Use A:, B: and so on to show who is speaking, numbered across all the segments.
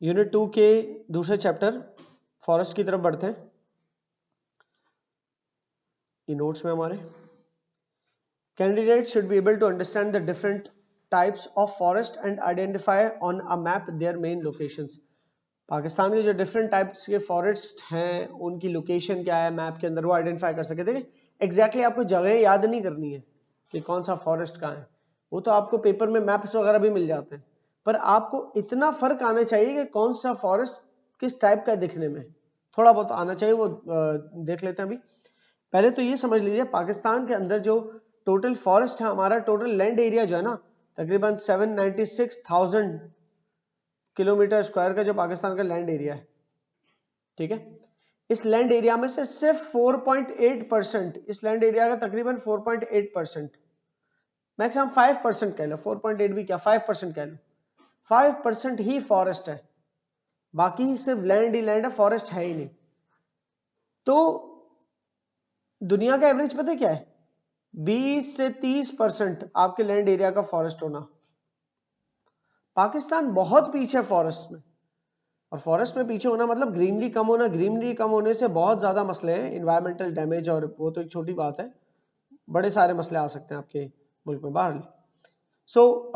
A: Unit 2 के दूसरे chapter forest की तरफ बढ़ते हैं। ये नोट्स में हमारे candidate should be able to understand the different types of forest and identify on a map their main locations. Pakistan के जो डिफरेंट टाइप्स के फॉरेस्ट हैं उनकी लोकेशन क्या है मैप के अंदर, वो आइडेंटिफाई कर सके। देखिए एग्जैक्टली आपको जगह याद नहीं करनी है कि कौन सा फॉरेस्ट कहाँ है, वो तो आपको पेपर में मैप्स वगैरह भी मिल जाते हैं, पर आपको इतना फर्क आना चाहिए कि कौन सा फॉरेस्ट किस टाइप का दिखने में, थोड़ा बहुत आना चाहिए, वो देख लेते हैं अभी। पहले तो ये समझ लीजिए पाकिस्तान के अंदर जो टोटल फॉरेस्ट है, हमारा टोटल लैंड एरिया जो है ना तकरीबन 796,000 किलोमीटर स्क्वायर का जो पाकिस्तान का लैंड एरिया है, ठीक है। इस लैंड एरिया में से सिर्फ 4.8%, इस लैंड एरिया का तकरीबन 4.8%, मैक्सिमम 5% कह लो, 4.8 भी क्या 5% कह लो, 5% ही फॉरेस्ट है, बाकी सिर्फ लैंड ही लैंड है, फॉरेस्ट है ही नहीं। तो दुनिया का एवरेज पता है क्या है, 20 से 30% आपके लैंड एरिया का फॉरेस्ट होना। पाकिस्तान बहुत पीछे फॉरेस्ट में, और फॉरेस्ट में पीछे होना मतलब ग्रीनरी कम होना, ग्रीनरी कम होने से बहुत ज्यादा मसले हैं, इन्वायरमेंटल डैमेज, और वो तो एक छोटी बात है, बड़े सारे मसले आ सकते हैं आपके मुल्क में बाहर। So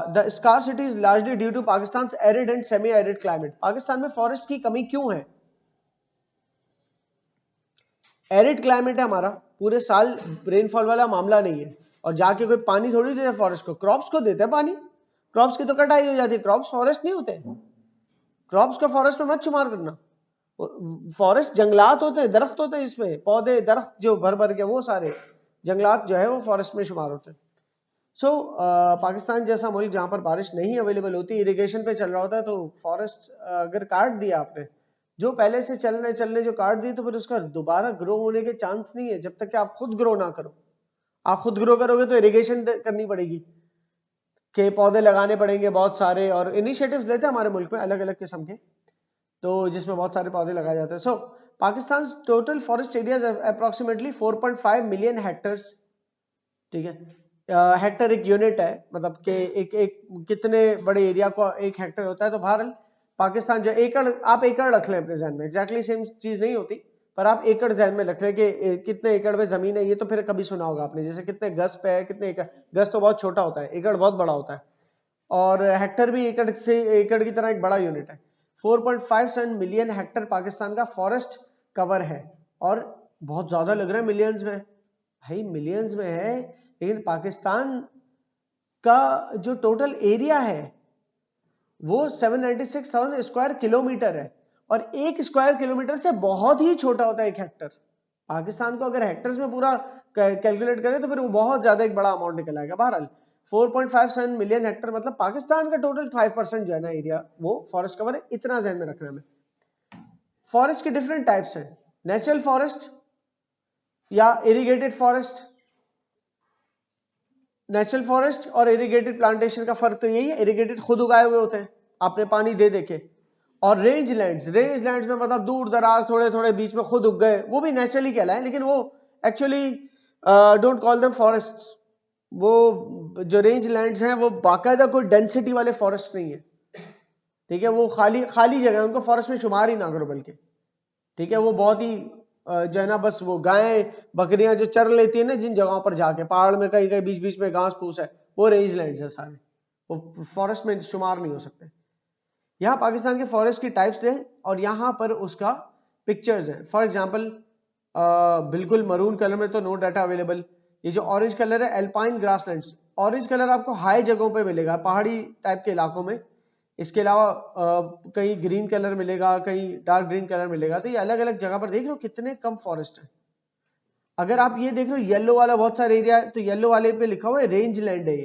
A: the scarcity is largely due to Pakistan arid and semi arid climate. Pakistan में फॉरेस्ट की कमी क्यों है? एरिड क्लाइमेट है हमारा, पूरे साल रेनफॉल वाला मामला नहीं है, और जाके कोई पानी थोड़ी देते फॉरेस्ट को, क्रॉप्स को देते हैं पानी, क्रॉप्स की तो कटाई हो जाती है, क्रॉप्स फॉरेस्ट नहीं होते, क्रॉप्स का फॉरेस्ट में मत शुमार करना। फॉरेस्ट जंगलात होते हैं, दरख्त होते हैं, इसमें पौधे दरख्त जो भर भर के, वो सारे जंगलात जो है वो फॉरेस्ट में शुमार होते हैं। सो पाकिस्तान जैसा मुल्क जहां पर बारिश नहीं अवेलेबल होती, इरिगेशन पे चल रहा होता है, तो फॉरेस्ट अगर काट दिया आपने, जो पहले से चलने जो काट दिए, तो फिर उसका दोबारा ग्रो होने के चांस नहीं है जब तक कि आप खुद ग्रो ना करो। आप खुद ग्रो करोगे तो इरिगेशन करनी पड़ेगी, के पौधे लगाने पड़ेंगे बहुत सारे, और इनिशिएटिव्स लेते हैं हमारे मुल्क में अलग अलग किस्म के, तो जिसमें बहुत सारे पौधे लगाए जाते हैं। So Pakistan total forest area approximately 4.5 million hectares, ठीक है। हेक्टर एक यूनिट है, मतलब कि एक कितने बड़े एरिया को एक हेक्टर होता है। तो भारत पाकिस्तान जो एकड़, आप एकड़ रख लें अपने जहन में, एग्जैक्टली सेम चीज नहीं होती, पर आप एकड़ जहन में रख लें कि कितने एकड़ में जमीन है। ये तो फिर कभी सुना होगा आपने, जैसे कितने गज पे है, कितने एकड़, गज तो बहुत छोटा होता है, एकड़ बहुत बड़ा होता है, और हेक्टर भी एकड़ से, एकड़ की तरह एक बड़ा यूनिट है। 4.57 मिलियन हेक्टर पाकिस्तान का फॉरेस्ट कवर है, और बहुत ज्यादा लग रहा है मिलियंस में, भाई मिलियंस में है, लेकिन पाकिस्तान का जो टोटल एरिया है वो 796,000 स्क्वायर किलोमीटर है, और एक स्क्वायर किलोमीटर से बहुत ही छोटा होता है एक हेक्टर। पाकिस्तान को अगर हेक्टर्स में पूरा कैलकुलेट करें तो फिर वो बहुत ज्यादा एक बड़ा अमाउंट निकल आएगा। बहरहाल 4.57 मिलियन हेक्टर मतलब पाकिस्तान का टोटल 5% जो है ना एरिया, वो फॉरेस्ट कवर है, इतना ध्यान में रखना है। फॉरेस्ट के डिफरेंट टाइप्स हैं, नेचुरल फॉरेस्ट या इरिगेटेड फॉरेस्ट। नेचुरल फॉरेस्ट और इरिगेटेड प्लांटेशन का फर्क तो यही है, इरिगेटेड खुद उगाए हुए होते हैं आपने पानी दे के, और रेंज लैंड्स, रेंज लैंड्स में मतलब दूर दराज थोड़े थोड़े बीच में खुद उग गए, वो भी नेचुरली कहलाए, लेकिन वो actually don't call them forest. वो जो रेंज लैंड्स हैं वो बाकायदा कोई डेंसिटी वाले फॉरेस्ट नहीं है, ठीक है, वो खाली खाली जगह है, उनको फॉरेस्ट में शुमार ही ना करो बल्कि, ठीक है। वो बहुत ही जो है ना, बस वो गायें बकरियां जो चर लेती है ना जिन जगहों पर जाके, पहाड़ में कहीं कहीं बीच बीच में घास फूस है, वो रेंज लैंड्स है सारे, वो फॉरेस्ट में शुमार नहीं हो सकते। यहाँ पाकिस्तान के फॉरेस्ट की टाइप्स हैं, और यहाँ पर उसका पिक्चर्स हैं। फॉर एग्जांपल बिल्कुल मरून कलर में तो नो डाटा अवेलेबल, ये जो ऑरेंज कलर है एल्पाइन ग्रासलैंड्स, ऑरेंज कलर आपको हाई जगहों पे मिलेगा, पहाड़ी टाइप के इलाकों में। इसके अलावा कहीं ग्रीन कलर मिलेगा, कहीं डार्क ग्रीन कलर मिलेगा, तो ये अलग अलग जगह पर देख रहे हो कितने कम फॉरेस्ट है। अगर आप ये देख रहे हो येलो वाला बहुत सारा एरिया है, तो येलो वाले पे लिखा हुआ है रेंज लैंड है।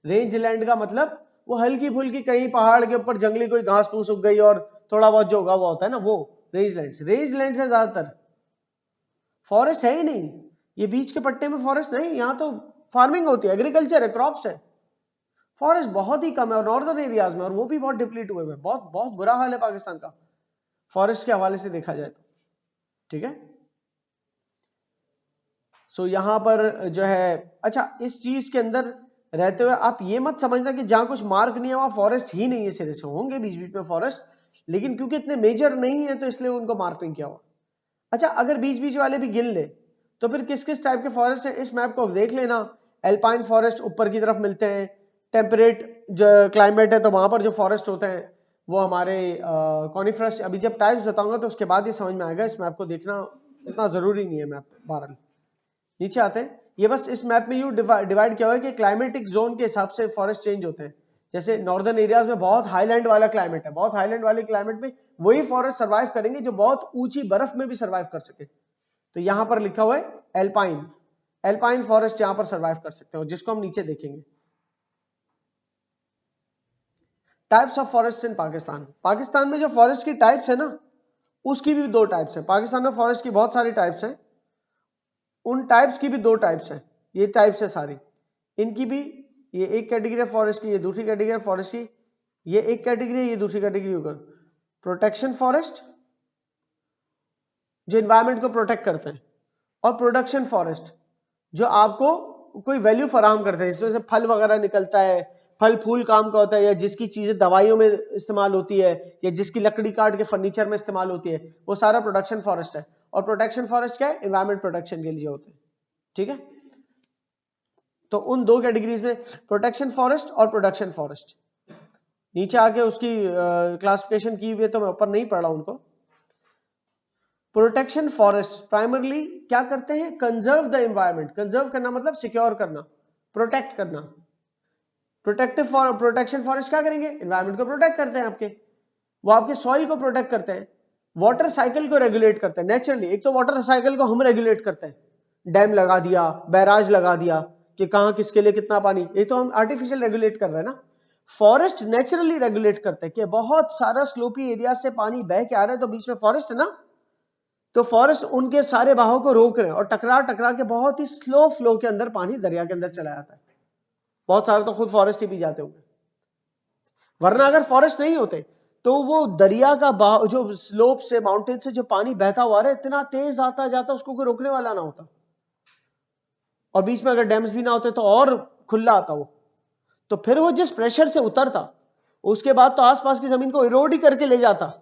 A: रेंज लैंड का मतलब वो हल्की फुल्की कहीं पहाड़ के ऊपर जंगली कोई घास फूस उग गई और थोड़ा बहुत जो उगा हुआ होता है ना, वो रेंज लैंड। रेंज लैंड से ज्यादातर फॉरेस्ट है ही नहीं, ये बीच के पट्टे में फॉरेस्ट नहीं, यहाँ तो फार्मिंग होती है, एग्रीकल्चर है, क्रॉप्स है, फॉरेस्ट बहुत ही कम है, और नॉर्दर्न एरियाज में, और वो भी बहुत डिप्लीट हुए हैं, बहुत बहुत बुरा हाल है पाकिस्तान का फॉरेस्ट के हवाले से देखा जाए तो, ठीक है। सो यहां पर जो है, अच्छा इस चीज के अंदर रहते हुए आप ये मत समझना कि जहां कुछ मार्क नहीं है वहां फॉरेस्ट ही नहीं है, सिरे से होंगे बीच बीच में फॉरेस्ट, लेकिन क्योंकि इतने मेजर नहीं है तो इसलिए उनको मार्क नहीं किया हुआ। अच्छा, अगर बीच बीच वाले भी गिन ले तो फिर किस किस टाइप के फॉरेस्ट है इस मैप को देख लेना। एल्पाइन फॉरेस्ट ऊपर की तरफ मिलते हैं, टेम्परेट जो क्लाइमेट है तो वहां पर जो फॉरेस्ट होते हैं वो हमारे कॉनिफरस। अभी जब टाइप्स बताऊंगा तो उसके बाद ये समझ में आएगा, इस मैप को देखना इतना जरूरी नहीं है मैप। बहरहाल नीचे आते हैं, ये बस इस मैप में यूं डिवाइड किया हुआ है कि क्लाइमेटिक जोन के हिसाब से फॉरेस्ट चेंज होते हैं। जैसे नॉर्दर्न एरियाज में बहुत हाईलैंड वाला क्लाइमेट है, बहुत हाईलैंड वाले क्लाइमेट में वही फॉरेस्ट सर्वाइव करेंगे जो बहुत ऊंची बर्फ में भी सर्वाइव कर सके। तो यहां पर लिखा हुआ है एल्पाइन, एल्पाइन फॉरेस्ट यहां पर सर्वाइव कर सकते हो, जिसको हम नीचे देखेंगे। टाइप्स ऑफ फॉरेस्ट इन पाकिस्तान। पाकिस्तान में जो फॉरेस्ट की टाइप्स है ना, उसकी भी दो टाइप्स है। पाकिस्तान में फॉरेस्ट की बहुत सारी टाइप्स हैं, उन टाइप्स की भी दो टाइप्स हैं। ये टाइप्स है सारी, इनकी भी, ये एक कैटेगरी है फॉरेस्ट की, ये दूसरी कैटेगरी है फॉरेस्ट की, ये एक कैटेगरी है, ये दूसरी कैटेगरी होकर प्रोटेक्शन फॉरेस्ट जो एनवायरनमेंट को प्रोटेक्ट करते हैं, और प्रोडक्शन फॉरेस्ट जो आपको कोई वैल्यू फराहम करते हैं, इसमें से फल वगैरह निकलता है, फल फूल काम का होता है, या जिसकी चीजें दवाइयों में इस्तेमाल होती है, या जिसकी लकड़ी काट के फर्नीचर में इस्तेमाल होती है, वो सारा प्रोडक्शन फॉरेस्ट है। और प्रोटेक्शन फॉरेस्ट क्या है? एनवायरनमेंट प्रोटेक्शन के लिए होते हैं। ठीक है, तो उन दो कैटेगरीज में प्रोटेक्शन फॉरेस्ट और प्रोडक्शन फॉरेस्ट। नीचे आके उसकी क्लासिफिकेशन की हुई है तो मैं ऊपर नहीं पढ़ रहा उनको। प्रोटेक्शन फॉरेस्ट प्राइमरली क्या करते हैं? Conserve the environment. कंजर्व करना मतलब सिक्योर करना, प्रोटेक्ट करना। प्रोटेक्शन फॉरेस्ट क्या करेंगे? एनवायरनमेंट को प्रोटेक्ट करते हैं आपके, वो आपके सॉइल को प्रोटेक्ट करते हैं, वाटर साइकिल को रेगुलेट करते हैं नेचुरली। एक तो वाटर साइकिल को हम रेगुलेट करते हैं, डैम लगा दिया, बैराज लगा दिया कि कहां किसके लिए कितना पानी, ये तो हम आर्टिफिशियल रेगुलेट कर रहे हैं ना। फॉरेस्ट नेचुरली रेगुलेट करते हैं कि बहुत सारा स्लोपी एरिया से पानी बह के आ रहा है तो बीच में फॉरेस्ट है ना, तो फॉरेस्ट उनके सारे बहाव को रोक रहे हैं और टकरा टकरा के बहुत ही स्लो फ्लो के अंदर पानी दरिया के अंदर चला जाता है। बहुत सारे तो खुद फॉरेस्ट ही पी जाते होंगे, वरना अगर फॉरेस्ट नहीं होते तो वो दरिया का बहाव जो स्लोप से माउंटेन से जो पानी बहता हुआ है इतना तेज आता जाता उसको कोई रोकने वाला ना होता, और बीच में अगर डैम्स भी ना होते तो और खुला आता वो, तो फिर वो जिस प्रेशर से उतरता उसके बाद तो आसपास की जमीन को इरोड ही करके ले जाता,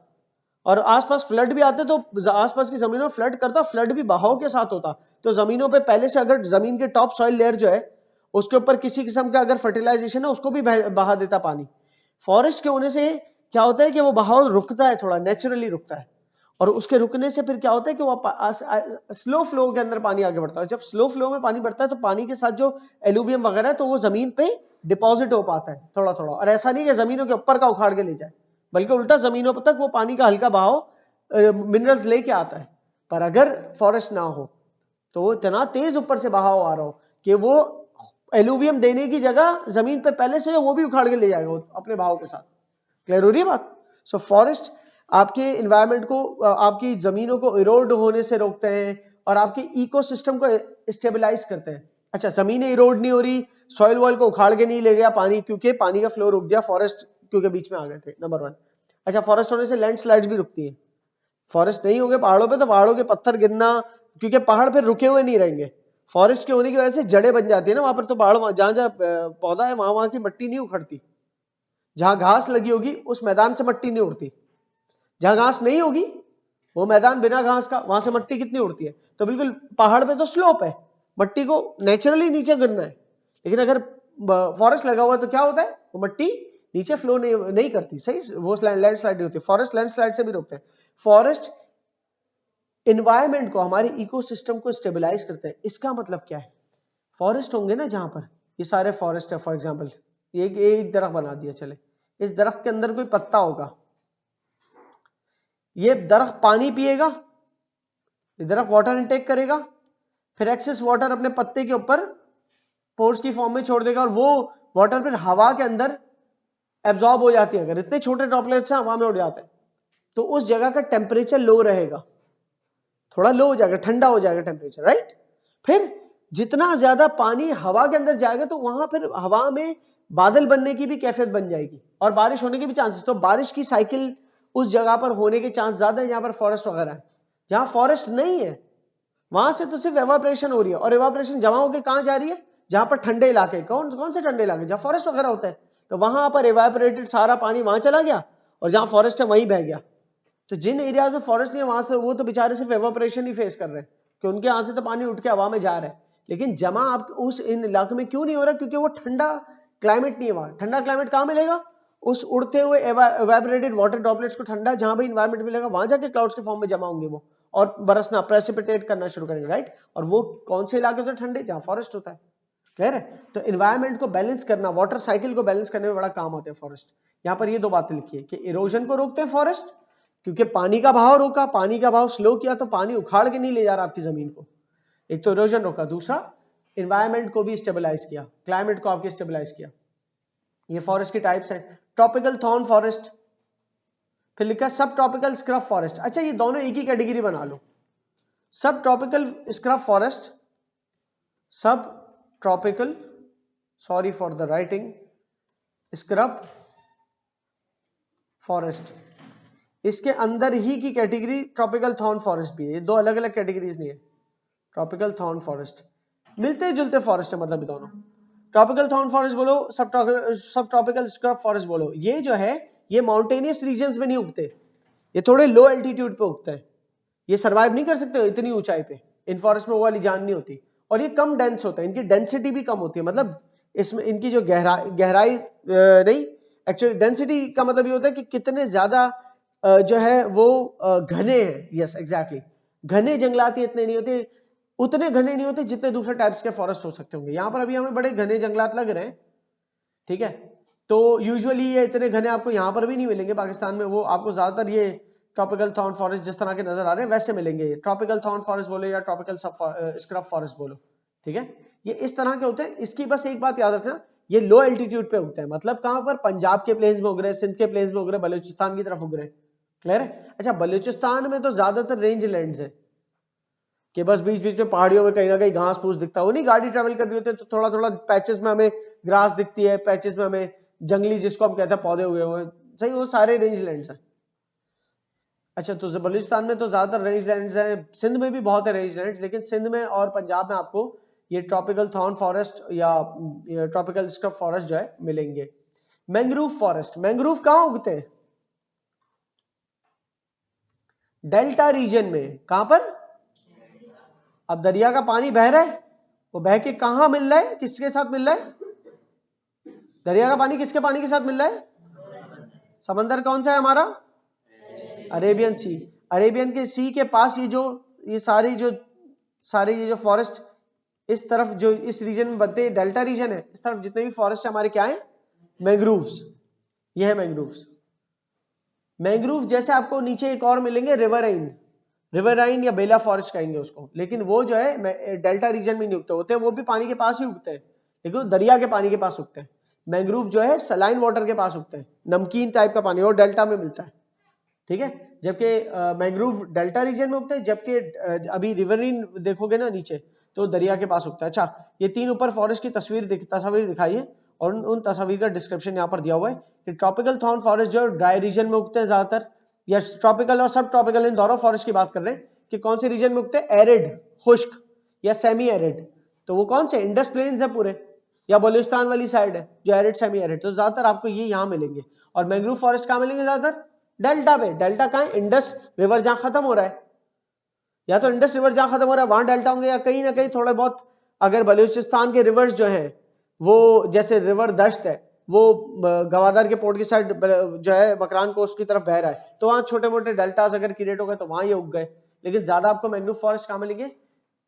A: और आसपास फ्लड भी आते तो आसपास की जमीनों में फ्लड करता, फ्लड भी बहाव के साथ होता। तो जमीनों पे पहले से अगर जमीन के टॉप सॉइल लेयर जो है उसके ऊपर किसी किस्म का अगर फर्टिलाइजेशन है उसको भी बहा देता पानी। फॉरेस्ट के होने से क्या होता है कि वो बहाव रुकता है, थोड़ा नेचुरली रुकता है, और उसके रुकने से फिर क्या होता है कि वो स्लो फ्लो के अंदर पानी आगे बढ़ता है। जब स्लो फ्लो में पानी बढ़ता है तो पानी के साथ जो एलुवियम वगैरह है तो वो जमीन पे डिपॉजिट हो पाता है थोड़ा थोड़ा, और ऐसा नहीं कि जमीनों के ऊपर का उखाड़ के ले जाए, बल्कि उल्टा जमीनों तक वो पानी का हल्का बहाव मिनरल्स लेके आता है। पर अगर फॉरेस्ट ना हो तो वो इतना तेज ऊपर से बहाव आ रहा हो कि वो एलुवियम देने की जगह जमीन पे पहले से वो भी उखाड़ के ले जाएगा अपने बहाव के साथ। क्लियर हो रही है बात? सो फॉरेस्ट आपके एनवायरनमेंट को, आपकी जमीनों को इरोड होने से रोकते हैं और आपके इकोसिस्टम को स्टेबलाइज करते हैं। अच्छा, जमीनें इरोड नहीं हो रही, सॉइल वॉइल को उखाड़ के नहीं ले गया पानी, क्योंकि पानी का फ्लो रुक गया, फॉरेस्ट क्योंकि बीच में आ गए थे, नंबर 1। अच्छा, फॉरेस्ट होने से लैंडस्लाइड्स भी रुकती है। फॉरेस्ट नहीं होंगे पहाड़ों पे तो पहाड़ों के पत्थर गिरना, क्योंकि पहाड़ पे रुके हुए नहीं रहेंगे, फॉरेस्ट के होने की वजह से जड़ें बन जाती है ना वहां पर, तो पहाड़ जहां जहां पौधा है वहां वहां की मिट्टी नहीं उखड़ती, जहां घास लगी होगी उस मैदान से मिट्टी नहीं उड़ती, जहां घास नहीं होगी वो मैदान बिना घास का, वहां से मिट्टी कितनी उड़ती है। तो बिल्कुल पहाड़ पे तो स्लोप है, मिट्टी को नेचुरली नीचे गिरना है, लेकिन अगर फॉरेस्ट लगा हुआ है तो क्या होता है, वो मिट्टी नीचे फ्लो नहीं करती, सही, वो लैंडस्लाइड होती है। फॉरेस्ट लैंडस्लाइड से भी रोकते हैं। फॉरेस्ट एनवायरनमेंट को, हमारे इकोसिस्टम को स्टेबलाइज करते हैं। इसका मतलब क्या है? फॉरेस्ट होंगे ना जहां पर, ये सारे फॉरेस्ट है, फॉर एग्जांपल एक दरख्त बना दिया, चले इस दरख्त के अंदर कोई पत्ता होगा, ये दरख्त पानी पिएगा, ये दरख्त वाटर इनटेक करेगा, फिर एक्सेस वाटर अपने पत्ते के ऊपर पोर्स की फॉर्म में छोड़ देगा, और वो वाटर फिर हवा के अंदर एब्जॉर्ब हो जाती है। अगर इतने छोटे ड्रॉपलेट्स हवा में उड़ जाते हैं तो उस जगह का टेम्परेचर लो रहेगा, थोड़ा लो हो जाएगा, ठंडा हो जाएगा टेम्परेचर, राइट। फिर जितना ज्यादा पानी हवा के अंदर जाएगा तो वहां फिर हवा में बादल बनने की भी कैफियत बन जाएगी और बारिश होने के भी चांसेस, तो बारिश की साइकिल उस जगह पर होने के चांस ज्यादा है जहां पर फॉरेस्ट वगैरह है। जहां फॉरेस्ट नहीं है वहां से तो सिर्फ एवापोरेशन हो रही है, और एवापोरेशन जमा होकर कहां जा रही है? जहां पर ठंडे इलाके, कौन कौन से ठंडे इलाके? जहां फॉरेस्ट वगैरह होता है, तो वहां पर एवापोरेटेड सारा पानी वहां चला गया, और जहां फॉरेस्ट है वहीं बह गया। तो जिन एरियाज में फॉरेस्ट नहीं है वहां से वो तो बेचारे सिर्फ एवापोरेशन ही फेस कर रहे हैं कि उनके यहां से तो पानी उठ के हवा में जा रहा है, लेकिन जमा आप उस इन इलाके में क्यों नहीं हो रहा? क्योंकि वो ठंडा क्लाइमेट नहीं है वहां। ठंडा क्लाइमेट कहां मिलेगा? उस उड़ते हुए एवेपोरेटेड वाटर ड्रॉपलेट्स को ठंडा जहां भी इन्वायरमेंट मिलेगा वहां जाके क्लाउड्स के फॉर्म में जमा होंगे वो और बरसना, प्रेसिपिटेट करना शुरू करेंगे, राइट। और वो कौन से इलाके होते हैं? ठंडे, जहां फॉरेस्ट होता है। क्लियर है? तो इन्वायरमेंट को बैलेंस करना, वाटर साइकिल को बैलेंस करने में बड़ा काम होता है फॉरेस्ट। यहां पर ये दो बातें लिखी है कि इरोजन को रोकते हैं फॉरेस्ट, क्योंकि पानी का बहाव रोका, पानी का बहाव स्लो किया तो पानी उखाड़ के नहीं ले जा रहा आपकी जमीन को। एक तो इरोजन रोका, दूसरा इन्वायरमेंट को भी स्टेबलाइज किया, क्लाइमेट को आपके स्टेबलाइज किया। ये फॉरेस्ट की टाइप्स हैं। ट्रॉपिकल थॉर्न फॉरेस्ट, फिर लिखा सब ट्रॉपिकल स्क्रब फॉरेस्ट। अच्छा, ये दोनों एक ही कैटेगरी बना लो। सब ट्रॉपिकल स्क्रब फॉरेस्ट, सब tropical, sorry for the writing, scrub forest, इसके अंदर ही की कैटेगरी ट्रॉपिकल थॉर्न फॉरेस्ट भी है। ये दो अलग अलग कैटेगरीज नहीं है। ट्रॉपिकल थॉर्न फॉरेस्ट मिलते जुलते फॉरेस्ट है, मतलब दोनों। ट्रॉपिकल थॉर्न फॉरेस्ट बोलो, सब ट्रॉपिकल स्क्रब फॉरेस्ट बोलो, ये जो है ये माउंटेनियस रीजन्स में नहीं उगते, ये थोड़े लो एल्टीट्यूड पे उगते हैं। ये सर्वाइव नहीं कर सकते इतनी ऊंचाई पे, इन फॉरेस्ट में वो वाली जान नहीं होती। और ये कम डेंस होता है, इनकी डेंसिटी भी कम होती है, मतलब इसमें इनकी जो गहराई नहीं, एक्चुअली डेंसिटी का मतलब ये होता है कि कितने ज्यादा जो है वो घने हैं। यस एग्जैक्टली, घने जंगलात इतने नहीं होते, उतने घने नहीं होते जितने दूसरे टाइप्स के फॉरेस्ट हो सकते होंगे। यहाँ पर अभी हमें बड़े घने जंगलात लग रहे हैं, ठीक है। तो यूजुअली ये इतने घने आपको यहाँ पर भी नहीं मिलेंगे पाकिस्तान में, वो आपको ज्यादातर ये ट्रॉपिकल थॉर्न फॉरेस्ट जिस तरह के नजर आ रहे हैं वैसे मिलेंगे। ट्रॉपिकल थॉर्न फॉरेस्ट बोलो या ट्रॉपिकल स्क्रब फॉरेस्ट बोलो, ठीक है। ये इस तरह के होते हैं। इसकी बस एक बात याद रखना, ये लो एल्टीट्यूड पे उगते हैं, मतलब कहां पर? पंजाब के प्लेन्स में उग रहे, सिंध के प्लेन्स में उग रहे, बलूचिस्तान की तरफ उग रहे। क्लियर है? अच्छा, बलूचिस्तान में तो ज्यादातर रेंज लैंड्स है कि बस बीच बीच में पहाड़ियों में कहीं ना कहीं घास फूस दिखता है। वो नहीं, गाड़ी ट्रेवल कर रही होती है तो थोड़ा थोड़ा पैचेस में हमें ग्रास दिखती है, पैचेस में हमें जंगली जिसको हम कहते हैं पौधे हुए हुए, सही, वो सारे रेंज लैंड्स हैं। अच्छा, तो बलूचिस्तान में तो ज्यादातर रेंज लैंड्स हैं, सिंध में भी बहुत है रेंज लैंड्स, लेकिन सिंध में और पंजाब में आपको ये ट्रॉपिकल थॉर्न फॉरेस्ट या ट्रॉपिकल स्क्रब फॉरेस्ट जो है मिलेंगे। मैंग्रोव फॉरेस्ट, मैंग्रोव कहां उगते हैं? डेल्टा रीजन में। कहां पर? अब दरिया का पानी बह रहा है, वो बह के कहां मिल रहा है, किसके साथ मिल रहा है? दरिया का पानी किसके पानी के साथ मिल रहा है? समंदर कौन सा है हमारा? अरेबियन सी। अरेबियन के सी के पास ये सारी ये जो फॉरेस्ट इस तरफ जो इस रीजन में बनते हैं, डेल्टा रीजन है, इस तरफ जितने भी फॉरेस्ट है हमारे क्या है? मैंग्रोव्स। ये है मैंग्रोव्स। मैंग्रोव जैसे आपको नीचे एक और मिलेंगे, रिवराइन या बेला फॉरेस्ट कहेंगे उसको, लेकिन वो जो है डेल्टा रीजन में नहीं उगते होते, वो भी पानी के पास ही उगते हैं, लेकिन वो दरिया के पानी के पास उगते हैं। मैंग्रोव जो है सलाइन वाटर के पास उगते हैं, नमकीन टाइप का पानी, और डेल्टा में मिलता है, ठीक है। जबकि मैंग्रोव डेल्टा रीजन में उगते हैं, जबकि अभी रिवराइन देखोगे ना नीचे तो दरिया के पास उगता है। अच्छा, ये तीन ऊपर फॉरेस्ट की तस्वीर दिखाइए और उन तस्वीर का डिस्क्रिप्शन यहाँ पर दिया हुआ है कि ट्रॉपिकल थॉर्न फॉरेस्ट जो ड्राई रीजन में उगते हैं ज्यादातर, या ट्रॉपिकल और सब ट्रॉपिकल इन दोनों फॉरेस्ट की बात कर रहे हैं कि कौन से रीजन में उगते हैं? एरिड, खुश्क या सेमी एरिड। तो वो कौन से? इंडस प्लेन्स है पूरे, या बलूचिस्तान वाली साइड है जो एरिड सेमी एरिड, तो ज्यादातर आपको ये यहाँ मिलेंगे। और मैंग्रोव फॉरेस्ट कहाँ मिलेंगे? ज्यादातर डेल्टा पे। डेल्टा कहाँ है? इंडस रिवर जहां खत्म हो रहा है, या तो इंडस रिवर जहां खत्म हो रहा है वहां डेल्टा होंगे, या कहीं ना कहीं थोड़े बहुत, अगर बलूचिस्तान के रिवर्स जो हैं वो जैसे रिवर दश्त है वो गवादर के पोर्ट की साइड जो है मकरान कोस्ट की तरफ बह रहा है, तो वहां छोटे मोटे डेल्टास अगर क्रिएट हो गए तो वहां ये उग गए। लेकिन ज्यादा आपको मैंग्रोव फॉरेस्ट कहाँ मिलेंगे?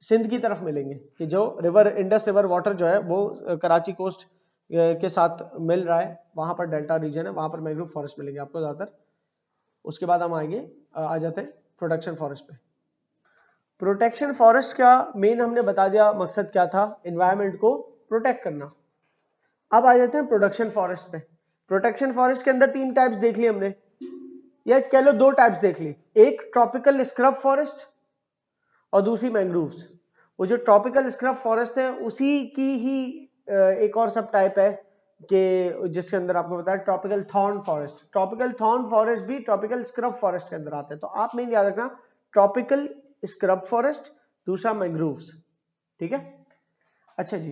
A: सिंध की तरफ मिलेंगे, कि जो रिवर इंडस रिवर वाटर जो है वो कराची कोस्ट के साथ मिल रहा है, वहां पर डेल्टा रीजन है, वहां पर मैंग्रोव फॉरेस्ट मिलेंगे आपको ज्यादातर। उसके बाद हम आएंगे, आ जाते हैं प्रोटेक्शन फॉरेस्ट पे। प्रोटेक्शन फॉरेस्ट का मेन हमने बता दिया मकसद क्या था, एनवायरनमेंट को प्रोटेक्ट करना। अब आ जाते हैं प्रोडक्शन फॉरेस्ट पे। प्रोटेक्शन फॉरेस्ट के अंदर तीन टाइप्स देख ली हमने, या कह लो दो टाइप्स देख ली, एक ट्रॉपिकल स्क्रब फॉरेस्ट और दूसरी मैंग्रोव्स। वो जो ट्रॉपिकल स्क्रब फॉरेस्ट है उसी की ही एक और सब टाइप है कि जिसके अंदर आपको बताया tropical thorn forest. Tropical thorn forest भी ट्रॉपिकल स्क्रब फॉरेस्ट के अंदर आते हैं, तो आप मेन याद रखना ट्रॉपिकल स्क्रब फॉरेस्ट, दूसरा मैंग्रोव्स, ठीक है। अच्छा जी,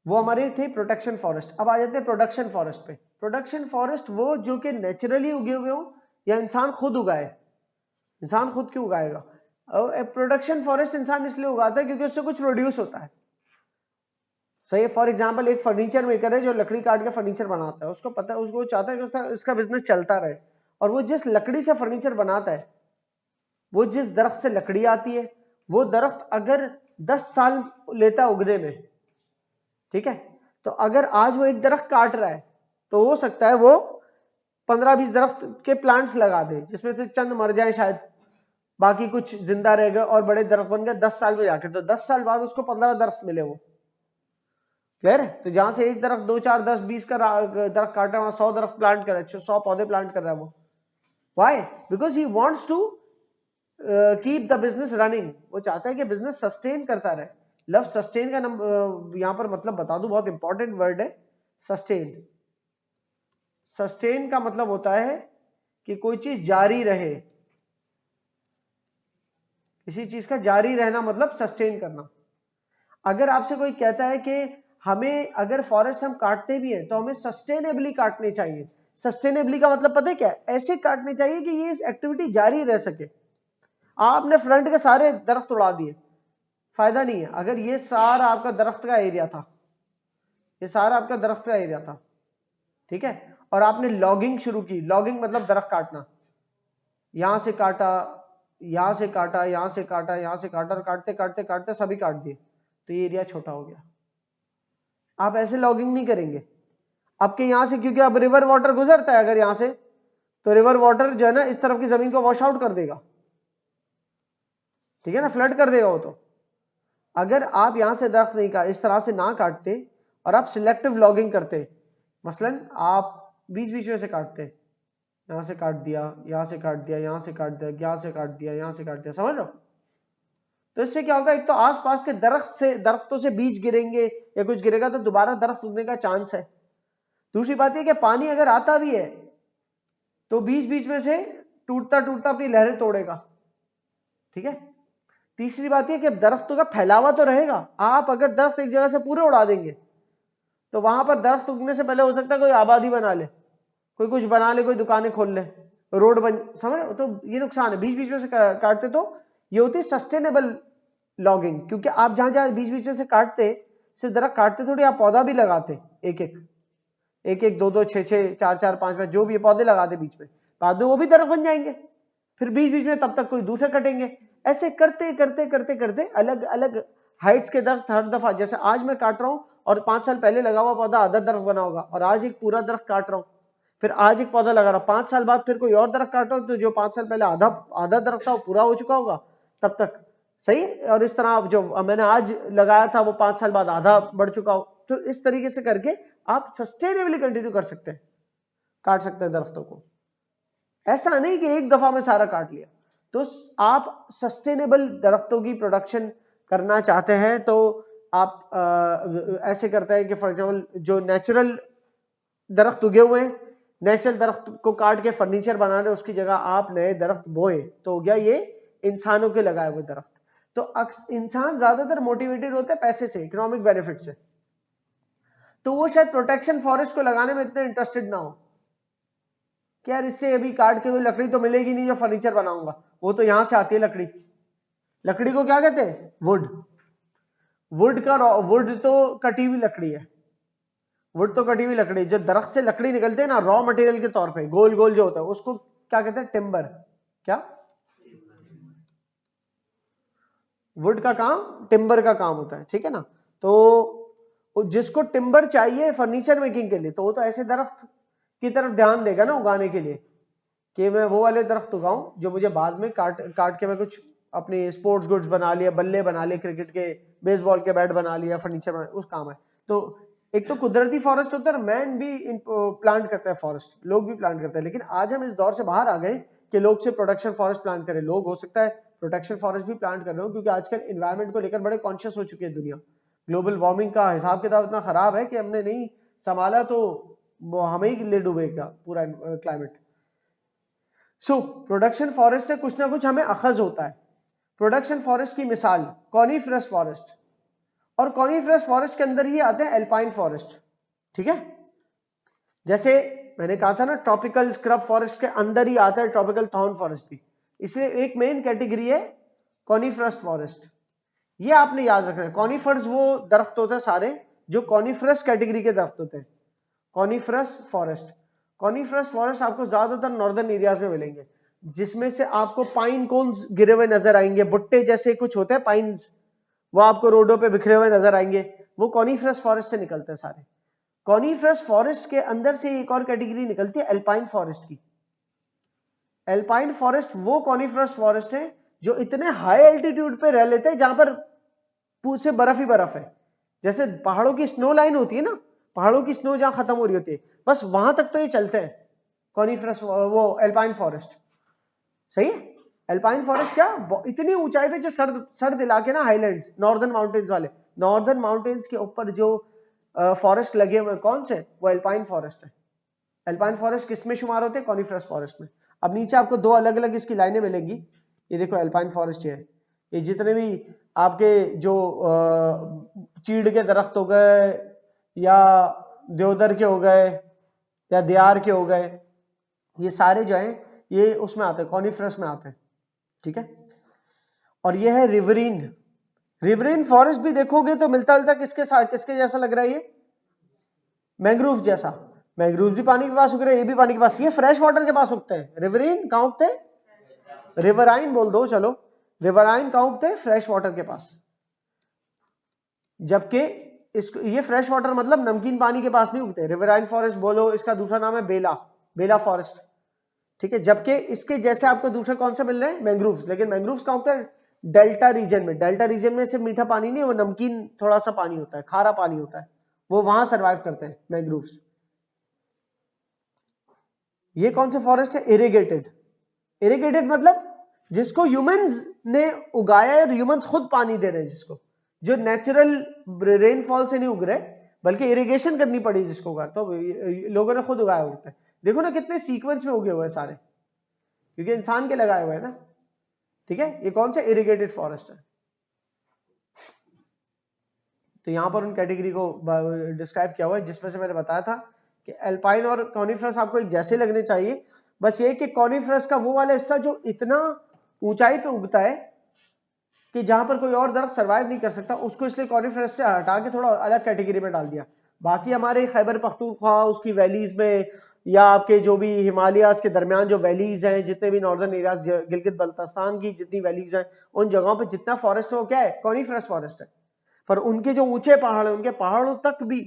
A: वो हमारे थे प्रोटेक्शन फॉरेस्ट। अब आ जाते हैं प्रोडक्शन फॉरेस्ट पे। प्रोडक्शन फॉरेस्ट वो जो कि नेचुरली उगे हुए हो या इंसान खुद उगाए? इंसान खुद क्यों उगाएगा? प्रोडक्शन फॉरेस्ट इंसान इसलिए उगाता है क्योंकि उससे कुछ प्रोड्यूस होता है। सही है। फॉर एग्जांपल एक फर्नीचर मेकर है जो लकड़ी काट के फर्नीचर बनाता है, उसको पता है, उसको चाहता है कि इसका बिजनेस चलता रहे, और वो जिस लकड़ी से फर्नीचर बनाता है, वो जिस दरख्त से लकड़ी आती है, वो दरख्त अगर 10 साल लेता है उगने में, ठीक है, तो अगर आज वो एक दरख्त काट रहा है तो हो सकता है वो 15-20 दरख्त के प्लांट्स लगा दे, जिसमें से चंद मर जाए शायद, बाकी कुछ जिंदा रहेगा और बड़े दरख्त बन गए 10 साल में जाके, तो 10 साल बाद उसको 15 दरख्त मिले। वो क्लियर है? तो जहां से एक दरख्त 2, 4, 10, 20 का दरख्त काट रहा है, 100 दरख्त प्लांट कर रहा है, 100 पौधे प्लांट कर रहा है वो। Why? Because he wants to keep the business running. वो चाहता है कि बिजनेस सस्टेन करता रहे। लव सस्टेन का यहां पर मतलब बता दूं, बहुत इंपॉर्टेंट वर्ड है सस्टेन। सस्टेन का मतलब होता है कि कोई चीज जारी रहे, किसी चीज का जारी रहना मतलब सस्टेन करना। अगर आपसे कोई कहता है कि हमें अगर फॉरेस्ट हम काटते भी हैं तो हमें सस्टेनेबली काटने चाहिए, सस्टेनेबली का मतलब पता है क्या? ऐसे काटने चाहिए कि ये एक्टिविटी जारी रह सके। आपने फ्रंट के सारे दरख्त उड़ा दिए, फायदा नहीं है। अगर ये सारा आपका दरख्त का एरिया था, ये सारा आपका दरख्त का एरिया था, ठीक है, और आपने लॉगिंग शुरू की, लॉगिंग मतलब दरख्त काटना, यहां से काटा, यहां से काटा, यहां से काटा, यहां से काटा, और काटते काटते काटते सभी काट दिए, तो ये एरिया छोटा हो गया। आप ऐसे लॉगिंग नहीं करेंगे आपके यहां से, क्योंकि अब रिवर वाटर गुजरता है अगर यहां से, तो रिवर वाटर जो है ना इस तरफ की जमीन को वॉश आउट कर देगा, ठीक है ना, फ्लड कर देगा वो। तो अगर आप यहां से दरख्त नहीं काट, इस तरह से ना काटते और आप सिलेक्टिव लॉगिंग करते, मसलन आप बीच बीच में से काटते, यहां से काट दिया, यहां से काट दिया, यहां से काट दिया, यहां से काट दिया, यहां से काट दिया, समझ लो, तो इससे क्या होगा? एक तो आसपास के दरख्तों से बीज गिरेंगे या कुछ गिरेगा तो दोबारा दरख्त उगने का चांस है। दूसरी बात है कि पानी अगर आता भी है तो बीच बीच में से टूटता टूटता अपनी लहरें तोड़ेगा, ठीक है। तीसरी बात यह कि दरख्तों का फैलावा तो रहेगा। आप अगर दरख्त एक जगह से पूरे उड़ा देंगे तो वहां पर दरख्त उगने से पहले हो सकता है कोई आबादी बना ले, कोई कुछ बना ले, कोई दुकानें खोल ले, रोड बन, समझ, तो ये नुकसान है। बीच बीच में से काटते तो ये होती है सस्टेनेबल लॉगिंग, क्योंकि आप जहां जहां बीच बीच में से काटते, सिर्फ दरख्त काटते थोड़ी, आप पौधा भी लगाते, एक एक एक एक, दो दो, छह छह, चार चार, पांच पांच, जो भी पौधे लगाते बीच में, बाद में वो भी दरख्त बन जाएंगे। फिर बीच बीच में तब तक कोई दूसरे कटेंगे। ऐसे करते करते करते करते अलग अलग हाइट्स के दरख्त हर दफा, जैसे आज मैं काट रहा हूं और 5 साल पहले लगा हुआ पौधा आधा दरख्त बना होगा, और आज एक पूरा दरख्त काट रहा हूं, फिर आज एक पौधा लगा रहा हूं, 5 साल बाद फिर कोई और दरख्त काट रहा हूं, तो जो 5 साल पहले आधा आधा दरख्त था वो पूरा हो चुका होगा तब तक, सही। और इस तरह जो मैंने आज लगाया था वो 5 साल बाद आधा बढ़ चुका हो। तो इस तरीके से करके आप सस्टेनेबली कंटिन्यू कर सकते हैं, काट सकते हैं दरख्तों को। ऐसा नहीं कि एक दफा में सारा काट लिया। तो आप सस्टेनेबल दरख्तों की प्रोडक्शन करना चाहते हैं तो आप ऐसे करते हैं कि फॉर एग्जाम्पल जो नेचुरल दरख्त उगे हुए हैं, नेचुरल दरख्त को काट के फर्नीचर बना रहे, उसकी जगह आप नए दरख्त बोए, तो हो गया ये इंसानों के लगाए हुए दरख्त। तो इंसान ज्यादातर मोटिवेटेड होते हैं पैसे से, इकोनॉमिक बेनिफिट से, तो वो शायद प्रोटेक्शन फॉरेस्ट को लगाने में इतने इंटरेस्टेड ना हो कि यार इससे अभी काट के कोई लकड़ी तो मिलेगी नहीं जो फर्नीचर बनाऊंगा, वो तो यहां से आती है लकड़ी। लकड़ी को क्या कहते हैं? वुड। वुड तो कटी हुई लकड़ी है, वुड तो कटी हुई लकड़ी, जो दरख्त से लकड़ी निकलते हैं ना रॉ मटेरियल के तौर पे, गोल गोल जो होता है, उसको क्या कहते हैं? टिम्बर। क्या? वुड का काम टिम्बर का काम होता है, ठीक है ना। तो जिसको टिम्बर चाहिए फर्नीचर मेकिंग के लिए, तो वो तो ऐसे दरख्त की तरफ ध्यान देगा ना उगाने के लिए, कि मैं वो वाले दरख्त उगाऊं जो मुझे बाद में काट के मैं कुछ अपने स्पोर्ट्स गुड्स बना लिया, बल्ले बना लिए क्रिकेट के, बेसबॉल के बैट बना लिया, फर्नीचर बना, उस काम है। तो एक तो कुदरती फॉरेस्ट होता है, मैन भी प्लांट करता है फॉरेस्ट, लोग भी प्लांट करते हैं, लेकिन आज हम इस दौर से बाहर आ गए कि लोग से प्रोटेक्शन फॉरेस्ट प्लांट करें। लोग हो सकता है प्रोटेक्शन फॉरेस्ट भी प्लांट कर रहे हो, क्योंकि आजकल एनवायरमेंट को लेकर बड़े कॉन्शियस हो चुकी है दुनिया। ग्लोबल वार्मिंग का हिसाब किताब इतना खराब है कि हमने नहीं संभाला तो वो हमें ही ले डूबेगा पूरा क्लाइमेट। सो प्रोडक्शन फॉरेस्ट से कुछ ना कुछ हमें अखज होता है। प्रोडक्शन फॉरेस्ट की मिसाल कॉनिफरस फॉरेस्ट, और कॉनिफरस फॉरेस्ट के अंदर ही आते हैं एल्पाइन फॉरेस्ट, ठीक है। जैसे मैंने कहा था ना ट्रॉपिकल स्क्रब फॉरेस्ट के अंदर ही आता है ट्रॉपिकल थॉर्न फॉरेस्ट भी, इसलिए एक मेन कैटेगरी है कॉनिफरस फॉरेस्ट। ये आपने याद रखना है। कॉनिफर्स वो दरख्त होते हैं सारे जो कॉनिफरस कैटेगरी के दरख्त होते हैं, कॉनिफरस फॉरेस्ट। कॉनिफरस फॉरेस्ट आपको ज्यादातर नॉर्दर्न एरियाज में मिलेंगे, जिसमें से आपको पाइन कोन्स गिरे हुए नजर आएंगे, भुट्टे जैसे कुछ होते हैं पाइन्स, वो आपको रोडों पे बिखरे हुए नजर आएंगे, वो कॉनिफरस फॉरेस्ट से निकलते हैं सारे। कॉनिफरस फॉरेस्ट के अंदर से एक और कैटेगरी निकलती है एल्पाइन फॉरेस्ट की। एल्पाइन फॉरेस्ट वो कॉनिफरस फॉरेस्ट है जो इतने हाई एल्टीट्यूड पे रह लेते हैं जहां पर पूरे बर्फ ही बर्फ है। जैसे पहाड़ों की स्नो लाइन होती है ना, पहाड़ों की स्नो जहां खत्म हो रही होती है, बस वहां तक तो ये चलते हैं कॉनिफरस, वो एल्पाइन फॉरेस्ट। सही है। एल्पाइन फॉरेस्ट क्या, इतनी ऊंचाई पे जो सर्द सर्द इलाके ना, हाईलैंड्स, नॉर्दर्न माउंटेन्स वाले, नॉर्दर्न माउंटेन्स के ऊपर जो फॉरेस्ट लगे हुए कौन से, वो एल्पाइन फॉरेस्ट है। एल्पाइन फॉरेस्ट किस में शुमार होते हैं, कॉनिफरस फॉरेस्ट में। अब नीचे आपको दो अलग अलग इसकी लाइनें मिलेंगी, ये देखो एल्पाइन फॉरेस्ट है, ये जितने भी आपके जो चीड़ के दरख्त हो गए या देवदार के हो गए या दियार के हो गए, ये सारे जो है ये उसमें आते हैं, कॉनिफरस में आते हैं, ठीक है। और ये है रिवरीन। रिवरीन फॉरेस्ट भी देखोगे तो मिलता जुलता किसके साथ, किसके जैसा लग रहा है, ये मैंग्रोव जैसा। मैंग्रोव भी पानी के पास उग रहे, ये भी पानी के पास, ये फ्रेश वाटर के पास उगते हैं। रिवरीन कहां उगते हैं, रिवराइन बोल दो चलो, रिवराइन कहां उगते हैं, फ्रेश वाटर के पास। जबकि इसको, ये फ्रेश वाटर मतलब नमकीन पानी के पास नहीं उगते। रिवराइन फॉरेस्ट बोलो, इसका दूसरा नाम है बेला, बेला फॉरेस्ट, ठीक है। जबकि इसके जैसे आपको दूसरे कौन से मिल रहे हैं, मैंग्रोव्स, लेकिन मैंग्रोव्स कहां उगते हैं, डेल्टा रीजन में। डेल्टा रीजन में सिर्फ मीठा पानी नहीं, वो नमकीन थोड़ा सा पानी होता है, खारा पानी होता है, वो वहां सर्वाइव करते हैं मैंग्रोव्स। ये कौन से फॉरेस्ट है, इरिगेटेड। इरिगेटेड मतलब जिसको ह्यूमंस ने उगाया है और ह्यूमंस खुद पानी दे रहे हैं, जिसको, जो नेचुरल रेनफॉल से नहीं उग रहे बल्कि इरिगेशन करनी पड़ी जिसको उगा, तो लोगों ने खुद उगाया होता है। देखो ना कितने सीक्वेंस में उगे हुए हैं सारे, क्योंकि इंसान के लगाए हुए हैं ना, ठीक है। ये कौन सा इरिगेटेड फॉरेस्ट है। तो यहां पर उन कैटेगरी को डिस्क्राइब किया हुआ है, जिसमें से मैंने बताया था कि एल्पाइन और कॉनिफरस आपको एक जैसे लगने चाहिए, बस ये कि कॉनिफरस का वो वाला हिस्सा जो इतना ऊंचाई पे उगता है कि जहां पर कोई और दरख्त सर्वाइव नहीं कर सकता, उसको इसलिए कॉनिफरस से हटा के थोड़ा अलग कैटेगरी में डाल दिया। बाकी हमारे खैबर पख्तूनख्वा उसकी वैलीज में, या आपके जो भी हिमालयाज के दरमियान जो वैलीज हैं, जितने भी नॉर्दर्न एरियाज, गिलगित बल्तिस्तान की जितनी वैलीज हैं, उन जगहों पे जितना फॉरेस्ट है वो क्या है, कॉनिफरस फॉरेस्ट है। पर उनके जो ऊंचे पहाड़ है, उनके पहाड़ों तक भी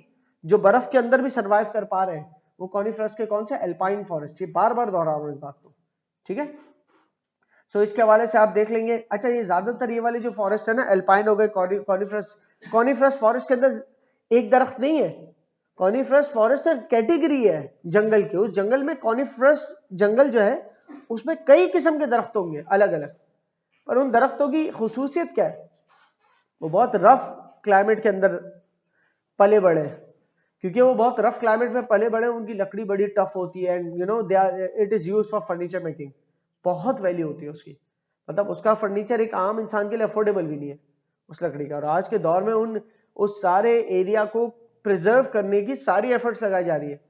A: जो बर्फ के अंदर भी सर्वाइव कर पा रहे हैं, वो कॉनिफरस के कौन से, एल्पाइन फॉरेस्ट। ये बार बार दोहरा रहा हूं इस बात को, ठीक है। सो इसके हवाले से आप देख लेंगे। अच्छा, ये ज्यादातर ये वाले जो फॉरेस्ट है ना, एल्पाइन हो गए, कॉनिफरस, कॉनिफरस फॉरेस्ट के अंदर एक दरख्त नहीं है। कॉनिफरस फॉरेस्ट कैटेगरी है जंगल की, उस जंगल में कॉनिफरस जंगल जो है उसमें कई किस्म के दरख्त होंगे अलग अलग, पर उन दरख्तों की खुसूसियत क्या है, वो बहुत रफ क्लाइमेट के अंदर पले बड़े हैं। क्योंकि वो बहुत रफ क्लाइमेट में पले बड़े, उनकी लकड़ी बड़ी टफ होती है, and you know they are, it is used for furniture making. बहुत वैल्यू होती है उसकी, मतलब उसका फर्नीचर एक आम इंसान के लिए अफोर्डेबल भी नहीं है उस लकड़ी का। और आज के दौर में उस सारे एरिया को प्रिजर्व करने की सारी एफर्ट्स लगाई जा रही है।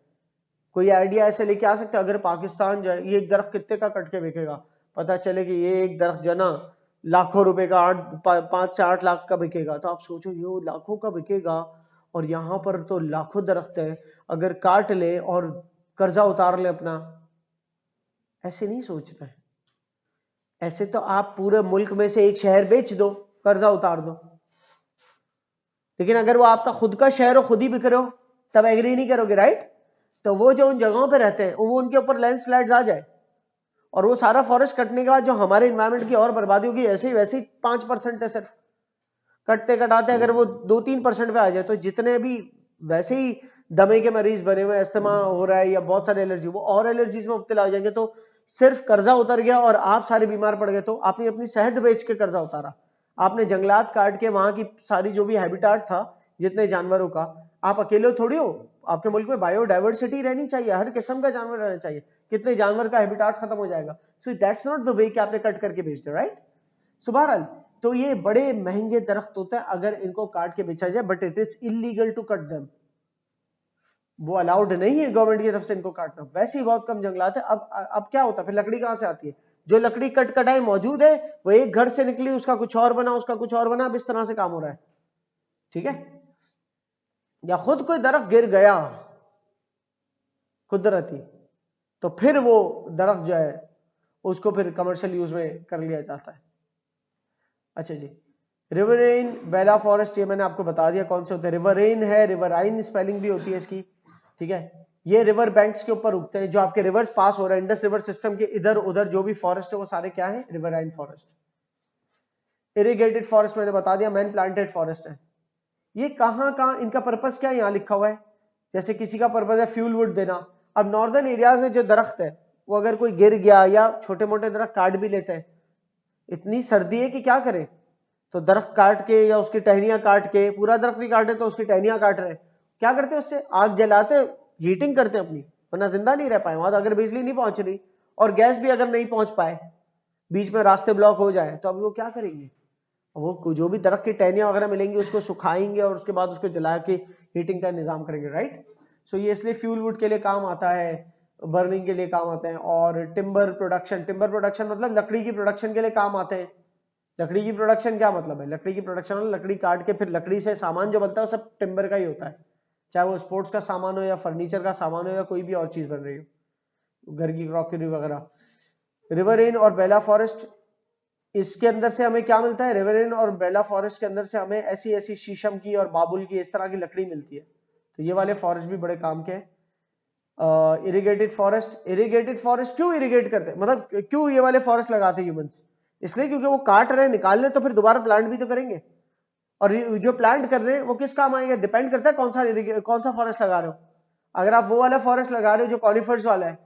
A: कोई आइडिया ऐसे लेके आ सकते हैं, अगर पाकिस्तान जो है, ये एक दरख्त कितने का कट के बिकेगा, पता चले कि ये एक दरख्त जो ना लाखों रुपए का, 5 से 8 लाख का बिकेगा, तो आप सोचो ये लाखों का बिकेगा, और यहाँ पर तो लाखों दरख्त है, अगर काट ले और कर्जा उतार ले अपना, ऐसे नहीं सोच रहे। ऐसे तो आप पूरे मुल्क में से एक शहर बेच दो, कर्जा उतार दो, लेकिन अगर वो आपका खुद का शहर हो, खुद ही बिक रहे हो, तब एग्री नहीं करोगे, राइट। तो वो जो उन जगहों पे रहते हैं, वो उनके ऊपर लैंडस्लाइड्स आ जाए, और वो सारा फॉरेस्ट कटने के बाद जो हमारे एनवायरनमेंट की और बर्बादी होगी, ऐसे ही वैसे ही 5% है सिर्फ, कटते कटाते अगर वो 2-3% पे आ जाए, तो जितने भी वैसे ही दमे के मरीज बने हुए, अस्थमा हो रहा है या बहुत सारे एलर्जी, वो और एलर्जीज में मुब्तला हो जाएंगे। तो सिर्फ कर्जा उतर गया और आप सारे बीमार पड़ गए, तो आपने अपनी सेहत बेच के कर्जा उतारा, आपने जंगलात काट के वहां की सारी जो भी हैबिटाट था जितने जानवरों का, आप अकेले थोड़ी हो, आपके मुल्क में बायोडाइवर्सिटी रहनी चाहिए, हर किस्म का जानवर रहना चाहिए, कितने जानवर का हैबिटाट खत्म हो जाएगा। So that's not the way कि आपने कट करके बेच दो, राइट। सो बहरहाल, तो ये बड़े महंगे दरख्त होते हैं अगर इनको काट के बेचा जाए, but it is illegal to cut them. वो अलाउड नहीं है गवर्नमेंट की तरफ से इनको काटना। वैसे ही बहुत कम जंगलात है। अब क्या होता है फिर, लकड़ी कहां से आती है? जो लकड़ी कट कटाई मौजूद है वो एक घर से निकली, उसका कुछ और बना, उसका कुछ और बना, अब इस तरह से काम हो रहा है। ठीक है, या खुद कोई दरख्त गिर गया कुदरती, तो फिर वो दरख्त जो है उसको फिर कमर्शियल यूज में कर लिया जाता है। अच्छा जी, रिवरेन, बेला फॉरेस्ट, ये मैंने आपको बता दिया कौन से होते हैं। रिवरेन है, रिवराइन स्पेलिंग भी होती है इसकी। ठीक है, ये रिवर बैंक्स के ऊपर उगते हैं, जो आपके रिवर्स पास हो रहे हैं इंडस रिवर सिस्टम के इधर उधर, जो भी फॉरेस्ट है वो सारे क्या है? Riverine forest. इरिगेटेड फॉरेस्ट मैंने बता दिया, मैन प्लांटेड फॉरेस्ट है। ये कहां कहां इनका पर्पस क्या है, यहां लिखा हुआ है। जैसे किसी का पर्पस है फ्यूल वुड देना। अब नॉर्दर्न एरियाज में जो दरख्त है वो अगर कोई गिर गया या छोटे मोटे दरख्त काट भी लेते हैं, इतनी सर्दी है कि क्या करें, तो दरख्त काट के या उसकी टहनियां काट के, पूरा दरख्त भी काटे तो उसकी टहनियां काट रहे हैं, क्या करते हैं उससे? आग जलाते, हीटिंग करते हैं अपनी, वरना जिंदा नहीं रह पाए वहां। अगर बिजली नहीं पहुंच रही और गैस भी अगर नहीं पहुंच पाए, बीच में रास्ते ब्लॉक हो जाए, तो अब वो क्या करेंगे? वो जो भी दरख्त की टहनियां वगैरह मिलेंगी उसको सुखाएंगे और उसके बाद उसको जला के हीटिंग का निजाम करेंगे, राइट। सो ये इसलिए फ्यूल वुड के लिए काम आता है, बर्निंग के लिए काम आते हैं। और टिम्बर प्रोडक्शन, टिम्बर प्रोडक्शन मतलब लकड़ी की प्रोडक्शन के लिए काम आते हैं। लकड़ी की प्रोडक्शन क्या मतलब है? लकड़ी की प्रोडक्शन मतलब लकड़ी काट के फिर लकड़ी से सामान जो बनता है वो सब टिम्बर का ही होता है, चाहे वो स्पोर्ट्स का सामान हो या फर्नीचर का सामान हो या कोई भी और चीज बन रही हो, घर की क्रॉकरी वगैरह। रिवरेन और बेला फॉरेस्ट, इसके अंदर से हमें क्या मिलता है? रिवरेन और बेला फॉरेस्ट के अंदर से हमें ऐसी ऐसी शीशम की और बाबुल की इस तरह की लकड़ी मिलती है। तो ये वाले फॉरेस्ट भी बड़े काम के हैं। इरिगेटेड फॉरेस्ट, इरिगेटेड फॉरेस्ट क्यों इरिगेट करते हैं, मतलब क्यों ये वाले फॉरेस्ट लगाते हैं ह्यूमंस? इसलिए क्योंकि वो काट रहे हैं, निकाल रहे, तो फिर दोबारा प्लांट भी तो करेंगे। और जो प्लांट कर रहे हैं वो किस काम आएंगे? डिपेंड करता है कौन सा फॉरेस्ट लगा रहे हो। अगर आप वो वाला फॉरेस्ट लगा रहे हो जो कॉनिफर्स वाला है,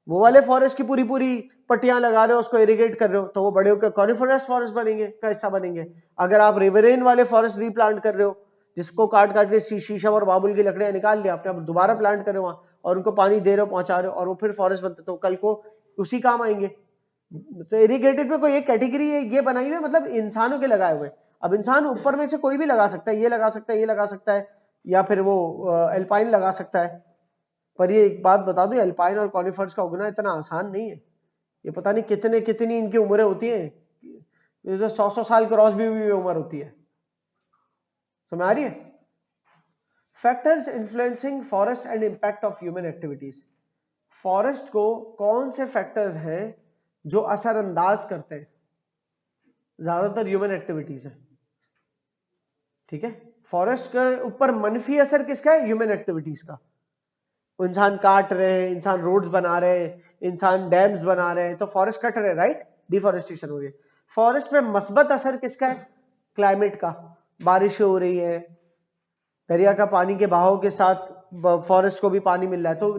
A: वो वाले फॉरेस्ट की पूरी पूरी पट्टियां लगा रहे हो, उसको इरिगेट कर रहे हो, तो वो बड़े होकर कॉनिफरस फॉरेस्ट बनेंगे, का हिस्सा बनेंगे। अगर आप रिवरेन वाले फॉरेस्ट रीप्लांट कर रहे हो, जिसको काट काट के शीशम और बाबुल की लकड़ियां निकाल लिया आपने, अब दोबारा प्लांट कर रहे हो वहां और उनको पानी दे रहे हो, पहुंचा रहे हो, और वो फिर फॉरेस्ट बनते, तो कल को उसी काम आएंगे। इरिगेटेड में कोई एक कैटेगरी है ये बनाई हुई है, मतलब इंसानों के लगाए हुए। अब इंसान ऊपर में से कोई भी लगा सकता है, ये लगा सकता है, ये लगा सकता है, या फिर वो एल्पाइन लगा सकता है। पर ये एक बात बता दूं, एल्पाइन और कॉनिफर्स का उगना इतना आसान नहीं है। ये पता नहीं कितने कितनी इनकी उम्रें होती हैं, ये तो 100 साल क्रॉस भी हुई उम्र होती है। समझ आ रही है? Factors influencing forest and impact of human activities. Forest को कौन से फैक्टर्स हैं जो असरअंदाज करते हैं? ज्यादातर ह्यूमन एक्टिविटीज है। ठीक है, फॉरेस्ट के ऊपर मनफी असर किसका है? ह्यूमन एक्टिविटीज का। इंसान काट रहे हैं, इंसान रोड्स बना रहे हैं, इंसान डैम्स बना रहे हैं, तो फॉरेस्ट कट रहे हैं, राइट, डिफॉरेस्टेशन हो रही है। फॉरेस्ट पे मस्बत असर किसका है? क्लाइमेट का। बारिश हो रही है, दरिया का पानी के बहाव के साथ फॉरेस्ट को भी पानी मिल रहा है, तो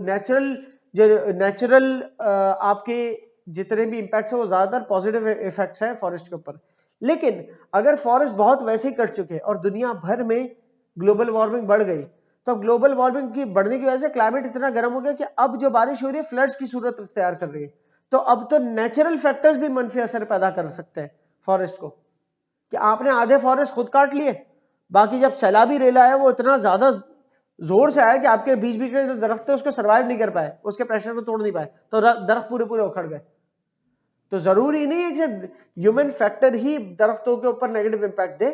A: नेचुरल आपके जितने भी इम्पैक्ट्स है वो ज्यादातर पॉजिटिव इफेक्ट्स है फॉरेस्ट के ऊपर। लेकिन अगर फॉरेस्ट बहुत वैसे ही कट चुके और दुनिया भर में ग्लोबल वार्मिंग बढ़ गई, तो ग्लोबल वार्मिंग की बढ़ने की वजह से क्लाइमेट इतना गर्म हो गया कि अब जो बारिश हो रही है फ्लड्स की सूरत तैयार कर रही है। तो अब तो नेचुरल फैक्टर्स भी मनफी असर पैदा कर सकते हैं फॉरेस्ट को, कि आपने आधे फॉरेस्ट खुद काट लिए, बाकी जब सैलाबी रेला है वो इतना ज्यादा जोर से आया कि आपके बीच बीच में जो दरख्त है उसको सर्वाइव नहीं कर पाए, उसके प्रेशर को तोड़ नहीं पाए, तो दरख्त पूरे पूरे उखड़ गए। तो जरूरी नहीं है कि ह्यूमन फैक्टर ही दरख्तों के ऊपर नेगेटिव इंपैक्ट दे,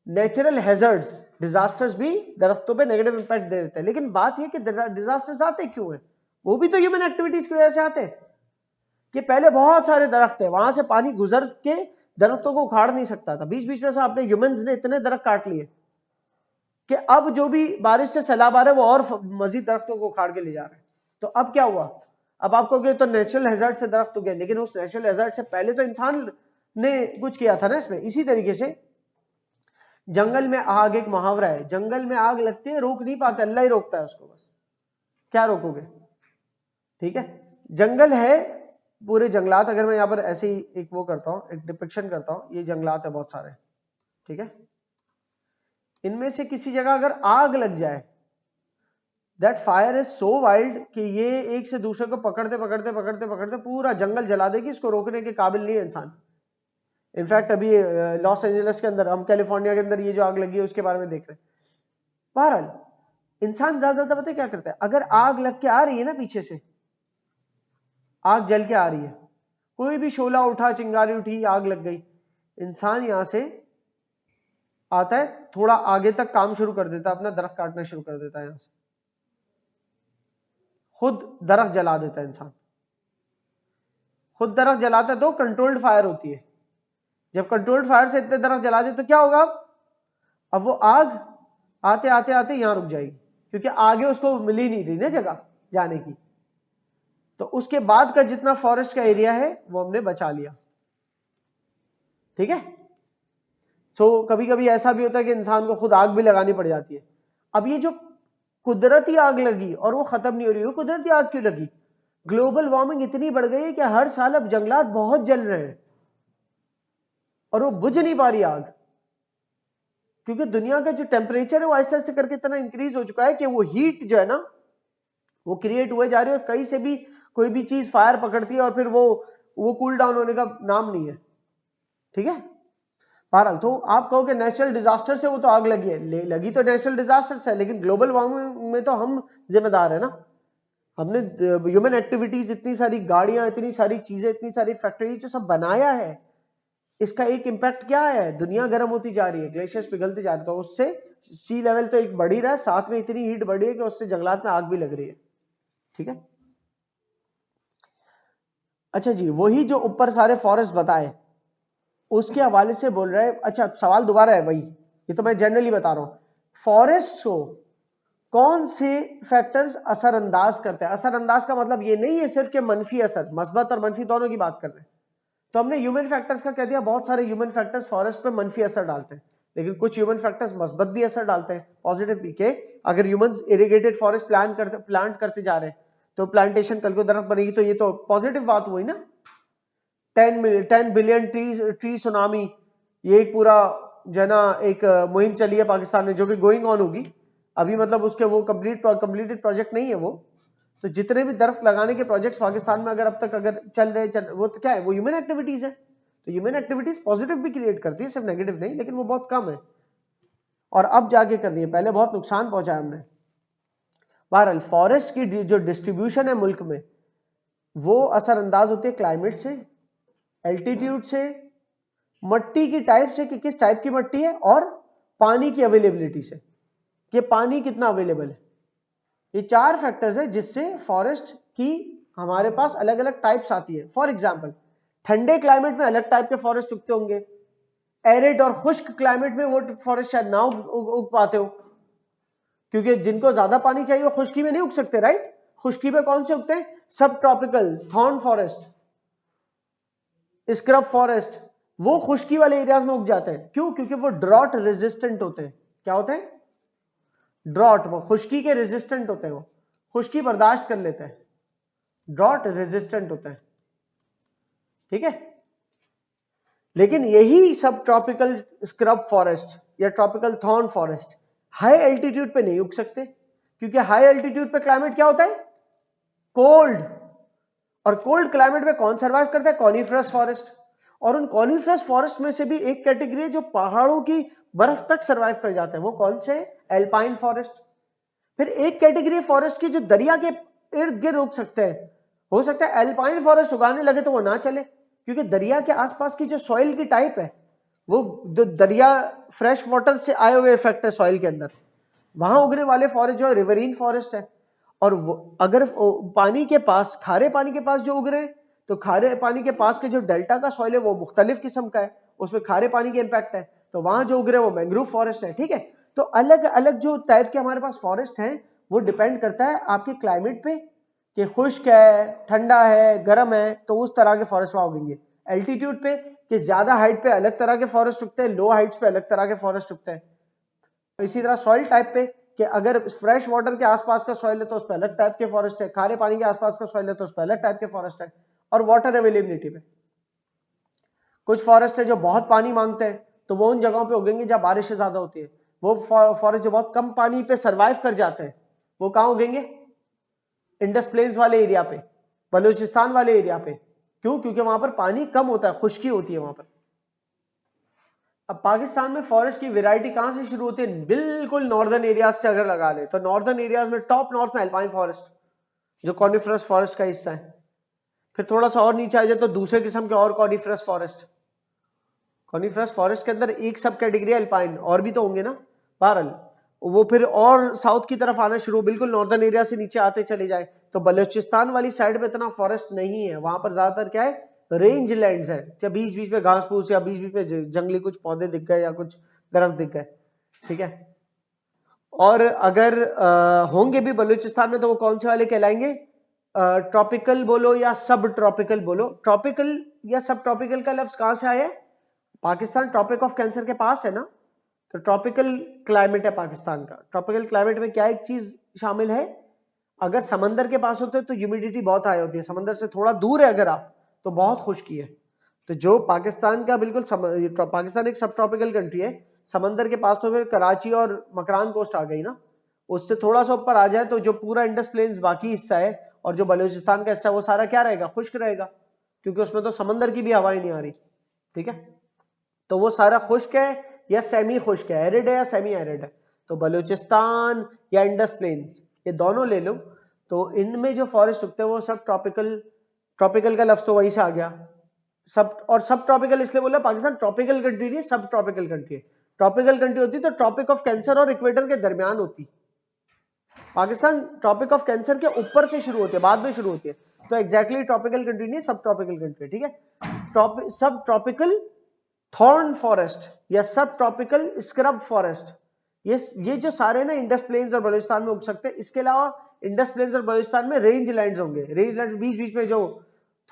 A: नेचुरल हैजर्ड्स, डिजास्टर्स भी दरख्तों पे नेगेटिव इंपैक्ट दे देते हैं। लेकिन बात यह कि डिजास्टर्स आते क्यों है? वो भी तो ह्यूमन एक्टिविटीज की वजह से आते हैं। कि पहले बहुत सारे दरख्त है, वहां से पानी गुजर के दरख्तों को उखाड़ नहीं सकता था, बीच बीच में से आपने ह्यूमंस ने इतने दरख्त काट लिए कि अब जो भी बारिश से सैलाब आ रहा है वो और मजीद दरख्तों को उखाड़ के ले जा रहे हैं। तो अब क्या हुआ? अब आपको कहे तो नेचुरल हैजर्ड से दरख्त उगे, लेकिन उस नेचुरल हैजर्ड से पहले तो इंसान ने कुछ किया था ना इसमें। इसी तरीके से जंगल में आग, एक मुहावरा है, जंगल में आग लगती है रोक नहीं पाते, अल्लाह ही रोकता है उसको, बस क्या रोकोगे? ठीक है, जंगल है, पूरे जंगलात, अगर मैं यहाँ पर ऐसे ही एक वो करता हूँ, एक डिपिक्शन करता हूँ, ये जंगलात है बहुत सारे, ठीक है, इनमें से किसी जगह अगर आग लग जाए, that fire is so wild कि ये एक से दूसरे को पकड़ते पकड़ते पकड़ते पकड़ते पूरा जंगल जला देगी, इसको रोकने के काबिल नहीं है इंसान। इनफैक्ट अभी लॉस एंजलिस के अंदर, हम कैलिफोर्निया के अंदर ये जो आग लगी है उसके बारे में देख रहे हैं। बहरहाल इंसान ज्यादातर पता है क्या करता है, अगर आग लग के आ रही है ना, पीछे से आग जल के आ रही है, कोई भी शोला उठा, चिंगारी उठी, आग लग गई, इंसान यहां से आता है, थोड़ा आगे तक काम शुरू कर देता है, अपना दरख्त काटना शुरू कर देता है, यहां से खुद दरख्त जला देता है इंसान। खुद दरख्त जलाता है तो कंट्रोल्ड फायर होती है, जब कंट्रोल्ड फायर से इतने दरख्त जला दे तो क्या होगा, अब वो आग आते आते आते यहां रुक जाएगी, क्योंकि आगे उसको मिली नहीं रही ना जगह जाने की। तो उसके बाद का जितना फॉरेस्ट का एरिया है वो हमने बचा लिया, ठीक है। तो कभी कभी ऐसा भी होता है कि इंसान को खुद आग भी लगानी पड़ जाती है। अब ये जो कुदरती आग लगी और वो खत्म नहीं हो रही, वो कुदरती आग क्यों लगी, ग्लोबल वार्मिंग इतनी बढ़ गई है कि हर साल अब जंगलात बहुत जल रहे हैं और वो बुझ नहीं पा रही आग, क्योंकि दुनिया का जो टेम्परेचर है वो आहिस्ते आहिस्ते करके इतना इंक्रीज हो चुका है कि वो हीट जो है ना वो क्रिएट हुए जा रही है, और कहीं से भी कोई भी चीज फायर पकड़ती है और फिर वो कूल डाउन होने का नाम नहीं है, ठीक है। बहरहाल तो आप कहोगे नेचुरल डिजास्टर से वो तो आग लगी है, लगी तो नेचुरल डिजास्टर से, लेकिन ग्लोबल वार्मिंग में तो हम जिम्मेदार है ना। हमने ह्यूमन एक्टिविटीज, इतनी सारी गाड़ियां, इतनी सारी चीजें, इतनी सारी फैक्ट्री जो सब बनाया है, इसका एक इंपैक्ट क्या है, दुनिया गर्म होती जा रही है, ग्लेशियर्स पिघलते जा रहे हैं, तो उससे सी लेवल तो एक बढ़ ही रहा है, साथ में इतनी हीट बढ़ी है कि उससे जंगलात में आग भी लग रही है, ठीक है। अच्छा जी, वही जो ऊपर सारे फॉरेस्ट बताए उसके हवाले से बोल रहा है। अच्छा, सवाल दोबारा है वही, ये तो मैं जनरली बता रहा हूं, फॉरेस्ट को कौन से फैक्टर्स असरअंदाज करते हैं। असरअंदाज का मतलब ये नहीं है सिर्फ कि मनफी असर, मस्बत और मनफी दोनों की बात कर रहे हैं। तो हमने ह्यूमन फैक्टर्स का कह दिया, बहुत सारे ह्यूमन फैक्टर्स फॉरेस्ट पे मनफी असर डालते हैं, लेकिन कुछ ह्यूमन फैक्टर्स मस्बत भी असर डालते हैं, पॉजिटिव भी। के अगर ह्यूमंस इरिगेटेड फॉरेस्ट प्लांट करते जा रहे हैं तो प्लांटेशन कल को दरख्त बनेगी, तो ये तो पॉजिटिव बात हुई ना। 10 बिलियन ट्री सुनामी, ये एक पूरा जो है ना एक मुहिम चली है पाकिस्तान में, जो कि गोइंग ऑन होगी अभी, मतलब उसके वो कंप्लीटेड प्रोजेक्ट नहीं है वो। तो जितने भी दरख्त लगाने के प्रोजेक्ट्स पाकिस्तान में अगर अब तक अगर चल रहे वो तो क्या है, वो ह्यूमन एक्टिविटीज है। तो ह्यूमन एक्टिविटीज पॉजिटिव भी क्रिएट करती है, सिर्फ नेगेटिव नहीं, लेकिन वो बहुत कम है और अब जाके कर रही है, पहले बहुत नुकसान पहुंचा हमने। बहरहाल फॉरेस्ट की जो डिस्ट्रीब्यूशन है मुल्क में वो असरअंदाज होती है क्लाइमेट से, एल्टीट्यूड से, मट्टी की टाइप से कि किस टाइप की मट्टी है, और पानी की अवेलेबिलिटी से कि पानी कितना अवेलेबल है। ये 4 फैक्टर्स है जिससे फॉरेस्ट की हमारे पास अलग अलग टाइप्स आती है। फॉर एग्जांपल, ठंडे क्लाइमेट में अलग टाइप के फॉरेस्ट उगते होंगे, एरिड और खुश्क क्लाइमेट में वो फॉरेस्ट शायद ना उग पाते हो, क्योंकि जिनको ज्यादा पानी चाहिए वो खुश्की में नहीं उग सकते, राइट। खुश्की में कौन से उगते हैं, सब tropical, thorn forest, scrub forest, वो खुश्की वाले एरियाज में उग जाते हैं। क्यों, क्योंकि वो ड्रॉट रेजिस्टेंट होते हैं। क्या होते हैं, ड्रॉट, वो खुश्की के रेजिस्टेंट होते हैं, वो खुश्की बर्दाश्त कर लेते हैं, ड्रॉट रेजिस्टेंट होते हैं, ठीक है। लेकिन यही सब ट्रॉपिकल स्क्रब फॉरेस्ट या tropical thorn forest high altitude पे नहीं उग सकते, क्योंकि हाई एल्टीट्यूड पे क्लाइमेट क्या होता है, कोल्ड, और कोल्ड क्लाइमेट में कौन सर्वाइव करता है, कॉनिफरस फॉरेस्ट। और उन कॉनिफरस फॉरेस्ट में से भी एक कैटेगरी है जो पहाड़ों की बर्फ तक सर्वाइव कर जाते हैं, वो कौन से, एल्पाइन फॉरेस्ट। फिर एक कैटेगरी फॉरेस्ट की जो दरिया के इर्द गिर्द उग सकते हैं, हो सकता है एल्पाइन फॉरेस्ट उगाने लगे तो वो ना चले, क्योंकि दरिया के आसपास की जो सॉइल की टाइप है, वो जो दरिया फ्रेश वाटर से आए हुए इफेक्ट है सॉइल के अंदर, वहां उगने वाले फॉरेस्ट जो है रिवरीन फॉरेस्ट है। और अगर पानी के पास, खारे पानी के पास जो उग रहे हैं, तो खारे पानी के पास के जो डेल्टा का सॉइल है वो मुख्तलिफ किस्म का है, उसमें खारे पानी के इंपैक्ट है, तो वहां जो उग रहे हैं वो मैंग्रोव फॉरेस्ट है, ठीक है। तो अलग अलग जो टाइप के हमारे पास फॉरेस्ट हैं वो डिपेंड करता है आपके क्लाइमेट पे, कि खुश्क है, ठंडा है, गर्म है, तो उस तरह के फॉरेस्ट वहां उगेंगे। एल्टीट्यूड पे, कि ज्यादा हाइट पे अलग तरह के फॉरेस्ट उगते हैं, लो हाइट्स पे अलग तरह के फॉरेस्ट उगते हैं। इसी तरह सॉइल टाइप पे, कि अगर फ्रेश वाटर के आसपास का सॉइल है तो उस पर अलग टाइप के फॉरेस्ट है, खारे पानी के आसपास का सॉइल है तो उस पर अलग टाइप के फॉरेस्ट है। और वाटर अवेलेबिलिटी पे, कुछ फॉरेस्ट है जो बहुत पानी मांगते हैं तो वो उन जगहों पे उगेंगे जहां बारिश ज्यादा होती है। वो फॉरेस्ट जो बहुत कम पानी पे सर्वाइव कर जाते हैं वो कहां उगेंगे, इंडस प्लेन्स वाले एरिया पे, बलूचिस्तान वाले एरिया पे। क्यों, क्योंकि वहां पर पानी कम होता है, खुश्की होती है वहां पर। अब पाकिस्तान में फॉरेस्ट की वैरायटी कहां से शुरू होती है? बिल्कुल नॉर्दर्न एरियाज से अगर लगा ले तो नॉर्दर्न एरियाज में टॉप नॉर्थ में अल्पाइन फॉरेस्ट जो कॉनिफरस फॉरेस्ट का हिस्सा है। फिर थोड़ा सा और नीचे आ जाए तो दूसरे किस्म के और कॉनिफरस फॉरेस्ट। कॉनिफरस फॉरेस्ट के अंदर एक सब कैटेगरी अल्पाइन, और भी तो होंगे ना। बहरहाल वो फिर और साउथ की तरफ आना शुरू, बिल्कुल नॉर्दर्न एरिया से नीचे आते चले जाए तो बलूचिस्तान वाली साइड में इतना फॉरेस्ट नहीं है, वहां पर ज्यादातर क्या है, रेंज लैंड्स है, या बीच बीच में घास फूस या बीच बीच में जंगली कुछ पौधे दिख गए या कुछ दरख्त दिख गए, ठीक है। और अगर होंगे भी बलूचिस्तान में तो वो कौन से वाले कहलाएंगे? ट्रॉपिकल बोलो या सब ट्रॉपिकल बोलो। ट्रॉपिकल या सब ट्रॉपिकल का लफ्ज कहां से आया है? पाकिस्तान ट्रॉपिक ऑफ कैंसर के पास है ना, तो ट्रॉपिकल क्लाइमेट है पाकिस्तान का। ट्रॉपिकल क्लाइमेट में क्या एक चीज शामिल है, अगर समंदर के पास होते तो ह्यूमिडिटी बहुत हाई होती है, समंदर से थोड़ा दूर है अगर आप तो बहुत खुश्की है। तो जो पाकिस्तान का बिल्कुल पाकिस्तान एक सब ट्रॉपिकल कंट्री है, समंदर के पास तो फिर कराची और मकरान कोस्ट आ गई ना, उससे थोड़ा सा ऊपर आ जाए तो जो पूरा इंडस प्लेन्स बाकी हिस्सा है और जो बलूचिस्तान का हिस्सा है वो सारा क्या रहेगा, खुश्क रहेगा, क्योंकि उसमें तो समंदर की भी हवाएं नहीं आ रही, ठीक है। तो वो सारा खुश्क है या सेमी खुश्क है, एरिड है या सेमी एरिड है। तो बलूचिस्तान या इंडस प्लेन्स ये दोनों ले लो, तो इनमें जो फॉरेस्ट उगते हैं वो सब ट्रॉपिकल, ट्रॉपिकल का लफ्ज तो वहीं से आ गया सब। और सब ट्रॉपिकल इसलिए बोला, पाकिस्तान ट्रॉपिकल कंट्री नहीं, सब ट्रॉपिकल कंट्री है। ट्रॉपिकल कंट्री होती तो ट्रॉपिक ऑफ कैंसर और इक्वेटर के दरमियान होती, पाकिस्तान ट्रॉपिक ऑफ कैंसर के ऊपर से शुरू होती है, बाद में शुरू होती है, तो एग्जैक्टली ट्रॉपिकल कंट्री नहीं, सब ट्रॉपिकल कंट्री, ठीक है। सब ट्रॉपिकल थॉर्न फॉरेस्ट या सब ट्रॉपिकल स्क्रब फॉरेस्ट, ये जो सारे ना इंडस प्लेन्स और बलूचिस्तान में उग सकते हैं। इसके अलावा इंडस प्लेन्स और बलूचिस्तान में रेंज लैंड्स होंगे, रेंज लैंड बीच बीच में जो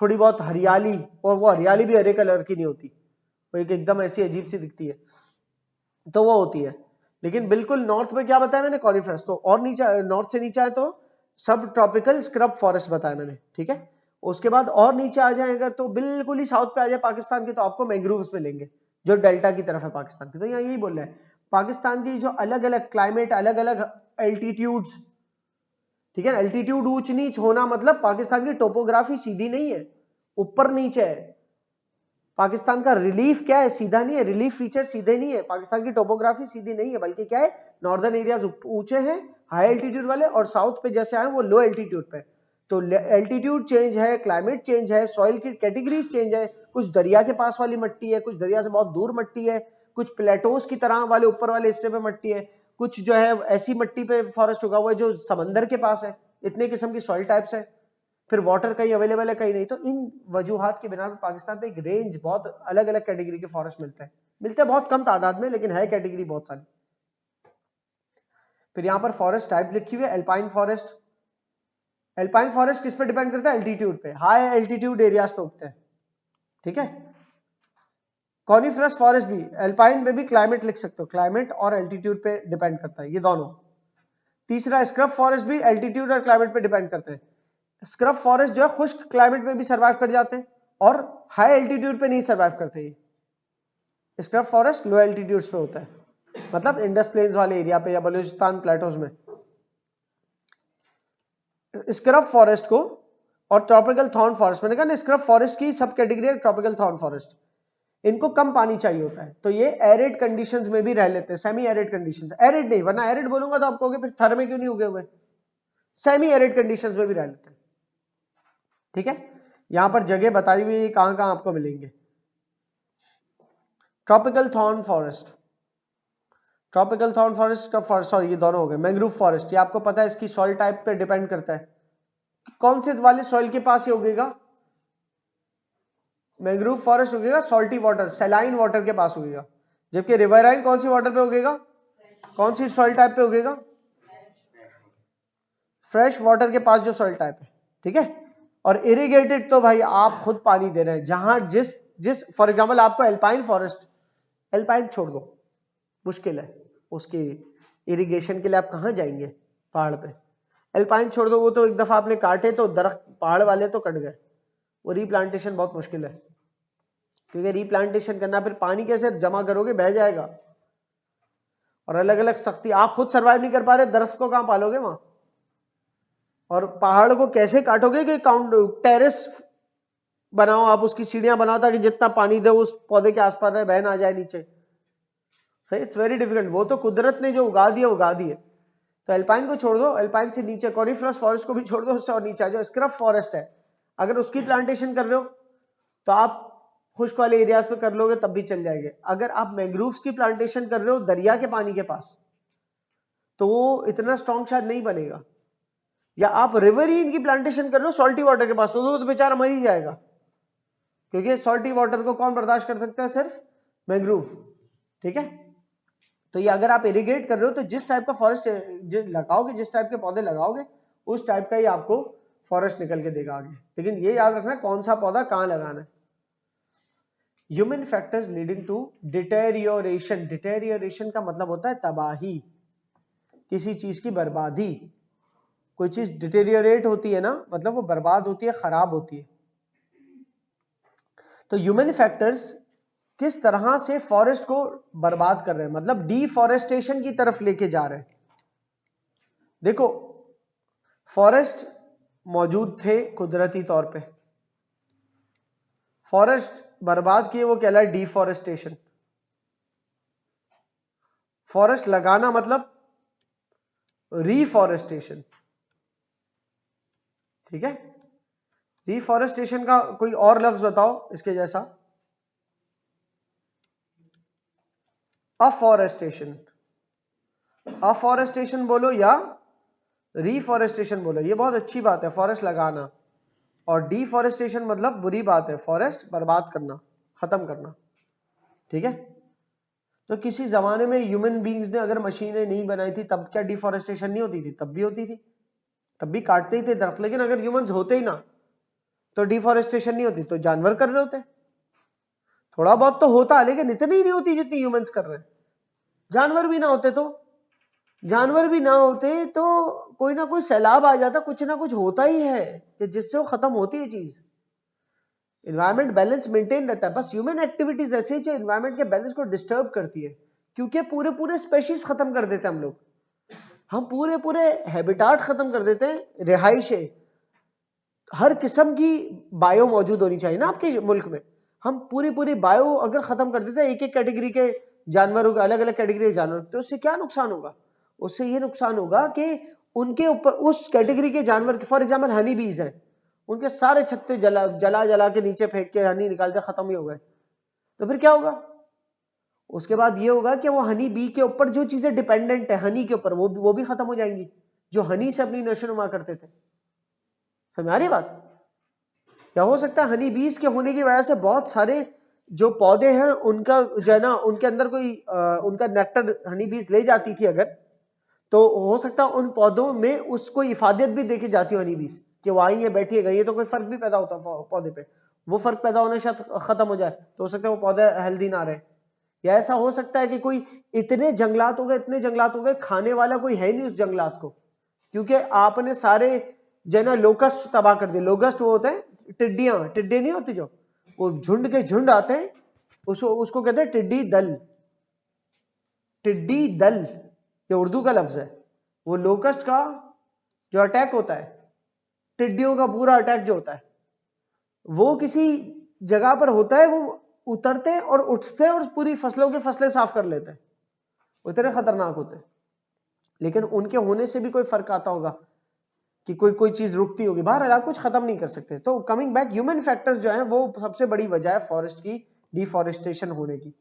A: थोड़ी बहुत हरियाली, और वो हरियाली भी हरे कलर की नहीं होती, वो एक एकदम ऐसी अजीब सी दिखती है, तो वो होती है। लेकिन बिल्कुल नॉर्थ में क्या बताया मैंने, कॉनिफरस। तो और नीचे, नॉर्थ से नीचे आए तो सब ट्रॉपिकल स्क्रब फॉरेस्ट बताया मैंने, ठीक है। उसके बाद और नीचे आ जाए अगर तो बिल्कुल ही साउथ पे आ जाए पाकिस्तान के, तो आपको मैंग्रोव्स मिलेंगे जो डेल्टा की तरफ है पाकिस्तान की। तो यहाँ यही बोल रहे हैं, पाकिस्तान की जो अलग अलग क्लाइमेट, अलग अलग एल्टीट्यूड्स, ठीक है। एल्टीट्यूड ऊंच नीच होना मतलब पाकिस्तान की टोपोग्राफी सीधी नहीं है, ऊपर नीचे है। पाकिस्तान का रिलीफ क्या है, सीधा नहीं है, रिलीफ फीचर सीधे नहीं है, पाकिस्तान की टोपोग्राफी सीधी नहीं है, बल्कि क्या है, नॉर्दर्न एरियाज ऊंचे हैं, हाई एल्टीट्यूड वाले, और साउथ पे जैसे आए वो लो एल्टीट्यूड पे। तो एल्टीट्यूड चेंज है, क्लाइमेट चेंज है, सॉइल की कैटेगरीज चेंज है, कुछ दरिया के पास वाली मिट्टी है, कुछ दरिया से बहुत दूर मिट्टी है, कुछ प्लेटोस की तरह वाले ऊपर वाले हिस्से पे मिट्टी है, कुछ जो है ऐसी मिट्टी पे फॉरेस्ट उगा हुआ है जो समंदर के पास है, इतने किस्म की सॉइल टाइप्स है। फिर वाटर कहीं अवेलेबल है कहीं नहीं, तो इन वजूहात के बिना पर पाकिस्तान पे एक रेंज बहुत अलग अलग कैटेगरी के फॉरेस्ट मिलते हैं बहुत कम तादाद में, लेकिन है कैटेगरी बहुत सारी। फिर यहाँ पर फॉरेस्ट टाइप लिखी हुई है, एल्पाइन फॉरेस्ट। एल्पाइन फॉरेस्ट किस पे डिपेंड करता है, एल्टीट्यूड पे, हाई एल्टीट्यूड एरियाज पे उगते हैं, ठीक है। कॉनिफरस फॉरेस्ट भी, एल्पाइन में भी क्लाइमेट लिख सकते हो, क्लाइमेट और एल्टीट्यूड पे डिपेंड करता है ये दोनों। तीसरा स्क्रब फॉरेस्ट भी एल्टीट्यूड और क्लाइमेट पे डिपेंड करते हैं। स्क्रब फॉरेस्ट जो है खुश्क क्लाइमेट में भी सर्वाइव कर जाते हैं और हाई एल्टीट्यूड पे नहीं सर्वाइव करते। ये स्क्रब फॉरेस्ट लो एल्टीट्यूड्स पे होता है, मतलब इंडस प्लेन्स वाले एरिया पे या बलूचिस्तान प्लेटोज में। स्क्रब फॉरेस्ट को और ट्रॉपिकल थॉर्न फॉरेस्ट, मैंने कहा ना स्क्रब फॉरेस्ट की सब कैटेगरी है, ट्रॉपिकल थॉर्न फॉरेस्ट, इनको कम पानी चाहिए होता है, तो ये एरिड कंडीशंस में भी रह लेते हैं, सेमी एरिड कंडीशंस, एरिड नहीं, वरना एरिड बोलूंगा तो आप कहोगे फिर थर में क्यों नहीं उगे हुए, सेमी एरिड कंडीशंस में भी रह लेते हैं, ठीक है। यहां पर जगह बताई हुई है कहां कहां आपको मिलेंगे। Tropical thorn forest, tropical thorn forest का फॉरेस्ट, सॉरी ये दोनों हो गए। मैंग्रोव फॉरेस्ट, ये आपको पता है इसकी सॉइल टाइप पे डिपेंड करता है, कौन से वाले सॉइल के पास ये उगेगा। मैंग्रोव फॉरेस्ट उगेगा सॉल्टी वाटर, सैलाइन वाटर के पास उगेगा, जबकि रिवराइन कौन सी वाटर पे उगेगा, कौन सी सॉइल टाइप पे उगेगा, फ्रेश वाटर के पास जो सॉइल टाइप है, ठीक है। और इरिगेटेड तो भाई आप खुद पानी दे रहे हैं, जहां जिस जिस फॉर एग्जांपल आपको एल्पाइन फॉरेस्ट, एल्पाइन छोड़ दो मुश्किल है, उसकी इरिगेशन के लिए आप कहां जाएंगे पहाड़ पे, एल्पाइन छोड़ दो, वो तो एक दफा आपने काटे तो दरख्त पहाड़ वाले तो कट गए, वो रीप्लांटेशन बहुत मुश्किल है, क्योंकि रीप्लांटेशन करना फिर पानी कैसे जमा करोगे, बह जाएगा, और अलग अलग सख्ती, आप खुद सर्वाइव नहीं कर पा रहे, दरख्त को कहां पालोगे वहां, और पहाड़ को कैसे काटोगे कि टेरेस बनाओ, आप उसकी सीढ़ियां बनाओ ताकि जितना पानी दे उस पौधे के आसपास रहे, बह ना जाए नीचे, सही, इट्स वेरी डिफिकल्ट। वो तो कुदरत ने जो उगा दिया उगा दिए। तो एल्पाइन को छोड़ दो, एल्पाइन से नीचे कॉनिफरस फॉरेस्ट को भी छोड़ दो, उससे और नीचे आ जाओ, स्क्रब फॉरेस्ट है, अगर उसकी प्लांटेशन कर रहे हो तो आप खुश्क वाले एरियाज पे कर लोगे तब भी चल जाएंगे। अगर आप मैंग्रोव्स की प्लांटेशन कर रहे हो दरिया के पानी के पास तो वो इतना स्ट्रॉन्ग शायद नहीं बनेगा, या आप रिवरीन की प्लांटेशन कर रहे हो सॉल्टी वाटर के पास तो बेचारा मर ही जाएगा, क्योंकि सॉल्टी वाटर को कौन बर्दाश्त कर सकता है? सिर्फ मैंग्रोव। ठीक है, तो ये अगर आप इरिगेट कर रहे हो तो जिस टाइप का फॉरेस्ट लगाओगे, जिस टाइप के पौधे लगाओगे उस टाइप का ही आपको फॉरेस्ट निकल के देगा आगे। लेकिन ये याद रखना कौन सा पौधा कहां लगाना है। Human factors leading to deterioration. Deterioration का मतलब होता है तबाही, किसी चीज की बर्बादी। कोई चीज डिटेरियोरेट होती है ना, मतलब वो बर्बाद होती है, खराब होती है। तो ह्यूमन फैक्टर्स किस तरह से फॉरेस्ट को बर्बाद कर रहे हैं, मतलब डिफॉरेस्टेशन की तरफ लेके जा रहे हैं। देखो, फॉरेस्ट मौजूद थे कुदरती तौर पे, फॉरेस्ट बर्बाद किए, वो कहलाए डिफॉरेस्टेशन। फॉरेस्ट लगाना मतलब रीफॉरेस्टेशन। ठीक है, रीफॉरेस्टेशन का कोई और लफ्ज बताओ इसके जैसा। अफॉरेस्टेशन, अफॉरेस्टेशन बोलो या रीफॉरेस्टेशन बोलो, ये बहुत अच्छी बात है फॉरेस्ट लगाना। और डिफॉरेस्टेशन मतलब बुरी बात है, फॉरेस्ट बर्बाद करना, खत्म करना। ठीक है, तो किसी जमाने में ह्यूमन बींग्स ने अगर मशीनें नहीं बनाई थी तब क्या डिफॉरेस्टेशन नहीं होती थी? तब भी होती थी, तब भी काटते ही थे दरख्त। लेकिन अगर ह्यूमंस होते ही ना तो डिफॉरेस्टेशन नहीं होती, तो जानवर कर रहे होते। थोड़ा बहुत तो होता लेकिन इतनी नहीं होती जितनी ह्यूमंस कर रहे हैं। जानवर भी ना होते तो, जानवर भी ना होते तो कोई ना कोई सैलाब आ जाता, कुछ ना कुछ होता ही है कि जिससे वो खत्म होती है चीज। इन्वायरमेंट बैलेंस मेंटेन रहता है, बस ह्यूमन एक्टिविटीज ऐसी जो इन्वायरमेंट के बैलेंस को डिस्टर्ब करती है, क्योंकि पूरे पूरे स्पेशीज खत्म कर देते हैं हम लोग। हम पूरे पूरे हैबिटाट खत्म कर देते हैं, रिहाइशें। हर किस्म की बायो मौजूद होनी चाहिए ना आपके मुल्क में। हम पूरी पूरी बायो अगर खत्म कर देते हैं, एक एक कैटेगरी के जानवरों के, अलग अलग कैटेगरी के जानवर, तो उससे क्या नुकसान होगा? उससे ये नुकसान होगा कि उनके ऊपर उस कैटेगरी के जानवर, फॉर एग्जाम्पल हनी बीज हैं, उनके सारे छत्ते जला जला जला के नीचे फेंक के हनी निकालते खत्म ही हो गए, तो फिर क्या होगा? उसके बाद ये होगा कि वो हनी बी के ऊपर जो चीजें डिपेंडेंट है हनी के ऊपर, वो भी खत्म हो जाएंगी, जो हनी से अपनी नशोनुमा करते थे। समझ आ रही बात? क्या हो सकता है हनी बीज के होने की वजह से बहुत सारे जो पौधे हैं उनका जो है ना, उनके अंदर कोई उनका नेक्टर हनी बीज ले जाती थी अगर, तो हो सकता है उन पौधों में उसको इफादत भी देखी जाती हो हनी बीज, कि वो आई है बैठी है गई है, तो कोई फर्क भी पैदा होता पौधे पे, वो फर्क पैदा होने शायद खत्म हो जाए, तो हो सकता है वो पौधे हेल्दी ना रहे। या ऐसा हो सकता है कि कोई इतने जंगलात हो गए, इतने जंगलात हो गए, खाने वाला कोई है नहीं उस जंगलात को, क्योंकि आपने सारे जो है ना लोकस्ट तबाह कर दिए। लोकस्ट वो होते हैं टिड्डियां, टिड्डे नहीं होते जो, वो झुंड के झुंड आते हैं, उसको कहते हैं टिड्डी दल। टिड्डी दल ये उर्दू का लफ्ज है। वो लोकस्ट का जो अटैक होता है, टिड्डियों का पूरा अटैक जो होता है, वो किसी जगह पर होता है, वो उतरते हैं और उठते हैं और पूरी फसलों के फसलें साफ कर लेते हैं, इतने खतरनाक होते हैं। लेकिन उनके होने से भी कोई फर्क आता होगा कि कोई चीज रुकती होगी, बहरहाल आप कुछ खत्म नहीं कर सकते। तो कमिंग बैक, ह्यूमन फैक्टर्स जो हैं वो सबसे बड़ी वजह है फॉरेस्ट की डिफॉरेस्टेशन होने की।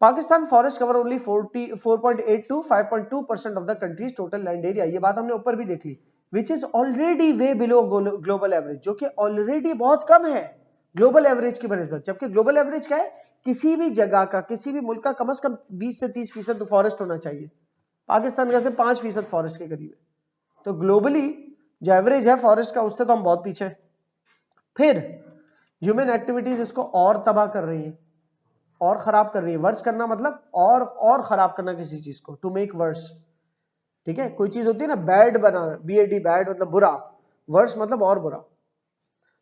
A: Pakistan forest cover only 4.8 to 5.2% of the country's total land area, ये बात हमने ऊपर भी देख ली, which is already way below global average, जो कि ऑलरेडी बहुत कम है ग्लोबल एवरेज की बनस्बत। जबकि ग्लोबल एवरेज क्या है? किसी भी जगह का, किसी भी मुल्क का कम से कम 20 से 30% तो फॉरेस्ट होना चाहिए। पाकिस्तान का सिर्फ 5% फॉरेस्ट के करीब है, तो ग्लोबली जो एवरेज है फॉरेस्ट का उससे तो हम बहुत पीछे। फिर ह्यूमन एक्टिविटीज इसको और तबाह कर रही है, और खराब कर रही है। वर्स करना मतलब और खराब करना किसी चीज को, टू मेक वर्स। ठीक है, कोई चीज होती है ना बैड बनाना, BAD बैड मतलब बुरा, वर्स मतलब और बुरा,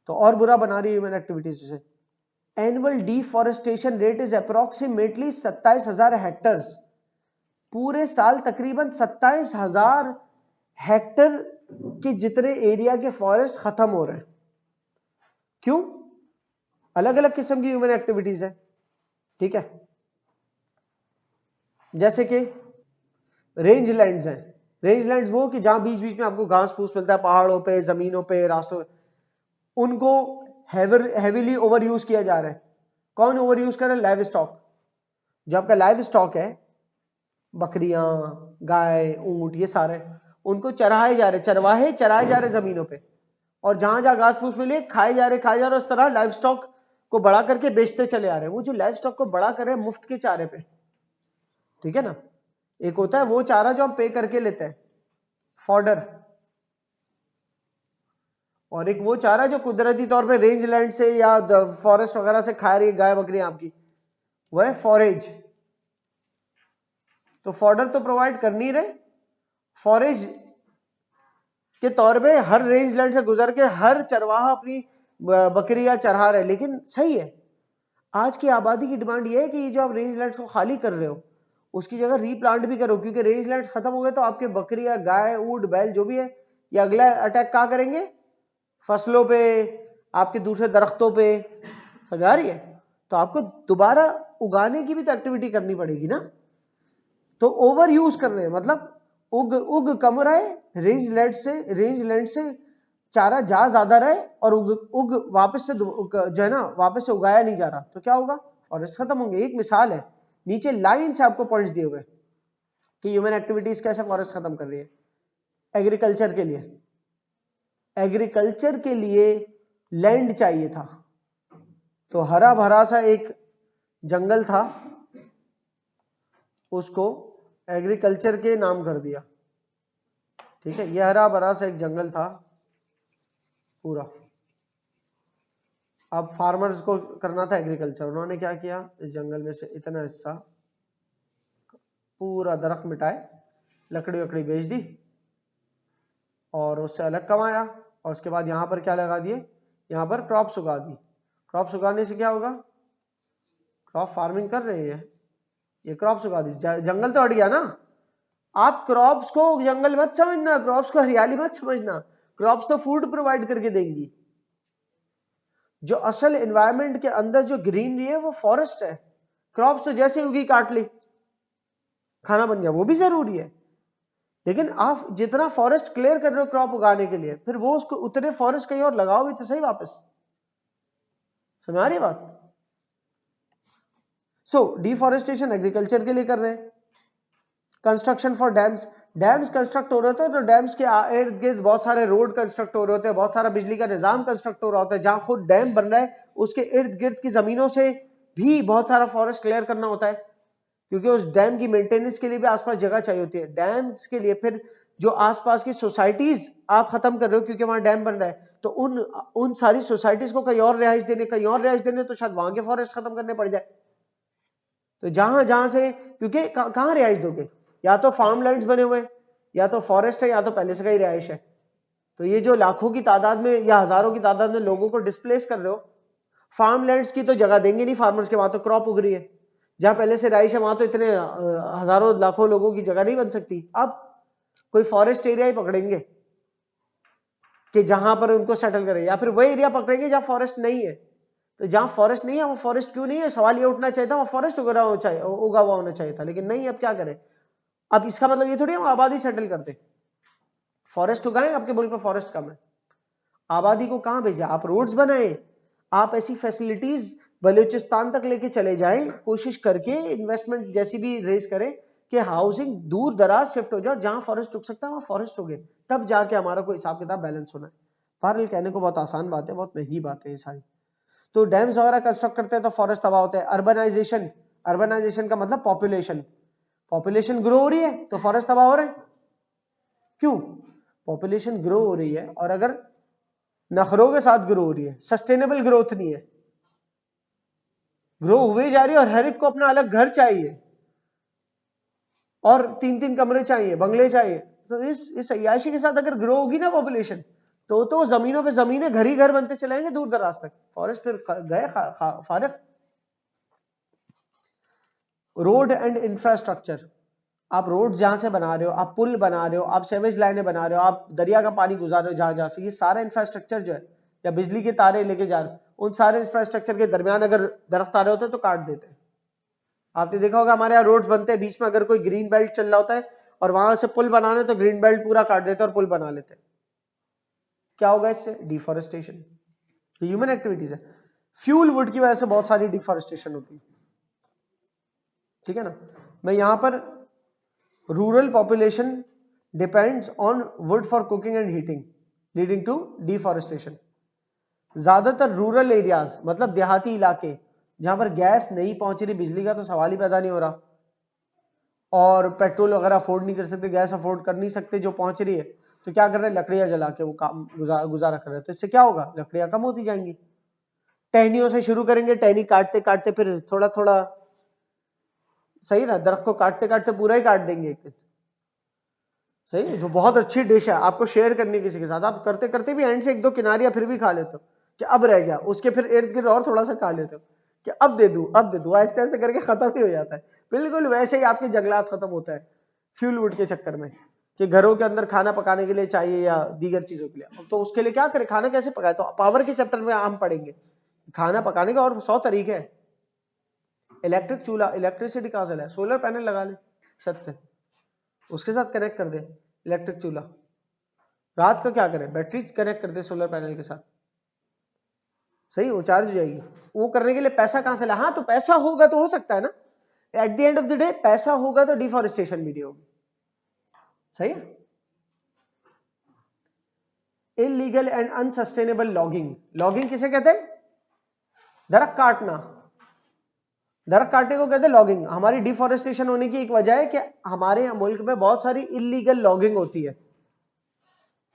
A: तो और बुरा बना रही है ह्यूमन एक्टिविटीज से। Annual deforestation rate is approximately 27,000 hectares. पूरे साल तकरीबन 27,000 हेक्टर के जितने एरिया के फॉरेस्ट खत्म हो रहे हैं। क्यों? अलग अलग किस्म की ह्यूमन एक्टिविटीज है। ठीक है, जैसे कि रेंज लैंड्स हैं। रेंज लैंड्स वो कि जहां बीच बीच में आपको घास फूस मिलता है, पहाड़ों पे, जमीनों पे, रास्तों पे, उनको हेवीली ओवर यूज किया जा रहा है। कौन ओवर यूज कर रहा है? Live stock. जो आपका लाइव स्टॉक है, बकरियां, गाय, ऊंट, ये सारे उनको चराए जा रहे, चरवाहे चराए जा रहे जमीनों पे, और जहां जहां घास फूस मिले खाए जा रहे, उस तरह लाइव स्टॉक को बड़ा करके बेचते चले आ रहे हैं। वो जो लाइव स्टॉक को बड़ा कर रहे हैं मुफ्त के चारे पे, ठीक है ना। एक होता है वो चारा जो हम पे करके लेते हैं, फॉडर, और एक वो चारा जो कुदरती तौर पे रेंज लैंड से या फॉरेस्ट वगैरह से खा रही है गाय बकरी आपकी, वो है फॉरेज। तो फॉडर तो प्रोवाइड कर नहीं रहे, फॉरेज के तौर पे हर रेंज लैंड से गुजर के हर चरवाहा अपनी बकरियां चरा रहे। लेकिन सही है, आज की आबादी की डिमांड ये है कि ये जो आप रेंज लैंड्स को खाली कर रहे हो उसकी जगह रीप्लांट भी करो, क्योंकि रेंज लैंड्स खत्म हो गए तो आपके बकरियां, गाय, ऊंट, बैल जो भी है, ये अगला अटैक कहां करेंगे? फसलों पे, आपके दूसरे दरख्तों पे। समझ आ रही है? तो आपको दोबारा उगाने की भी तो एक्टिविटी करनी पड़ेगी ना। तो ओवर यूज कर रहे हैं, मतलब उग कम रहे, रेंज लैंड से चारा जा ज्यादा रहे, और उग वापस से जो है ना वापस से उगाया नहीं जा रहा, तो क्या होगा? फॉरेस्ट खत्म होंगे। एक मिसाल है, नीचे लाइन से आपको पॉइंट्स दिए हुए कि ह्यूमन एक्टिविटीज कैसे फॉरेस्ट खत्म कर रही है। एग्रीकल्चर के लिए लैंड चाहिए था, तो हरा भरा सा एक जंगल था, उसको एग्रीकल्चर के नाम कर दिया। ठीक है, ये हरा भरा सा एक जंगल था पूरा। अब फार्मर्स को करना था एग्रीकल्चर, उन्होंने क्या किया, इस जंगल में से इतना हिस्सा पूरा दरख्त मिटाए, लकड़ी वकड़ी बेच दी और उससे अलग कमाया, और उसके बाद यहां पर क्या लगा दिए, यहां पर क्रॉप्स उगा दी। क्रॉप्स उगाने से क्या होगा? क्रॉप फार्मिंग कर रहे हैं, ये क्रॉप्स उगा दी, जंगल तो हट गया ना। आप क्रॉप्स को जंगल मत समझना, क्रॉप्स को हरियाली मत समझना, क्रॉप्स तो फूड प्रोवाइड करके देंगी। जो असल एनवायरनमेंट के अंदर जो ग्रीनरी है वो फॉरेस्ट है। क्रॉप्स तो जैसे उगी काट ली, खाना बन गया, वो भी जरूरी है, लेकिन आप जितना फॉरेस्ट क्लियर कर रहे हो क्रॉप उगाने के लिए, फिर वो उसको उतने फॉरेस्ट कहीं और लगाओ भी तो सही वापस। समझ आ रही बात? सो डिफॉरेस्टेशन एग्रीकल्चर के लिए कर रहे हैं। Construction for dams, dams construct हो रहे होते हैं तो डैम्स के इर्द गिर्द बहुत सारे रोड कंस्ट्रक्ट हो रहे होते हैं, बहुत सारा बिजली का निजाम कंस्ट्रक्ट हो रहा होता है। जहां खुद डैम बन रहा है उसके इर्द गिर्द की जमीनों से भी बहुत सारा फॉरेस्ट क्लियर करना होता है, क्योंकि उस डैम की मेंटेनेंस के लिए भी आसपास जगह चाहिए होती है। डैम्स के लिए फिर जो आसपास की सोसाइटीज आप खत्म कर रहे हो क्योंकि वहां डैम बन रहा है, तो उन सारी सोसाइटीज को कहीं और रिहाइश देने तो शायद वहां के फॉरेस्ट खत्म करने पड़ जाए। तो जहां जहां से, क्योंकि कहां रिहाइश दोगे? या तो फार्म लैंड्स बने हुए, या तो फॉरेस्ट है, या तो पहले से कहीं रिहाइश है। तो ये जो लाखों की तादाद में या हजारों की तादाद में लोगों को डिस्प्लेस कर रहे हो, फार्म लैंड्स की तो जगह देंगे नहीं फार्मर्स के, वहां तो क्रॉप उग रही है। जहां पहले से रिहाइश है वहां तो इतने हजारों लाखों लोगों की जगह नहीं बन सकती। अब कोई फॉरेस्ट एरिया ही पकड़ेंगे कि जहां पर उनको सेटल करें, या फिर वही एरिया पकड़ेंगे जहां फॉरेस्ट नहीं है। तो जहां फॉरेस्ट नहीं है वो फॉरेस्ट क्यों नहीं है, सवाल ये उठना चाहिए था, वो फॉरेस्ट उगा हुआ होना चाहिए था, लेकिन नहीं। अब क्या करें? अब इसका मतलब ये थोड़ी हम आबादी सेटल करते, फॉरेस्ट उगाएं, आपके मुल्क में फॉरेस्ट कम है, आबादी को कहां भेजा? आप रोड्स बनाए, आप ऐसी फैसिलिटीज बलूचिस्तान तक लेके चले जाएं, कोशिश करके इन्वेस्टमेंट जैसी भी रेज करें कि हाउसिंग दूर दराज शिफ्ट हो जाए, जहां फॉरेस्ट उग सकता है वहां फॉरेस्ट उगे, तब जाके हमारा कोई हिसाब किताब बैलेंस होना है। बहरहाल कहने को बहुत आसान बात है, बहुत महंगी बात है ये सारी। तो डैम्स वगैरह कंस्ट्रक्ट करते हैं तो फॉरेस्ट तबाह होते हैं। अर्बनाइजेशन, अर्बनाइजेशन का मतलब पॉपुलेशन ग्रो हो रही है तो फॉरेस्ट तबाह हो रहे हैं। क्यों? पॉपुलेशन ग्रो हो रही है और अगर नखरों के साथ ग्रो हो रही है, सस्टेनेबल ग्रोथ नहीं है, ग्रो हुए जा रही है और हर एक को अपना अलग घर चाहिए और 3-3 कमरे चाहिए, बंगले चाहिए, तो इस अय्याशी के साथ अगर ग्रो होगी ना पॉपुलेशन, तो जमीनों पे जमीनें घर ही घर बनते चलेंगे दूर दराज तक, फॉरेस्ट फिर गए फारिग। रोड एंड इंफ्रास्ट्रक्चर, आप रोड जहां से बना रहे हो, आप पुल बना रहे हो, आप सेवेज लाइनें बना रहे हो, आप दरिया का पानी गुजार रहे हो जहां जहां से, ये सारा इंफ्रास्ट्रक्चर जो है, या बिजली के तारे लेके जा रहे हो, उन सारे इंफ्रास्ट्रक्चर के दरमियान अगर दरख्त आ रहे होते तो काट देते हैं। आपने देखा होगा हमारे यहाँ रोड्स बनते हैं, बीच में अगर कोई ग्रीन बेल्ट चल रहा होता है और वहां से पुल बनाने तो ग्रीन बेल्ट पूरा काट देते हैं और पुल बना लेते हैं। क्या होगा इससे? डिफॉरेस्टेशन। ह्यूमन एक्टिविटीज है। फ्यूल वुड की वजह से बहुत सारी डिफॉरेस्टेशन होती है, ठीक है ना। मैं यहां पर rural population depends on wood for cooking and heating leading to deforestation. ज्यादातर रूरल एरियाज मतलब देहाती इलाके जहां पर गैस नहीं पहुंच रही, बिजली का तो सवाल ही पैदा नहीं हो रहा, और पेट्रोल वगैरह अफोर्ड नहीं कर सकते, गैस अफोर्ड कर नहीं सकते, जो पहुंच रही है तो क्या कर रहे हैं? लकड़ियां जला के वो काम गुजारा कर रहे हैं। तो इससे क्या होगा? लकड़ियां कम होती जाएंगी। टहनियों से शुरू करेंगे, टहनी काटते काटते फिर थोड़ा थोड़ा, सही ना, दरख्त को काटते काटते पूरा ही काट देंगे एक दिन। सही है, जो बहुत अच्छी डिश है आपको शेयर करनी किसी के साथ, आप करते करते भी एंड से एक दो किनारियां फिर भी खा लेते हो कि अब रह गया, उसके फिर इर्द गिर्द और थोड़ा सा खा लेते हो कि अब दे दूं, ऐसे ऐसे करके खत्म ही हो जाता है। बिल्कुल वैसे ही आपके जंगलात खत्म होता है फ्यूल वुड के चक्कर में, कि घरों के अंदर खाना पकाने के लिए चाहिए या दीगर चीजों के लिए। तो उसके लिए क्या करें? खाना कैसे पकाए? तो पावर के चैप्टर में हम पढ़ेंगे खाना पकाने का, और 100 तरीके हैं। इलेक्ट्रिक चूल्हा, इलेक्ट्रिसिटी कहां से लाए? सोलर पैनल लगा ले छत पे, उसके साथ कनेक्ट कर दे इलेक्ट्रिक चूल्हा। रात को क्या करें? बैटरी कनेक्ट कर दे सोलर पैनल के साथ, सही, वो चार्ज हो जाएगी। वो करने के लिए पैसा कहां से लाए? हाँ, तो पैसा होगा तो हो सकता है ना, at the end of the day पैसा होगा तो डिफॉरेस्टेशन भी नहीं होगी, सही है। Illegal and unsustainable logging. Logging किसे कहते हैं? दरख्त काटना। दरख्त काटने को कहते हैं लॉगिंग। हमारी डिफॉरेस्टेशन होने की एक वजह है कि हमारे मुल्क में बहुत सारी इलीगल लॉगिंग होती है,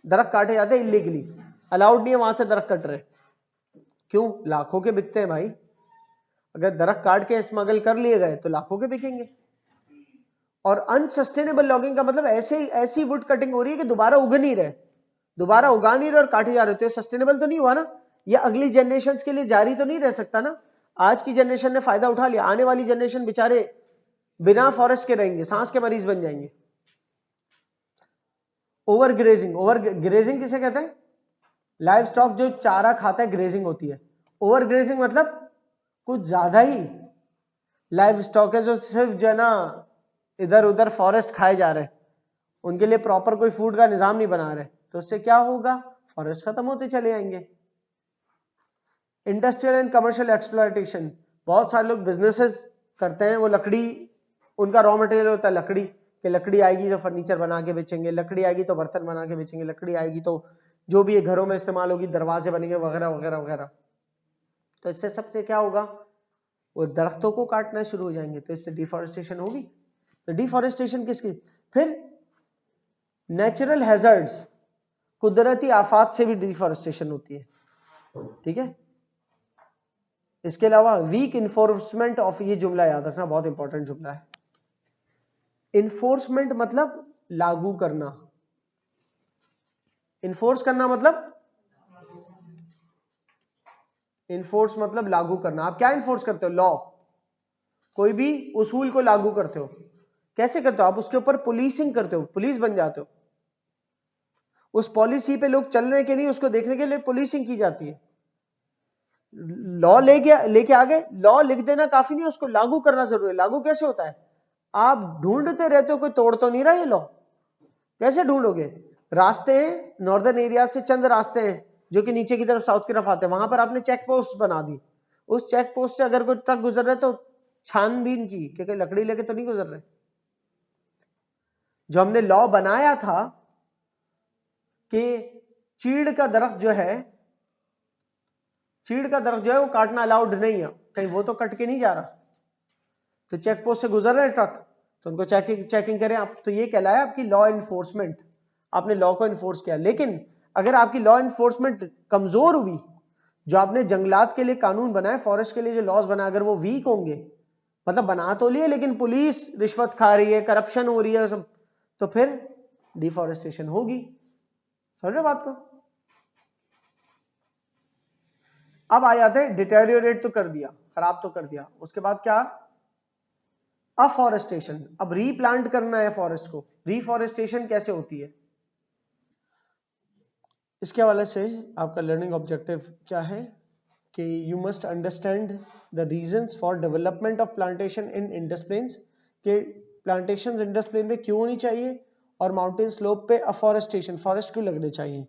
A: दरख्त काटे जाते हैं इलीगली, अलाउड नहीं है वहां से दरख्त कट रहे। क्यों? लाखों के बिकते हैं भाई। अगर दरख्त काट के स्मगल कर लिए गए तो लाखों के बिकेंगे। और अनसस्टेनेबल लॉगिंग का मतलब ऐसी वुड कटिंग हो रही है कि दोबारा उग नहीं रहे, दोबारा उगा नहीं रहे और काटे जा रहे, तो सस्टेनेबल तो नहीं हुआ ना। ये अगली जनरेशन के लिए जारी तो नहीं रह सकता ना। आज की जनरेशन ने फायदा उठा लिया, आने वाली जनरेशन बेचारे बिना फॉरेस्ट के रहेंगे, सांस के मरीज बन जाएंगे। Over grazing. ओवर ग्रेजिंग किसे कहते हैं? लाइव स्टॉक जो चारा खाता है, ग्रेजिंग होती है। ओवर ग्रेजिंग मतलब कुछ ज्यादा ही लाइव स्टॉक है जो सिर्फ जो है ना इधर उधर फॉरेस्ट खाए जा रहे हैं, उनके लिए प्रॉपर कोई फूड का निजाम नहीं बना रहे, तो उससे क्या होगा? फॉरेस्ट खत्म होते चले जाएंगे। Industrial and commercial exploitation. बहुत सारे लोग बिजनेसेस करते हैं, वो लकड़ी उनका रॉ मटेरियल होता है लकड़ी, कि लकड़ी आएगी तो फर्नीचर बना के बेचेंगे, लकड़ी आएगी तो बर्तन बना के बेचेंगे, लकड़ी आएगी तो जो भी घरों में इस्तेमाल होगी, दरवाजे बनेंगे वगैरह वगैरह वगैरह। तो इससे सबसे क्या होगा? वो दरख्तों को काटना शुरू हो जाएंगे, तो इससे डिफॉरेस्टेशन होगी। तो डिफॉरेस्टेशन किसकी? फिर नेचुरल हैजर्ड्स, कुदरती आफात से भी डिफॉरेस्टेशन होती है, ठीक है। इसके अलावा वीक इन्फोर्समेंट ऑफ, ये जुमला याद रखना, बहुत इंपॉर्टेंट जुमला है। इन्फोर्समेंट मतलब लागू करना, इन्फोर्स करना मतलब, इन्फोर्स मतलब लागू करना। आप क्या इन्फोर्स करते हो? लॉ, कोई भी उसूल को लागू करते हो। कैसे करते हो? आप उसके ऊपर पुलिसिंग करते हो, पुलिस बन जाते हो। उस पॉलिसी पे लोग चलने के लिए, उसको देखने के लिए पुलिसिंग की जाती है। लॉ लेके आ गए, लॉ लिख देना काफी नहीं, उसको लागू करना जरूरी है। लागू कैसे होता है? आप ढूंढते रहते हो, कोई तोड़ तो नहीं रहा ये लॉ। कैसे ढूंढोगे? रास्ते हैं, नॉर्दर्न एरिया से चंद रास्ते हैं जो कि नीचे की तरफ साउथ की तरफ आते हैं, वहां पर आपने चेक पोस्ट बना दी। उस चेक पोस्ट से अगर कोई ट्रक गुजर रहा है तो छानबीन की कि कोई लकड़ी लेके तो नहीं गुजर रहे। जो हमने लॉ बनाया था कि चीड़ का दरख्त जो है, चीड़ का दरख्त जो है वो काटना अलाउड नहीं है, कहीं वो तो कट के नहीं जा रहा, तो चेक पोस्ट से गुजर रहे ट्रक, तो उनको चेकिंग करें आप। तो ये कहलाया आपकी लॉ इन्फोर्समेंट, आपने लॉ को इन्फोर्स किया। लेकिन अगर आपकी लॉ इन्फोर्समेंट कमजोर हुई, जो आपने जंगलात के लिए कानून बनाए, फॉरेस्ट के लिए जो लॉज बनाए, अगर वो वीक होंगे, मतलब बना तो लिए लेकिन पुलिस रिश्वत खा रही है, करप्शन हो रही है सब, तो फिर डिफॉरेस्टेशन होगी। समझ रहे बात को? अब आ जाते हैं, डिटेरियोरेट तो कर दिया, खराब तो कर दिया, उसके बाद क्या? अफॉरेस्टेशन। अब रीप्लांट करना है फॉरेस्ट को। रीफॉरेस्टेशन कैसे होती है, इसके हवाले से आपका लर्निंग ऑब्जेक्टिव क्या है? कि you must understand the reasons for development of plantation in Indus plains, के प्लांटेशन इंडस प्लेन में क्यों होनी चाहिए और माउंटेन स्लोप पे अफॉरेस्टेशन, फॉरेस्ट क्यों लगने चाहिए,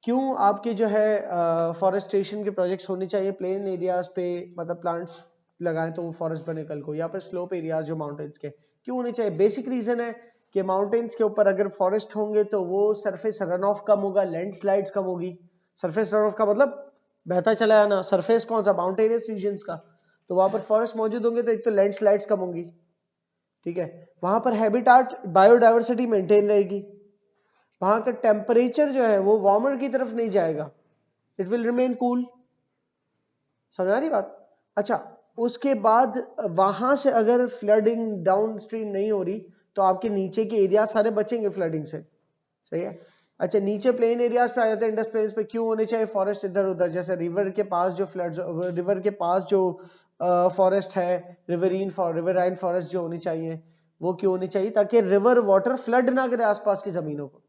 A: क्यों आपके जो है फॉरेस्टेशन के प्रोजेक्ट्स होने चाहिए प्लेन एरियाज पे, मतलब प्लांट्स लगाएं तो वो फॉरेस्ट बने कल को, या फिर स्लोप एरियाज जो माउंटेन्स के क्यों होने चाहिए। बेसिक रीजन है कि माउंटेन्स के ऊपर अगर फॉरेस्ट होंगे तो वो सरफेस रन ऑफ कम होगा, लैंडस्लाइड्स कम होगी। सरफेस रन ऑफ का मतलब बहता चला जाना, सरफेस कौन सा, माउंटेनियस रीजन्स का, तो वहां पर फॉरेस्ट मौजूद होंगे तो एक तो लैंडस्लाइड्स कम होंगी, ठीक है, वहां पर हैबिटाट बायोडाइवर्सिटी मेंटेन रहेगी, वहां का टेम्परेचर जो है वो वार्मर की तरफ नहीं जाएगा, इट विल रिमेन कूल। समझ आ रही बात? अच्छा, उसके बाद वहां से अगर फ्लडिंग डाउन स्ट्रीम नहीं हो रही तो आपके नीचे के एरिया सारे बचेंगे फ्लडिंग से, सही है। अच्छा, नीचे प्लेन एरियाज पे आ जाते हैं, इंडस प्लेन्स पे क्यों होने चाहिए फॉरेस्ट इधर उधर, जैसे रिवर के पास जो फ्लड्स, रिवर के पास जो फॉरेस्ट है, रिवराइन फॉरेस्ट जो होनी चाहिए वो क्यों होनी चाहिए, ताकि रिवर वाटर फ्लड ना करे आसपास की जमीनों को।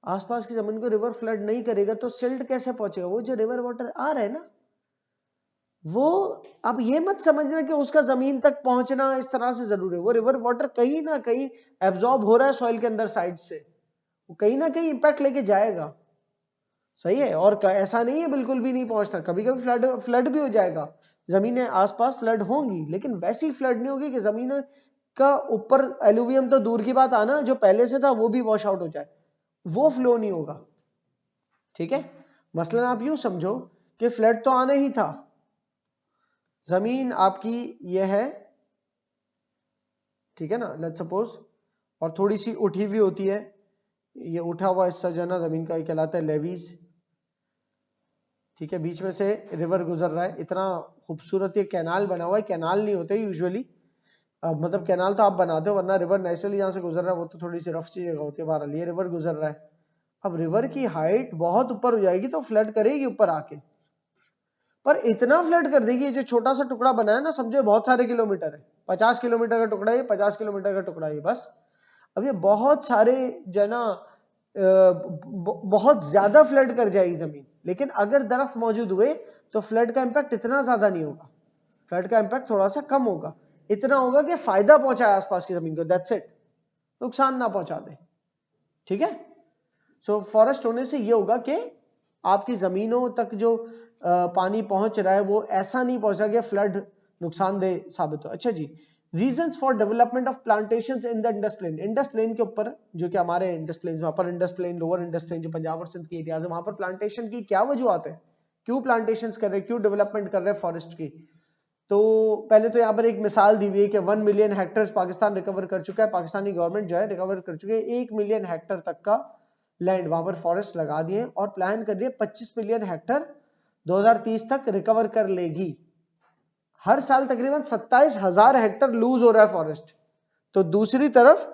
A: आसपास की जमीन को रिवर फ्लड नहीं करेगा तो सिल्ट कैसे पहुंचेगा, वो जो रिवर वाटर आ रहा है ना, वो आप ये मत समझना कि उसका जमीन तक पहुंचना इस तरह से जरूरी है, वो रिवर वाटर कहीं ना कहीं एब्जॉर्ब हो रहा है सॉइल के अंदर साइड से, वो कहीं ना कहीं इंपैक्ट लेके जाएगा, सही है। और ऐसा नहीं है बिल्कुल भी नहीं पहुंचता, कभी कभी फ्लड भी हो जाएगा, जमीनें आसपास फ्लड होंगी, लेकिन वैसी फ्लड नहीं होगी कि जमीन का ऊपर एलुवियम तो दूर की बात आना, जो पहले से था वो भी वॉश आउट हो जाए, वो फ्लो नहीं होगा, ठीक है। मसलन आप यूं समझो कि फ्लड तो आना ही था, जमीन आपकी ये है, ठीक है ना, लेट्स सपोज, और थोड़ी सी उठी हुई होती है, ये उठा हुआ हिस्सा जो है ना जमीन का, ये कहलाता है लेवीज, ठीक है, बीच में से रिवर गुजर रहा है, इतना खूबसूरत ये कैनाल बना हुआ है, कैनाल नहीं होते यूजुअली, मतलब कैनाल तो आप बनाते हो, वरना रिवर नेचुरली जहां से गुजर रहा है वो तो थोड़ी सी रफ सी जगह होती है, बहरहाल ये रिवर गुजर रहा है। अब रिवर की हाइट बहुत ऊपर हो जाएगी तो फ्लड करेगी ऊपर आके, पर इतना फ्लड कर देगी, जो छोटा सा टुकड़ा बना है ना, समझो बहुत सारे किलोमीटर है, 50 किलोमीटर का टुकड़ा है, 50 किलोमीटर का टुकड़ा है बस। अब ये बहुत सारे जो है ना बहुत ज्यादा फ्लड कर जाएगी जमीन, लेकिन अगर दरख्त मौजूद हुए तो फ्लड का इंपैक्ट इतना ज्यादा नहीं होगा, फ्लड का इंपैक्ट थोड़ा सा कम होगा, इतना होगा कि फायदा पहुंचाए आसपास की जमीन को, दैट्स इट, नुकसान ना पहुंचा दे, ठीक है। सो फॉरेस्ट होने से ये होगा कि आपकी जमीनों तक जो पानी पहुंच रहा है वो ऐसा नहीं पहुंच रहा कि फ्लड नुकसानदेह साबित हो। अच्छा जी, reasons for development of plantations in the Indus plain, Indus plain के ऊपर, जो कि हमारे Indus plain, upper Indus plain, lower Indus plain, जो पंजाब और सिंध के एरियाज है, वहां पर प्लांटेशन की क्या वजूहत है, क्यों प्लांटेशन कर रहे हैं, क्यों डेवलपमेंट कर रहे हैं फॉरेस्ट की। तो पहले तो यहाँ पर एक मिसाल दी हुई है कि 1 मिलियन हेक्टेयर पाकिस्तान रिकवर कर चुका है, पाकिस्तानी गवर्नमेंट जो है रिकवर कर चुकी है 1 मिलियन हेक्टेयर तक का लैंड, वहां पर फॉरेस्ट लगा दिए और प्लान कर दिए 25 मिलियन हेक्टेयर 2030 तक रिकवर कर लेगी। हर साल तकरीबन 27,000 हेक्टेयर लूज हो रहा है फॉरेस्ट। तो दूसरी तरफ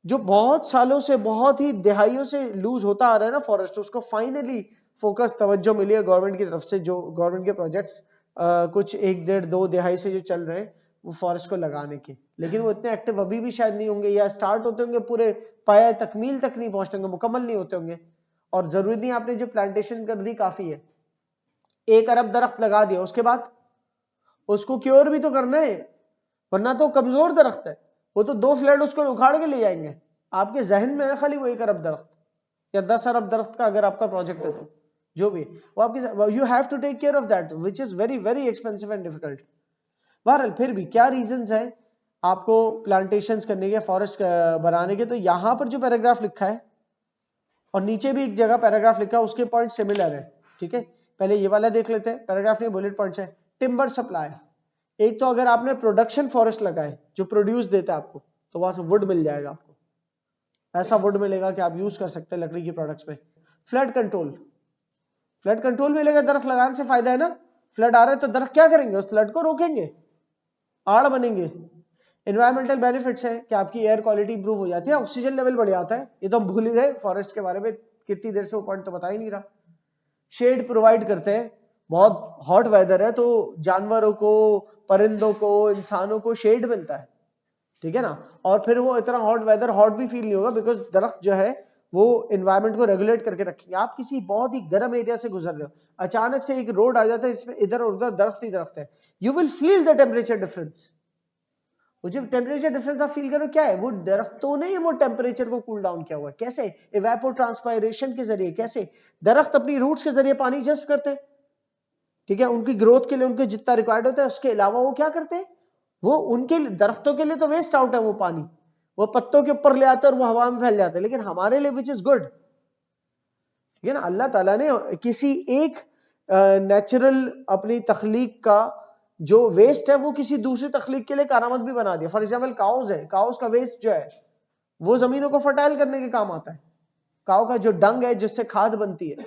A: जो बहुत सालों से, बहुत ही दिहाइयों से लूज होता आ रहा है ना फॉरेस्ट, उसको फाइनली फोकस तवज्जो मिली है गवर्नमेंट की तरफ से, जो गवर्नमेंट के प्रोजेक्ट्स कुछ 1-1.5-2 दिहाई से जो चल रहे हैं वो फॉरेस्ट को लगाने के, लेकिन वो इतने एक्टिव अभी भी शायद नहीं होंगे, या स्टार्ट होते होंगे पूरे पाया तकमील तक नहीं पहुंचते होंगे, मुकम्मल नहीं होते होंगे। और जरूरी नहीं आपने जो प्लांटेशन कर दी काफी है, 1 अरब दरख्त लगा दिया, उसके बाद उसको क्योर भी तो करना है, वरना तो कमजोर दरख्त है, वो तो 2 फ्लड उसको उखाड़ के ले जाएंगे। आपके जहन में है खाली वो 1 अरब दरख्त या 10 अरब दरख्त का अगर आपका प्रोजेक्ट है तो जो भी वो आपकी, you have to take care of that which is very very expensive and difficult. बहरहाल फिर भी क्या रीजंस है आपको प्लांटेशंस करने के, फॉरेस्ट बनाने के, तो यहां पर जो पैराग्राफ लिखा है और नीचे भी एक जगह पैराग्राफ लिखा है, उसके पॉइंट सिमिलर है, ठीक है। पहले ये वाला देख लेते हैं, पैराग्राफ में बुलेट पॉइंट्स है। टिम्बर सप्लाई, एक तो अगर आपने प्रोडक्शन फॉरेस्ट लगाए जो प्रोड्यूस देता है आपको, तो वहां से वुड मिल जाएगा आपको, ऐसा वुड मिलेगा कि आप यूज कर सकते हैं लकड़ी की प्रोडक्ट्स में। फ्लड कंट्रोल, फ्लड कंट्रोल मिलेगा, दरख्त लगाने से फायदा है ना, फ्लड आ रहा है तो दरख्त क्या करेंगे, उस फ्लड को रोकेंगे, आड़ बनेंगे। एनवायरमेंटल बेनिफिट्स है कि आपकी एयर क्वालिटी इंप्रूव हो जाती है, ऑक्सीजन लेवल बढ़ जाता है, ये तो हम भूल ही गए फॉरेस्ट के बारे में, कितनी देर से वो पॉइंट तो बता ही नहीं रहा। शेड प्रोवाइड करते हैं, बहुत हॉट वेदर है तो जानवरों को, परिंदों को, इंसानों को शेड मिलता है, ठीक है ना। और फिर वो इतना हॉट वेदर हॉट भी फील नहीं होगा बिकॉज दरख्त जो है वो एनवायरमेंट को रेगुलेट करके रखेंगे। आप किसी बहुत ही गर्म एरिया से गुजर रहे हो, अचानक से एक रोड आ जाता है इसमें इधर और उधर दरख्त ही दरख्त है, you will feel the temperature difference. वो जो टेम्परेचर डिफरेंस आप फील करो क्या है, वो दरख्तों ने वो टेम्परेचर को कूल डाउन किया हुआ है। कैसे? इवेपोट्रांसपायरेशन के जरिए। कैसे? दरख्त अपनी रूट्स के जरिए पानी जज्ब करते हैं, ठीक है, उनकी ग्रोथ के लिए उनको जितना रिक्वायर्ड होता है, उसके अलावा वो क्या करते हैं, वो उनके दरख्तों के लिए तो वेस्ट आउट है वो पानी, वो पत्तों के ऊपर ले आते हैं और वो हवा में फैल जाते हैं, लेकिन हमारे लिए विच इज गुड, ठीक है ना। अल्लाह ताला ने किसी एक नेचुरल अपनी तखलीक का जो वेस्ट है वो किसी दूसरी तखलीक के लिए करामत भी बना दिया। फॉर एग्जाम्पल काउज है, काउज का वेस्ट जो है वो जमीनों को फर्टाइल करने के काम आता है। काउ का जो डंग है जिससे खाद बनती है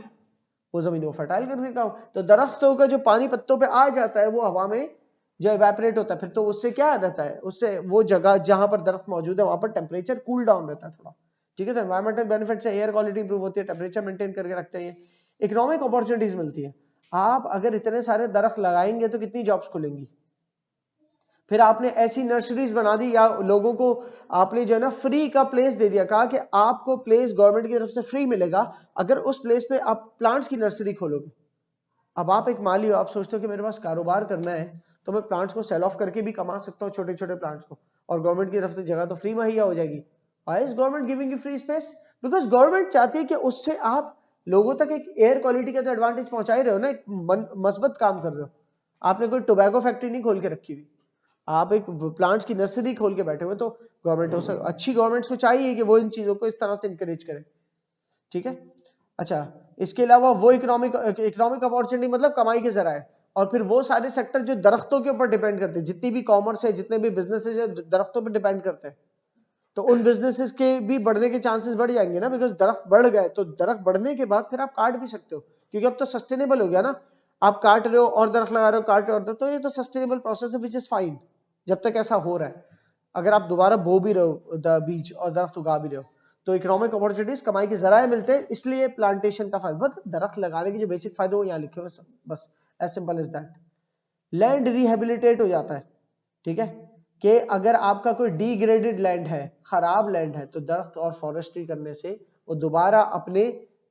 A: वो जमीनों को फर्टाइल करने का। तो दरख्तों का जो पानी पत्तों पे आ जाता है वो हवा में जो इवेपोरेट होता है, फिर तो उससे क्या रहता है, उससे वो जगह जहां पर दरख्त मौजूद है वहां पर टेम्परेचर कूल डाउन रहता है थोड़ा, ठीक है। तो एनवायरमेंटल बेनिफिट से एयर क्वालिटी इंप्रूव होती है, टेम्परेचर मेंटेन करके रखते हैं, इकोनॉमिक अपॉर्चुनिटीज मिलती है। आप अगर इतने सारे दरख्त लगाएंगे तो कितनी जॉब्स खुलेंगी। फिर आपने ऐसी नर्सरीज बना दी या लोगों को आपने जो है ना फ्री का प्लेस दे दिया, कहा कि आपको प्लेस गवर्नमेंट की तरफ से फ्री मिलेगा अगर उस प्लेस पे आप प्लांट्स की नर्सरी खोलोगे। अब आप एक माली हो, आप सोचते हो कि मेरे पास कारोबार करना है तो मैं प्लांट्स को सेल ऑफ करके भी कमा सकता हूँ, छोटे छोटे प्लांट्स को, और गवर्नमेंट की तरफ से जगह तो फ्री मुहैया हो जाएगी। Why is government giving you free space? Because government चाहती है कि उससे आप लोगों तक एक एयर क्वालिटी का तो एडवांटेज पहुंचा ही रहे हो ना, एक मस्बत काम कर रहे हो। आपने कोई टोबैको फैक्ट्री नहीं खोल के रखी हुई, आप एक प्लांट्स की नर्सरी खोल के बैठे हुए। तो गवर्नमेंट हो सकता, अच्छी गवर्नमेंट्स को चाहिए कि वो इन चीजों को इस तरह से इंकरेज करे, ठीक है। अच्छा, इसके अलावा वो इकोनॉमिक अपॉर्चुनिटी मतलब कमाई के जरा है, और फिर वो सारे सेक्टर जो दरख्तों के ऊपर डिपेंड करते हैं, जितनी भी कॉमर्स है, जितने भी बिजनेसेस है दरख्तों पर डिपेंड करते हैं, तो उन बिजनेसेस के भी बढ़ने के चांसेस बढ़ जाएंगे ना, बिकॉज दरख्त बढ़ गए तो दरख्त बढ़ने के बाद फिर आप काट भी सकते हो, क्योंकि अब तो सस्टेनेबल हो गया ना। आप काट रहे हो और दरख्त लगा रहे हो, काट रहे हो, तो ये तो सस्टेनेबल प्रोसेस है, विच इज फाइन जब तक ऐसा हो रहा है। अगर आप दोबारा बो भी रहे हो बीज और दरख्त उगा भी रहे हो, तो इकोनॉमिक अपॉर्चुनिटीज, कमाई के जराए मिलते हैं, इसलिए प्लांटेशन का फायदा। मतलब दरख्त लगाने के जो बेसिक फायदे वो यहाँ लिखे हुए, बस as simple as that. Land rehabilitate हो जाता है, ठीक है, कि अगर आपका कोई डिग्रेडेड लैंड है, खराब लैंड है, तो दरख्त और फॉरेस्ट्री करने से वो दोबारा अपने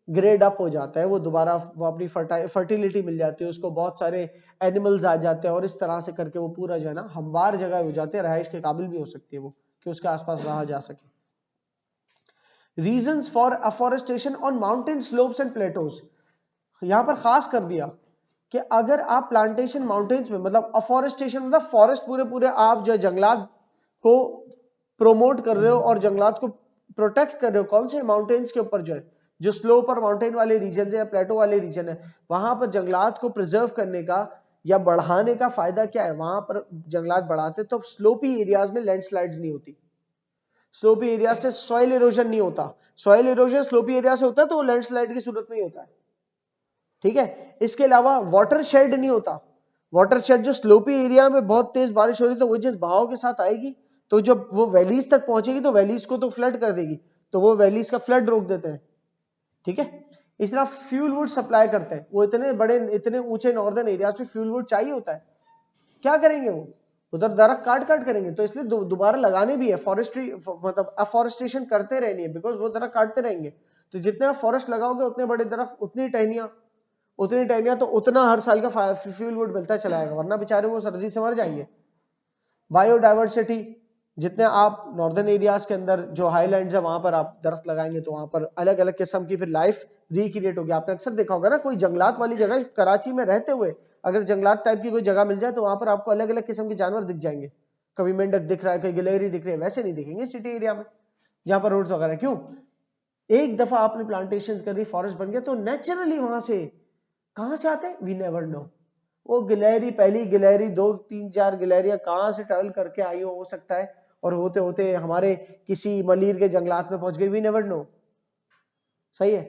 A: ग्रेड अप हो जाता है, वो दोबारा वो अपनी फर्टिलिटी मिल जाती है उसको, बहुत सारे एनिमल्स आ जाते हैं, और इस तरह से करके वो पूरा जो है ना हमवार जगह हो जाते हैं, रहाइश के काबिल भी हो सकती है वो, कि उसके आसपास रहा जा सके। Reasons for afforestation on mountain slopes and Plato's, यहां पर खास कर दिया कि अगर आप प्लांटेशन माउंटेन्स में, मतलब अफॉरेस्टेशन मतलब फॉरेस्ट पूरे आप जो जंगलात को प्रोमोट कर रहे हो और जंगलात को प्रोटेक्ट कर रहे हो, कौन से माउंटेन्स के ऊपर, जो है जो स्लोप और माउंटेन वाले रीजन है या प्लेटो वाले रीजन है, वहां पर जंगलात को प्रिजर्व करने का या बढ़ाने का फायदा क्या है। वहां पर जंगलात बढ़ाते तो स्लोपी एरियाज में लैंडस्लाइड्स नहीं होती, स्लोपी एरिया से सॉइल इरोजन नहीं होता, सॉइल इरोजन स्लोपी एरिया से होता है तो वो लैंडस्लाइड की सूरत में ही होता है, ठीक है। इसके अलावा वाटर शेड नहीं होता, वाटर शेड जो स्लोपी एरिया में बहुत तेज बारिश हो रही तो वो जिस बहाव के साथ आएगी तो जब वो वैलीज तक पहुंचेगी तो वैलीज को तो फ्लड कर देगी, तो वो वैलीज का फ्लड रोक देते हैं, ठीक है। इस तरह फ्यूल वुड सप्लाई करते हैं, वो इतने बड़े इतने ऊंचे नॉर्दर्न एरियाज में फ्यूल वुड चाहिए होता है, क्या करेंगे वो उधर दरख्त काट करेंगे, तो इसलिए दोबारा लगाने भी है, फॉरेस्ट्री मतलब अफॉरेस्टेशन करते रहनी है, बिकॉज वो दरख्त काटते रहेंगे, तो जितने आप फॉरेस्ट लगाओगे उतने बड़े दरख्त, उतनी टहनियां, तो उतना हर साल का फ्यूल वुड मिलता चला जाएगा, वरना बेचारे वो सर्दी से मर जाएंगे। बायोडाइवर्सिटी, जितने आप नॉर्दर्न एरियाज के अंदर जो हाईलैंड्स है वहां पर आप दरख्त लगाएंगे तो वहां पर अलग अलग किस्म की फिर लाइफ रिक्रिएट होगी। आपने अक्सर देखा होगा ना, कोई जंगलात वाली जगह, कराची में रहते हुए अगर जंगलात टाइप की कोई जगह मिल जाए तो वहां पर आपको अलग अलग किस्म के जानवर दिख जाएंगे, कभी मेंढक दिख रहा है, कभी गिलहरी दिख रही है, वैसे नहीं दिखेंगे सिटी एरिया में जहां पर रोड्स वगैरह। क्यों? एक दफा आपने प्लांटेशन कर दी, फॉरेस्ट बन गया, तो नेचुरली वहां से कहां से आते हैं, वी नेवर नो। वो गिलहरी, पहली गिलहरी 2-3-4 गिलहरियां कहां से ट्रैवल करके आई हो सकता है, और होते होते हमारे किसी मलीर के जंगलात में पहुंच गई, वी नेवर नो। सही है।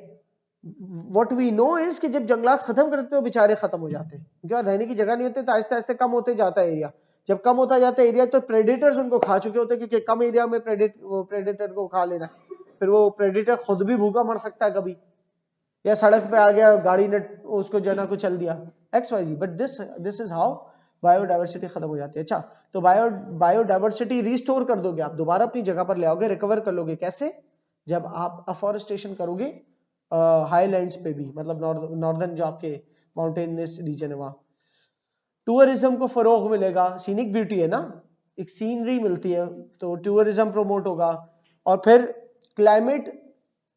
A: व्हाट वी नो इज कि जब जंगलात खत्म करते हो बेचारे खत्म हो जाते हैं, क्योंकि रहने की जगह नहीं होती, तो आहिस्ते आहिस्ते कम होते जाता है एरिया। जब कम होता जाता है एरिया तो प्रेडेटर्स उनको खा चुके होते हैं, क्योंकि कम एरिया में प्रेडेटर को खा लेना, फिर वो प्रेडेटर खुद भी भूखा मर सकता है कभी, या सड़क पे आ गया गाड़ी ने उसको जो है ना कुछ चल दिया XYZ, but this is how biodiversity खत्म हो जाती है। अच्छा, तो बायोडाइवर्सिटी रिस्टोर कर दोगे आप, दोबारा अपनी जगह पर ले आओगे, रिकवर कर लोगे, कैसे? जब आप अफॉरेस्टेशन करोगे हाईलैंड्स पे भी, मतलब नॉर्दर्न जो आपके माउंटेनियस रीजन है वहां, टूरिज्म को फरोग मिलेगा, सीनिक ब्यूटी है ना, एक सीनरी मिलती है, तो टूरिज्म प्रमोट होगा, और फिर क्लाइमेट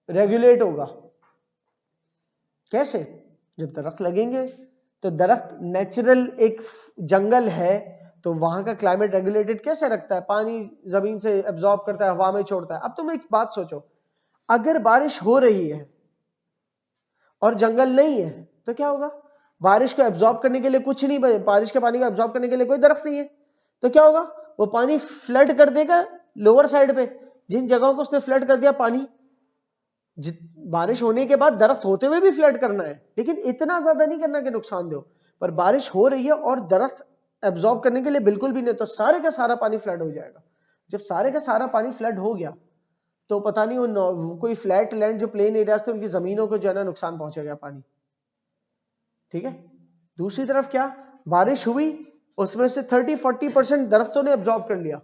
A: रेगुलेट होगा। कैसे? जब दरख्त लगेंगे, तो दरख्त नेचुरल एक जंगल है, तो वहां का क्लाइमेट रेगुलेटेड कैसे रखता है? पानी जमीन से एब्जॉर्ब करता है, हवा में छोड़ता है। अब तुम एक बात सोचो, अगर बारिश हो रही है और जंगल नहीं है तो क्या होगा? बारिश को एब्जॉर्ब करने के लिए कुछ नहीं, बारिश के पानी को एब्जॉर्ब करने के लिए कोई दरख्त नहीं है, तो क्या होगा? वो पानी फ्लड कर देगा लोअर साइड पे, जिन जगहों को उसने फ्लड कर दिया पानी, बारिश होने के बाद दरख्त होते हुए भी फ्लड करना है, लेकिन इतना ज्यादा नहीं करना कि नुकसान दो, पर बारिश हो रही है और दरख्त एब्जॉर्ब करने के लिए बिल्कुल भी नहीं, तो सारे का सारा पानी फ्लड हो जाएगा। जब सारे का सारा पानी फ्लड हो गया, तो पता नहीं वो कोई फ्लैट लैंड जो प्लेन एरियाज थे, उनकी जमीनों को जो है ना नुकसान पहुंचेगा पानी। ठीक है, दूसरी तरफ क्या, बारिश हुई, उसमें से 30-40% दरख्तों ने एब्जॉर्ब कर लिया,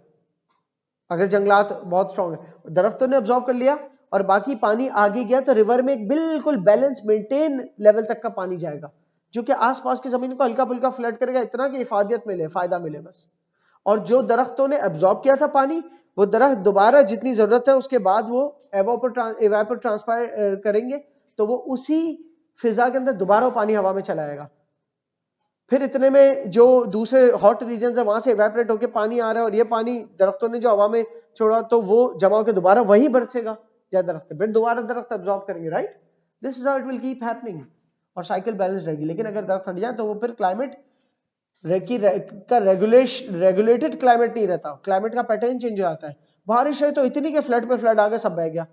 A: अगर जंगलात बहुत स्ट्रांग है, दरख्तों ने एब्जॉर्ब कर लिया, और बाकी पानी आगे गया तो रिवर में एक बिल्कुल बैलेंस मेंटेन लेवल तक का पानी जाएगा, जो कि आसपास की जमीन को हल्का फुल्का फ्लड करेगा, इतना कि इफादियत मिले, फायदा मिले बस। और जो दरख्तों ने एब्जॉर्ब किया था पानी, वो दरख्त दोबारा जितनी जरूरत है उसके बाद वो एवापोर ट्रांसपायर करेंगे, तो वो उसी फिजा के अंदर दोबारा वो पानी हवा में चला आएगा। फिर इतने में जो दूसरे हॉट रीजन है वहां से इवेपोरेट होकर पानी आ रहा है, और ये पानी दरख्तों ने जो हवा में छोड़ा, तो वो जमा होकर दोबारा वहीं बरसेगा जहाँ दरख्त है, फिर दोबारा दरख्त एब्जॉर्ब करेंगे, right? This is how it will keep happening, और साइकिल बैलेंस रहेगी। लेकिन अगर दरख्त हट जाए तो वो फिर क्लाइमेट का रेगुलेटेड क्लाइमेट नहीं रहता, क्लाइमेट का पैटर्न चेंज हो जाता है। बारिश है तो इतनी के फ्लड पे फ्लड आ गया, सब बह गया,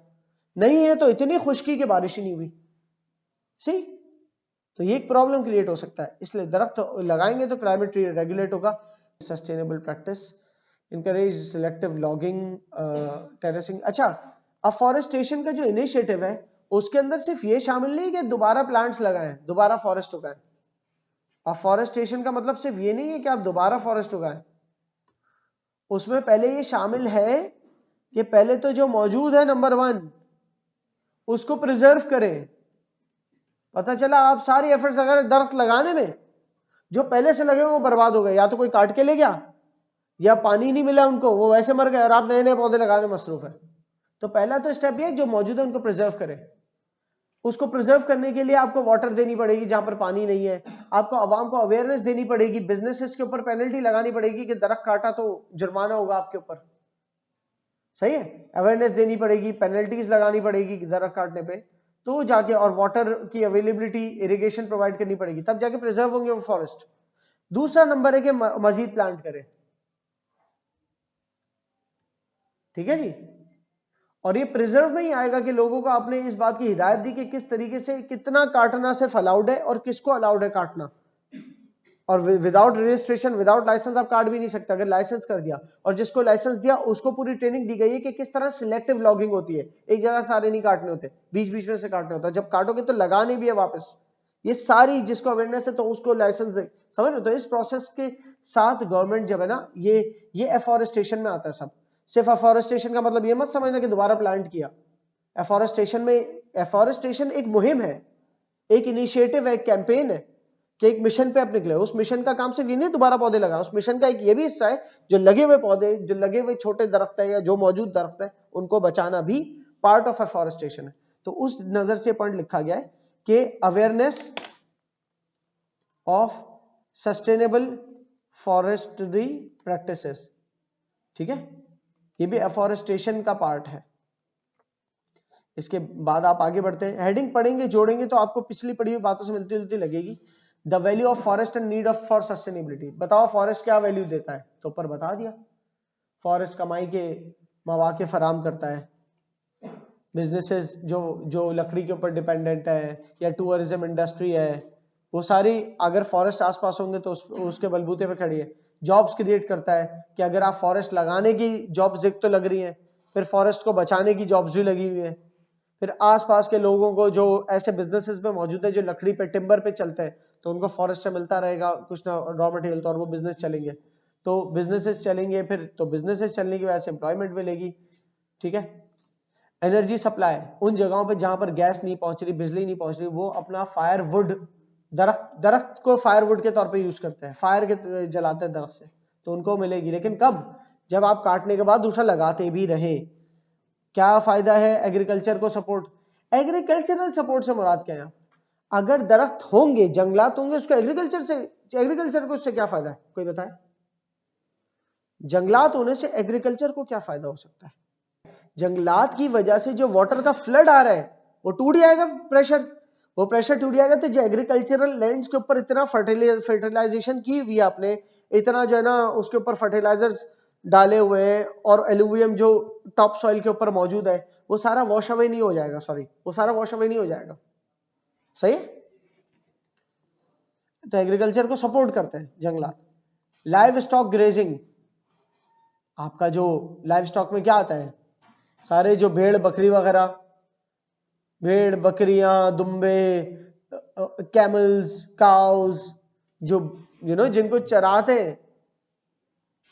A: नहीं है तो इतनी खुश्की की बारिश ही नहीं हुई। सी, तो ये एक प्रॉब्लम क्रिएट हो सकता है, इसलिए दरख्त लगाएंगे तो क्लाइमेट रेगुलेट होगा। Sustainable practice, encourage selective logging, terracing. अच्छा, अफॉरेस्टेशन का जो इनिशिएटिव है उसके अंदर सिर्फ ये शामिल नहीं कि दोबारा प्लांट्स लगाएं, दोबारा फॉरेस्ट उगाएं। अफॉरेस्टेशन का मतलब सिर्फ ये नहीं है कि आप दोबारा फॉरेस्ट उगाएं, उसमें पहले ये शामिल है कि पहले तो जो मौजूद है नंबर 1 उसको प्रिजर्व करें। पता चला आप सारी एफर्ट्स लगा रहे दरख्त लगाने में, जो पहले से लगे वो बर्बाद हो गए, या तो कोई काट के ले गया, या पानी नहीं मिला उनको, वो वैसे मर गए, और आप नए नए पौधे लगाने में मसरूफ है। तो पहला तो स्टेप ये जो मौजूद है उनको प्रिजर्व करें। उसको प्रिजर्व करने के लिए आपको वाटर देनी पड़ेगी जहां पर पानी नहीं है, आपको आवाम को अवेयरनेस देनी पड़ेगी, बिजनेसेस के ऊपर पेनल्टी लगानी पड़ेगी कि दरख्त काटा तो जुर्माना होगा आपके ऊपर, सही है, अवेयरनेस देनी पड़ेगी, पेनल्टीज लगानी पड़ेगी दरख्त काटने पे, तो जाके, और वाटर की अवेलेबिलिटी, इरिगेशन प्रोवाइड करनी पड़ेगी, तब जाके प्रिजर्व होंगे वो फॉरेस्ट। दूसरा नंबर है कि मजीद प्लांट करें, ठीक है जी। और ये प्रिजर्व में ही आएगा कि लोगों को आपने इस बात की हिदायत दी कि किस तरीके से कितना काटना सिर्फ अलाउड है और किसको अलाउड है काटना, और विदाउट रजिस्ट्रेशन, विदाउट लाइसेंस आप काट भी नहीं सकते। अगर लाइसेंस कर दिया और जिसको लाइसेंस दिया उसको पूरी ट्रेनिंग दी गई है कि किस तरह सिलेक्टिव लॉगिंग होती है, एक जगह सारे नहीं काटने होते, बीच बीच में से काटने होता है, जब काटोगे तो लगाने भी है वापस, ये सारी जिसको अवेयरनेस है तो उसको लाइसेंस दे, समझ रहे हो? तो इस प्रोसेस के साथ गवर्नमेंट जब है ना, ये एफॉरेस्टेशन में आता है सब। सिर्फ एफॉरेस्टेशन का मतलब ये मत समझना कि दोबारा प्लांट किया। एफॉरेस्टेशन में, एफॉरेस्टेशन एक मुहिम है, एक इनिशिएटिव है, एक कैंपेन है कि एक मिशन पे आप निकले। उस मिशन का काम सिर्फ ये नहीं दोबारा पौधे लगा, उस मिशन का एक ये भी हिस्सा है जो लगे हुए पौधे, जो लगे हुए छोटे दरख्त है या जो मौजूद दरख्त है उनको बचाना भी पार्ट ऑफ एफॉरेस्टेशन है। तो उस नजर से पॉइंट लिखा गया है कि awareness of sustainable forestry practices, ठीक है, ये भी एफॉरेस्टेशन का पार्ट है। इसके बाद आप आगे बढ़ते हैं, हेडिंग पढ़ेंगे, जोड़ेंगे तो आपको पिछली पढ़ी हुई बातों से मिलती जुलती लगेगी। The value of forest and need of for sustainability, बताओ फॉरेस्ट क्या वैल्यू देता है, तो ऊपर बता दिया, फॉरेस्ट कमाई के मौके फराम करता है, बिजनेसेस जो लकड़ी के ऊपर डिपेंडेंट है या टूरिज्म इंडस्ट्री है, वो सारी अगर फॉरेस्ट आसपास होंगे तो उसके बलबूते पे खड़ी है। जॉब्स क्रिएट करता है कि अगर आप फॉरेस्ट लगाने की जॉब्स एक तो लग रही हैं, फिर फॉरेस्ट को बचाने की जॉब्स भी लगी हुई है, फिर आसपास के लोगों को जो ऐसे बिजनेसेस में मौजूद है जो लकड़ी पे, टिम्बर पे चलते हैं, तो उनको फॉरेस्ट से मिलता रहेगा कुछ ना रॉ मटेरियल, तो और वो बिजनेस चलेंगे, तो बिजनेसेस चलेंगे, फिर तो बिजनेसेस चलने की वजह से एम्प्लॉयमेंट मिलेगी, ठीक है। एनर्जी सप्लाई, उन जगहों पे जहां पर गैस नहीं पहुंच रही, बिजली नहीं पहुंच रही, वो अपना फायरवुड, दरख्त को फायरवुड के तौर पे यूज करते हैं, फायर के जलाते हैं दरख्त से, तो उनको मिलेगी। लेकिन कब? जब आप काटने के बाद दूसरा लगाते भी रहे। क्या फायदा है एग्रीकल्चर को सपोर्ट? एग्रीकल्चरल सपोर्ट से मुराद क्या है? अगर दरख्त होंगे, जंगलात होंगे, उसको एग्रीकल्चर को उससे क्या फायदा है? कोई बताए? जंगलात होने से एग्रीकल्चर को क्या फायदा हो सकता है? जंगलात की वजह से जो वाटर का फ्लड आ रहा है वो टूट जाएगा, वो प्रेशर टूट जाएगा। तो जो एग्रीकल्चरल लैंड्स के ऊपर इतना फर्टिलाइजेशन की हुई है आपने, इतना जो है ना उसके ऊपर फर्टिलाइजर्स डाले हुए हैं, और एलुवियम जो टॉप सॉइल के ऊपर मौजूद है, वो सारा वॉश अवे नहीं हो जाएगा। वो सारा वॉश अवे नहीं हो जाएगा। सही है? तो एग्रीकल्चर को सपोर्ट करते हैं जंगलात। लाइव स्टॉक ग्रेजिंग, आपका जो लाइव स्टॉक में क्या आता है? सारे जो भेड़ बकरी वगैरह, भेड़ बकरियां, दुम्बे, कैमल्स, काउज, जो जिनको चराते हैं।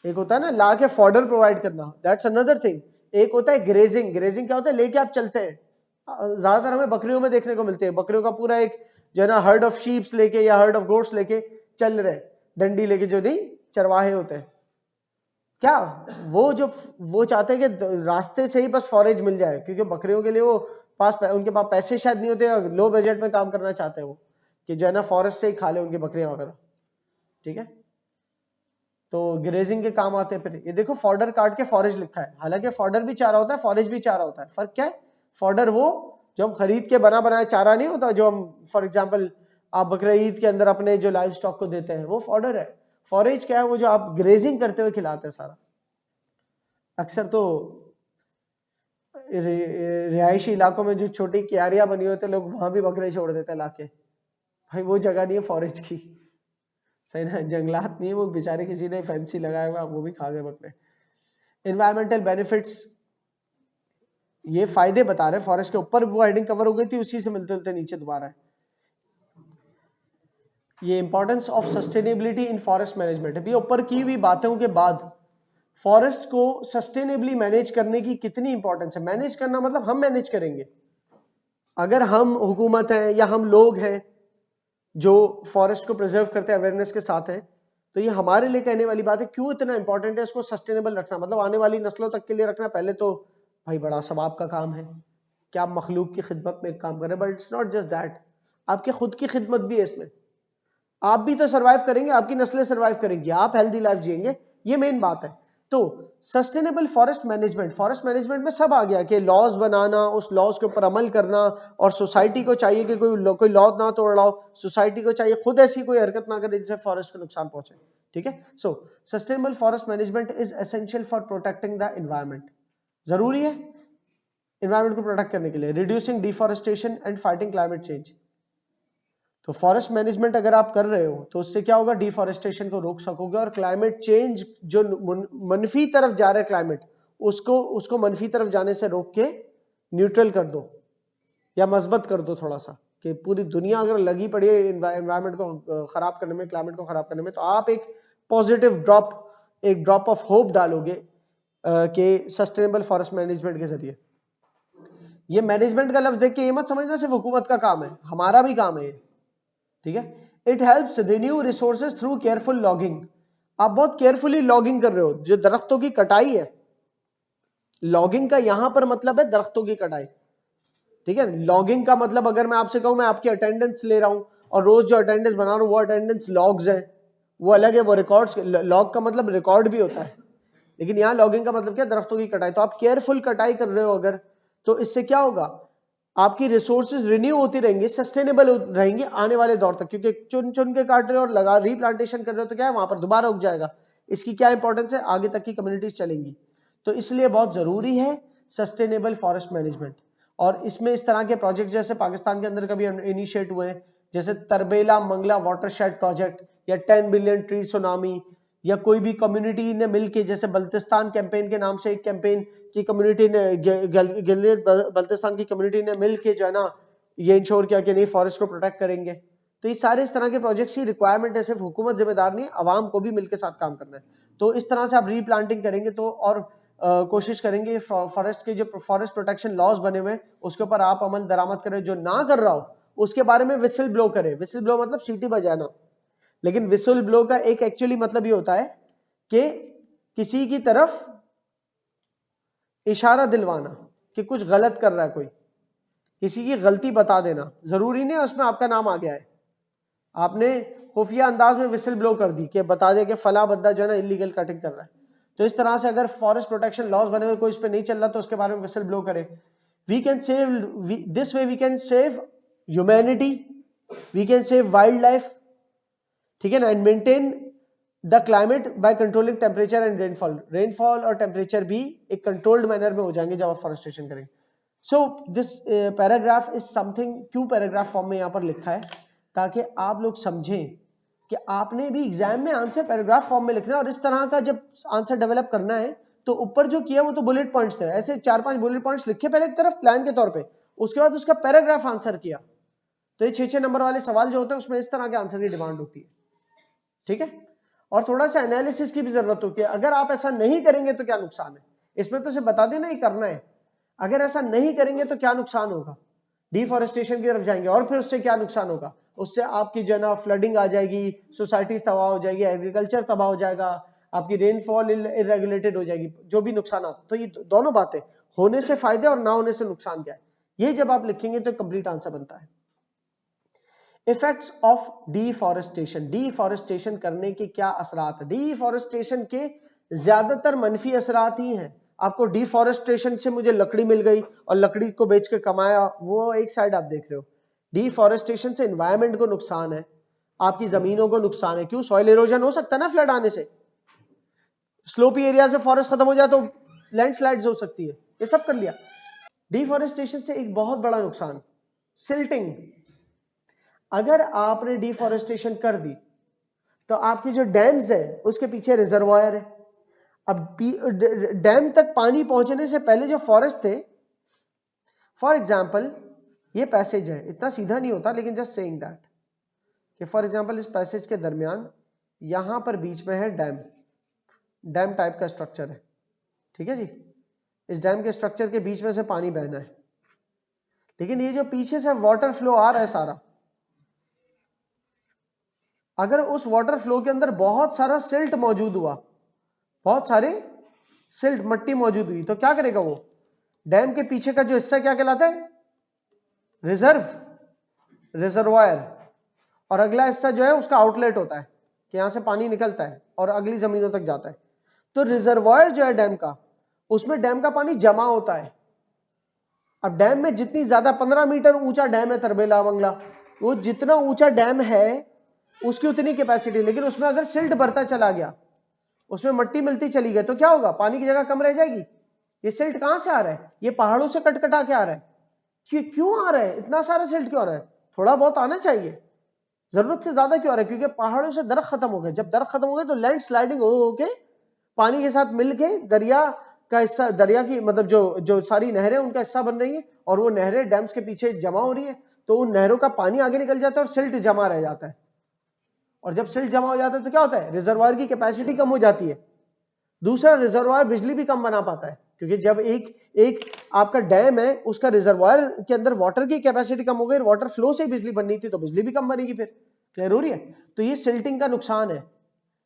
A: एक होता है ना ला के फॉडर प्रोवाइड करना, दैट्स अनदर थिंग। एक होता है ग्रेजिंग। ग्रेजिंग क्या होता है? लेके आप चलते हैं। ज्यादातर हमें बकरियों में देखने को मिलते हैं, बकरियों का पूरा एक जो है ना हर्ड ऑफ शीप्स लेके या हर्ड ऑफ गोट्स लेके चल रहे, डंडी लेके, जो नहीं चरवाहे होते हैं। क्या वो चाहते हैं कि रास्ते से ही बस फॉरेज मिल जाए, क्योंकि बकरियों के लिए वो उनके पास पैसे शायद नहीं होते, लो बजट में काम करना चाहते हैं वो, कि जो है ना फॉरेस्ट से ही खा ले उनकी बकरियां वगैरह। ठीक है, तो ग्रेजिंग के काम आते हैं। फिर ये देखो फॉडर काट के फॉरेज लिखा है, हालांकि फॉडर भी चारा होता है, फॉरेज भी चारा होता है। फर्क क्या है? फॉडर वो जो हम खरीद के बना बनाया चारा नहीं होता, जो हम फॉर एग्जाम्पल आप बकरा ईद के अंदर अपने जो लाइव स्टॉक को देते हैं, वो फॉडर है। फॉरेज क्या है? वो जो आप ग्रेजिंग करते हुए खिलाते हैं सारा। अक्सर तो रिहायशी इलाकों में जो छोटी क्यारियां बनी होती है, लोग वहां भी बकरे छोड़ देते हैं लाके। भाई वो जगह नहीं है फॉरेज की, सही ना? जंगलात नहीं है वो, बेचारे किसी ने फैंसी लगाया हुआ, वो भी खा गए बकरे। एनवायरमेंटल बेनिफिट्स, ये फायदे बता रहे फॉरेस्ट के ऊपर। वो हेडिंग कवर हो गई थी, उसी से मिलते मिलते नीचे दोबारा है। ये importance of sustainability in forest management. अभी ऊपर की हुई बातों के बाद फॉरेस्ट को सस्टेनेबली मैनेज करने की कितनी इंपॉर्टेंस है। मैनेज करना मतलब हम मैनेज करेंगे। अगर हम हुकूमत है या हम लोग हैं जो फॉरेस्ट को प्रिजर्व करते हैं, अवेयरनेस के साथ है, तो ये हमारे लिए कहने वाली बात है। क्यों इतना इंपॉर्टेंट है इसको सस्टेनेबल रखना, मतलब आने वाली नस्लों तक के लिए रखना। पहले तो भाई बड़ा सवाब का काम है कि आप मखलूक की खिदमत में एक काम करें, but it's not just that, आपके खुद की खिदमत भी है इसमें। आप भी तो सर्वाइव करेंगे, आपकी नस्लें सर्वाइव करेंगी, आप हेल्दी लाइफ जिएंगे, ये मेन बात है। तो सस्टेनेबल फॉरेस्ट मैनेजमेंट में सब आ गया कि लॉज बनाना, उस लॉज के ऊपर अमल करना, और सोसाइटी को चाहिए कि कोई लॉ ना तोड़ रहा हो, सोसाइटी को चाहिए खुद ऐसी कोई हरकत ना करे जिससे फॉरेस्ट को नुकसान पहुंचे। ठीक है, सो sustainable forest management is essential for protecting the environment. जरूरी है एनवायरमेंट को प्रोटेक्ट करने के लिए, reducing deforestation and fighting climate change. तो फॉरेस्ट मैनेजमेंट अगर आप कर रहे हो तो उससे क्या होगा? डिफॉरेस्टेशन को रोक सकोगे, और क्लाइमेट चेंज जो मनफी तरफ जा रहा है क्लाइमेट, उसको मनफी तरफ जाने से रोक के न्यूट्रल कर दो या मजबूत कर दो थोड़ा सा। कि पूरी दुनिया अगर लगी पड़ी है एनवायरमेंट को खराब करने में, क्लाइमेट को खराब करने में, तो आप एक पॉजिटिव ड्रॉप ऑफ होप डालोगे कि सस्टेनेबल फॉरेस्ट मैनेजमेंट के जरिए। ये मैनेजमेंट का लफ्ज देख के ये मत समझना सिर्फ हुकूमत का काम है, हमारा भी काम है। ठीक है, it helps renew resources through careful logging. आप बहुत केयरफुली लॉगिंग कर रहे हो। जो दरख्तों की कटाई है, लॉगिंग का यहां पर मतलब है दरख्तों की कटाई। ठीक है, लॉगिंग का मतलब अगर मैं आपसे कहूं मैं आपकी अटेंडेंस ले रहा हूं और रोज जो अटेंडेंस बना रहा हूं वो अटेंडेंस लॉग्स है, वो अलग है, वो रिकॉर्ड्स। लॉग का मतलब रिकॉर्ड भी होता है, लेकिन यहां लॉगिंग का मतलब क्या? दरख्तों की कटाई। तो आप केयरफुल कटाई कर रहे हो अगर, तो इससे क्या होगा? आपकी रिसोर्सेज रिन्यू होती रहेंगी, सस्टेनेबल रहेंगी आने वाले दौर तक। क्योंकि चुन चुन के काट रहे हो और लगा रीप्लांटेशन कर रहे हो, तो क्या है? वहां पर दोबारा उग जाएगा। इसकी क्या इंपॉर्टेंस है? आगे तक की कम्युनिटीज चलेंगी। तो इसलिए बहुत जरूरी है सस्टेनेबल फॉरेस्ट मैनेजमेंट। और इसमें इस तरह के प्रोजेक्ट जैसे पाकिस्तान के अंदर कभी इनिशिएट हुए हैं, जैसे तरबेला मंगला वाटरशेड प्रोजेक्ट, या 10 बिलियन ट्री सुनामी, या कोई भी कम्युनिटी ने मिलके, जैसे बल्तिस्तान कैंपेन के नाम से एक कैंपेन की कम्युनिटी ने, गिलगित बल्तिस्तान की कम्युनिटी ने मिलके जो है ना ये इंश्योर किया कि नहीं फॉरेस्ट को प्रोटेक्ट करेंगे। तो ये सारे इस तरह के प्रोजेक्ट्स की रिक्वायरमेंट है, सिर्फ हुकूमत जिम्मेदार नहीं है, आवाम को भी मिलकर साथ काम करना है। तो इस तरह से आप रीप्लांटिंग करेंगे तो, और कोशिश करेंगे फॉरेस्ट के जो फॉरेस्ट प्रोटेक्शन लॉज बने हुए उसके ऊपर आप अमल दरामद करें। जो ना कर रहा हो उसके बारे में विसल ब्लो करे। विसल ब्लो मतलब सीटी बजाना, लेकिन विसल ब्लो का एक एक्चुअली मतलब ये होता है कि किसी की तरफ इशारा दिलवाना कि कुछ गलत कर रहा है कोई, किसी की गलती बता देना। जरूरी नहीं उसमें आपका नाम आ गया है, आपने खुफिया अंदाज में विसल ब्लो कर दी कि बता दे कि फला बंदा जो है ना इलीगल कटिंग कर रहा है। तो इस तरह से अगर फॉरेस्ट प्रोटेक्शन लॉज बने हुए कोई इस पे नहीं चल रहा तो उसके बारे में विसल ब्लो करे। We can save this way, we can save humanity, we can save wildlife, ठीक है ना, and maintain the climate by controlling temperature and rainfall. Rainfall और टेम्परेचर भी एक कंट्रोल्ड मैनर में हो जाएंगे जब आप फॉरेस्टेशन करेंगे। So this paragraph is something, क्यों पैराग्राफ फॉर्म में यहां पर लिखा है, ताकि आप लोग समझें कि आपने भी एग्जाम में आंसर पैराग्राफ फॉर्म में लिखना है। और इस तरह का जब आंसर डेवलप करना है तो ऊपर जो किया वो तो बुलेट पॉइंट्स थे, ऐसे 4-5 बुलेट पॉइंट्स लिखे पहले एक तरफ प्लान के तौर पे, उसके बाद उसका पैराग्राफ आंसर किया। तो ये 6-6 नंबर वाले सवाल जो होते हैं उसमें इस तरह के आंसर की डिमांड होती है, ठीक है। और थोड़ा सा एनालिसिस की भी जरूरत होती है। अगर आप ऐसा नहीं करेंगे तो क्या नुकसान है, इसमें तो सिर्फ बता देना ही करना है। अगर ऐसा नहीं करेंगे तो क्या नुकसान होगा, डिफॉरेस्टेशन की तरफ जाएंगे और फिर उससे क्या नुकसान होगा, उससे आपकी जो है ना फ्लडिंग आ जाएगी, सोसाइटी तबाह हो जाएगी, एग्रीकल्चर तबाह हो जाएगा, आपकी रेनफॉल इरेगुलेटेड हो जाएगी, जो भी नुकसान आता। तो ये दोनों बातें, होने से फायदे और ना होने से नुकसान क्या है, ये जब आप लिखेंगे तो कंप्लीट आंसर बनता है। इफेक्ट्स ऑफ डिफॉरेस्टेशन, डिफॉरेस्टेशन करने के क्या असरात है। डिफॉरेस्टेशन के ज्यादातर मनफी असरात ही हैं। आपको डिफॉरेस्टेशन से मुझे लकड़ी मिल गई और लकड़ी को बेच के कमाया, वो एक साइड आप देख रहे हो। डिफॉरेस्टेशन से एनवायरनमेंट को नुकसान है, आपकी जमीनों को नुकसान है। क्यों, सॉइल इरोजन हो सकता है ना फ्लड आने से, स्लोपी एरियाज में फॉरेस्ट खत्म हो जाए तो लैंडस्लाइड्स हो सकती है, ये सब कर लिया। डिफॉरेस्टेशन से एक बहुत बड़ा नुकसान, सिल्टिंग। अगर आपने डिफॉरेस्टेशन कर दी तो आपकी जो डैम्स है उसके पीछे रिजर्वायर है। अब डैम तक पानी पहुंचने से पहले जो फॉरेस्ट थे, फॉर एग्जांपल ये पैसेज है, इतना सीधा नहीं होता लेकिन जस्ट सेइंग दैट कि फॉर एग्जांपल इस पैसेज के दरमियान यहां पर बीच में है डैम, डैम टाइप का स्ट्रक्चर है, ठीक है जी। इस डैम के स्ट्रक्चर के बीच में से पानी बहना है, लेकिन ये जो पीछे से वाटर फ्लो आ रहा है सारा, अगर उस वाटर फ्लो के अंदर बहुत सारा सिल्ट मौजूद हुआ, बहुत सारे सिल्ट मट्टी मौजूद हुई, तो क्या करेगा वो, डैम के पीछे का जो हिस्सा क्या कहलाता है, रिजर्वायर, और अगला हिस्सा जो है उसका आउटलेट होता है कि यहां से पानी निकलता है और अगली जमीनों तक जाता है। तो रिजर्वायर जो है डैम का, उसमें डैम का पानी जमा होता है। अब डैम में जितनी ज्यादा, 15 मीटर ऊंचा डैम है तरबेला मंगला, वो जितना ऊंचा डैम है उसकी उतनी कैपेसिटी, लेकिन उसमें अगर सिल्ट बढ़ता चला गया, उसमें मट्टी मिलती चली गई, तो क्या होगा, पानी की जगह कम रह जाएगी। ये सिल्ट कहां से आ रहा है, ये पहाड़ों से कटकटा के आ रहा है। क्यों आ रहा है, इतना सारा सिल्ट क्यों आ रहा है, थोड़ा बहुत आना चाहिए, जरूरत से ज्यादा क्यों आ रहा है, क्योंकि पहाड़ों से दरख्त खत्म हो गए। जब दरख्त खत्म हो गए तो लैंड स्लाइडिंग हो के पानी के साथ मिलके दरिया का हिस्सा, दरिया की मतलब जो सारी नहरें उनका हिस्सा बन रही है, और वो नहरें डैम्स के पीछे जमा हो रही है, तो उन नहरों का पानी आगे निकल जाता है और सिल्ट जमा रह जाता है। और जब सिल्ट जमा हो जाता है तो क्या होता है, रिजर्वायर की कैपेसिटी कम हो जाती है। दूसरा, रिजर्वायर बिजली भी कम बना पाता है, क्योंकि जब एक आपका डैम है, उसका रिजर्वायर के अंदर वाटर की कैपेसिटी कम हो गई, वाटर फ्लो से बिजली बननी थी तो बिजली भी कम बनेगी, फिर क्लियर हो रही है। तो ये सिल्टिंग का नुकसान है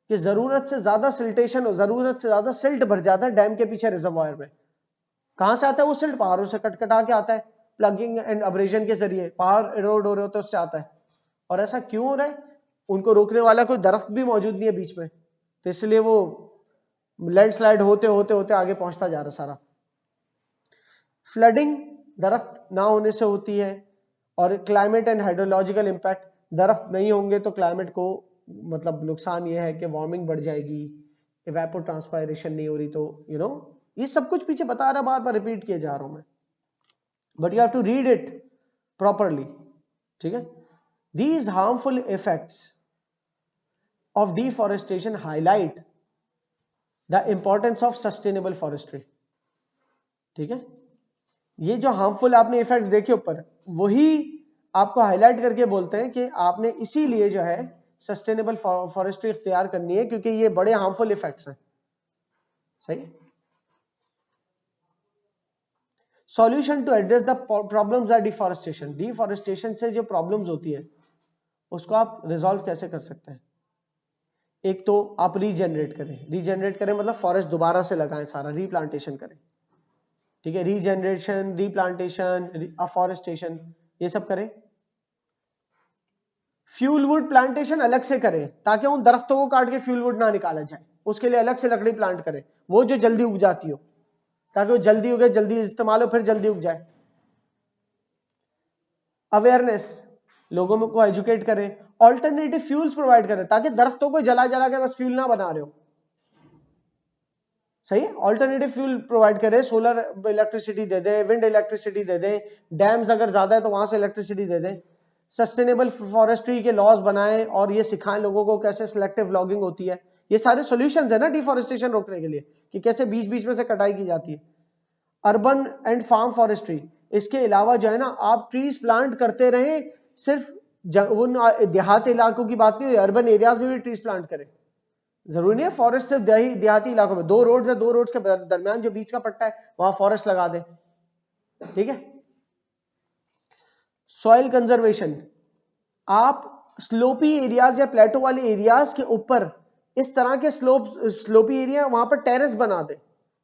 A: कि जरूरत से ज्यादा सिल्टेशन हो, जरूरत से ज्यादा सिल्ट भर जाता है डैम के पीछे रिजर्वायर में। कहां से आता है वो सिल्ट, पहाड़ों से कटकटा के आता है, प्लगिंग एंड अब्रेजन के जरिए पहाड़ इरोड हो रहे होते उससे आता है। और ऐसा क्यों हो रहा है, उनको रोकने वाला कोई दरख्त भी मौजूद नहीं है बीच में, तो इसलिए वो लैंडस्लाइड होते होते होते आगे पहुंचता जा रहा सारा। फ्लडिंग दरख्त ना होने से होती है, और क्लाइमेट एंड हाइड्रोलॉजिकल इंपैक्ट, दरख्त नहीं होंगे तो क्लाइमेट को मतलब नुकसान ये है कि वार्मिंग बढ़ जाएगी, इवेपो ट्रांसपायरेशन नहीं हो रही, तो ये सब कुछ पीछे बता रहा, बार बार रिपीट किए जा रहा हूं मैं, but you have to read it properly, ठीक है। These harmful effects of deforestation highlight the importance of sustainable forestry, ठीक है। ये जो हार्मफुल आपने इफेक्ट्स देखे ऊपर, वही आपको हाईलाइट करके बोलते हैं कि आपने इसीलिए जो है सस्टेनेबल फॉरेस्ट्री इख्तियार करनी है, क्योंकि ये बड़े हार्मफुल इफेक्ट्स हैं, सही। Solution to address the problems are deforestation. Deforestation से जो प्रॉब्लम्स होती है उसको आप रिजॉल्व कैसे कर सकते हैं? एक तो आप रीजनरेट करें। रीजनरेट करें मतलब फॉरेस्ट दोबारा से लगाएं, सारा रीप्लांटेशन करें, ठीक है। रीजनरेशन, रीप्लांटेशन, अफॉरेस्टेशन, ये सब करें। फ्यूल वुड प्लांटेशन अलग से करें ताकि उन दरख्तों को काट के फ्यूल वुड ना निकाला जाए, उसके लिए अलग से लकड़ी प्लांट करें, वो जो जल्दी उग जाती हो, ताकि वो जल्दी उगे, जल्दी इस्तेमाल हो, फिर जल्दी उग जाए। अवेयरनेस, लोगों में को एजुकेट करें। ऑल्टरनेटिव फ्यूल्स प्रोवाइड करें ताकि दरख्तों को जला जला के बस फ्यूल ना बना रहे हो, सही है। ऑल्टरनेटिव फ्यूल प्रोवाइड करें, सोलर इलेक्ट्रिसिटी दे दे, विंड इलेक्ट्रिसिटी दे दे, डैम्स अगर ज्यादा है तो वहां से इलेक्ट्रिसिटी दे दे। सस्टेनेबल फॉरेस्ट्री के लॉज बनाएं और ये सिखाएं लोगों को कैसे सिलेक्टिव लॉगिंग होती है। ये सारे सॉल्यूशंस है ना डिफॉरेस्टेशन रोकने के लिए, कि कैसे बीच बीच में से कटाई की जाती है। अर्बन एंड फार्म फॉरेस्ट्री, इसके अलावा जो है ना आप ट्रीज प्लांट करते रहें, सिर्फ उन देहाती इलाकों की बात नहीं, अर्बन एरियाज में भी ट्रीज प्लांट करें। जरूरी नहीं है फॉरेस्ट सिर्फ देहाती इलाकों में। 2 रोड्स है, 2 रोड्स के दरमियान जो बीच का पट्टा है वहां फॉरेस्ट लगा दे, ठीक है। सॉइल कंजर्वेशन, आप स्लोपी एरियाज या प्लेटो वाले एरियाज के ऊपर इस तरह के स्लोपी एरिया वहां पर टेरेस बना दे।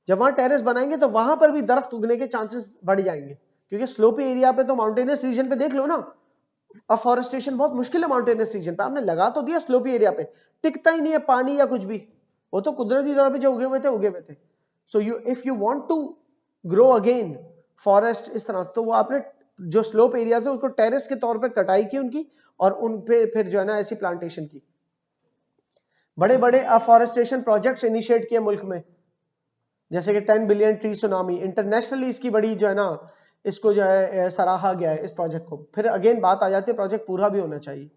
A: जब वहां टेरेस बनाएंगे तो वहां पर भी दरख्त उगने के चांसेस बढ़ जाएंगे, क्योंकि स्लोपी एरिया पे तो माउंटेनियस रीजन पे देख लो ना, अफॉरेस्टेशन बहुत मुश्किल है। माउंटेनियस रीजन पे आपने लगा तो दिया, स्लोपी एरिया पे टिकता ही नहीं है पानी या कुछ भी, वो तो कुदरती तौर पे जो उगे हुए थे उगे हुए थे। So you if you want to grow again forest इस तरह से, तो वो आपने जो स्लोप एरियाज है उसको टेरेस के तौर पे कटाई की उनकी, और उन पे फिर जो है ना ऐसी प्लांटेशन की। बड़े बड़े अफॉरेस्टेशन प्रोजेक्ट्स इनिशिएट किए मुल्क में, जैसे कि 10 बिलियन ट्री सुनामी, इंटरनेशनली इसकी बड़ी जो है ना, इसको जो है सराहा गया है इस प्रोजेक्ट को। फिर अगेन बात आ जाती है, प्रोजेक्ट पूरा भी होना चाहिए,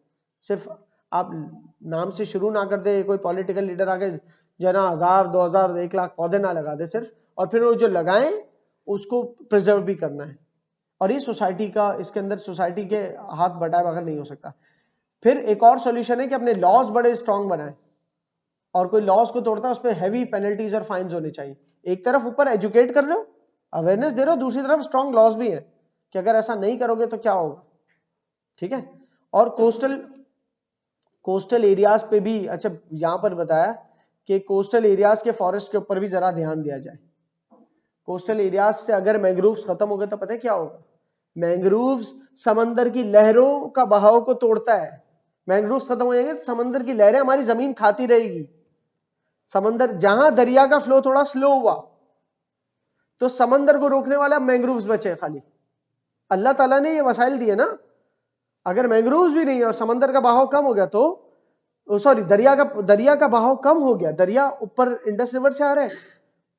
A: सिर्फ आप नाम से शुरू ना कर दे, कोई पॉलिटिकल लीडर आके जो है ना 1000, 2000, 1 लाख पौधे ना लगा दे सिर्फ, और फिर वो जो लगाएं उसको प्रिजर्व भी करना है। और ये सोसाइटी का, इसके अंदर सोसाइटी के हाथ बटाए बगैर नहीं हो सकता। फिर एक और सॉल्यूशन है कि अपने लॉज बड़े स्ट्रांग बनाएं, और कोई लॉज को तोड़ता है उस पर हैवी पेनल्टीज और फाइन्स होने चाहिए। एक तरफ ऊपर एजुकेट कर रहे हो, अवेयरनेस दे रहे हो, दूसरी तरफ स्ट्रांग लॉज भी है कि अगर ऐसा नहीं करोगे तो क्या होगा, ठीक है। और कोस्टल एरियाज पे भी, अच्छा यहां पर बताया कि कोस्टल एरियाज के फॉरेस्ट के ऊपर भी जरा ध्यान दिया जाए। कोस्टल एरियाज से अगर मैंग्रोव्स खत्म हो गए तो पता है क्या होगा? मैंग्रोव्स समंदर की लहरों का बहाव को तोड़ता है। मैंग्रोव्स खत्म हो जाएंगे तो समंदर की लहरें हमारी जमीन खाती रहेगी। समंदर, जहां दरिया का फ्लो थोड़ा स्लो हुआ तो समंदर को रोकने वाला मैंग्रोव्स बचे खाली। अल्लाह ताला ने ये वसाइल दिए ना, अगर मैंग्रोव्स भी नहीं है और समंदर का बहाव कम हो गया तो, सॉरी दरिया का बहाव कम हो गया, दरिया ऊपर इंडस रिवर से आ रहा है,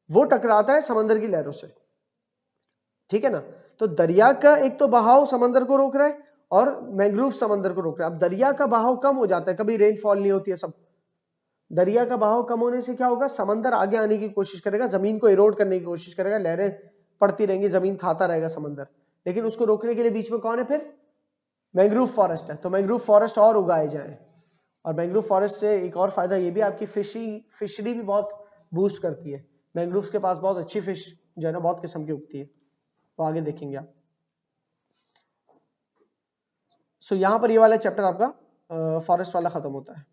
A: वो टकराता है समंदर की लहरों से, ठीक है ना। तो दरिया का एक तो बहाव समंदर को रोक रहा है और मैंग्रोव समंदर को रोक रहा है। अब दरिया का बहाव कम हो जाता है, कभी रेनफॉल नहीं होती है, सब दरिया का बहाव कम होने से क्या होगा, समंदर आगे आने की कोशिश करेगा, जमीन को इरोड करने की कोशिश करेगा, लहरें पड़ती रहेंगी, जमीन खाता रहेगा समंदर। लेकिन उसको रोकने के लिए बीच में कौन है फिर? मैंग्रोव फॉरेस्ट है। तो मैंग्रोव फॉरेस्ट और उगाए जाए, और मैंग्रोव फॉरेस्ट से एक और फायदा ये भी, आपकी फिशरी भी बहुत बूस्ट करती है। मैंग्रोव के पास बहुत अच्छी फिश जो है ना बहुत किस्म की उगती है, तो आगे देखेंगे आप। सो यहां पर ये वाला चैप्टर आपका फॉरेस्ट वाला खत्म होता है।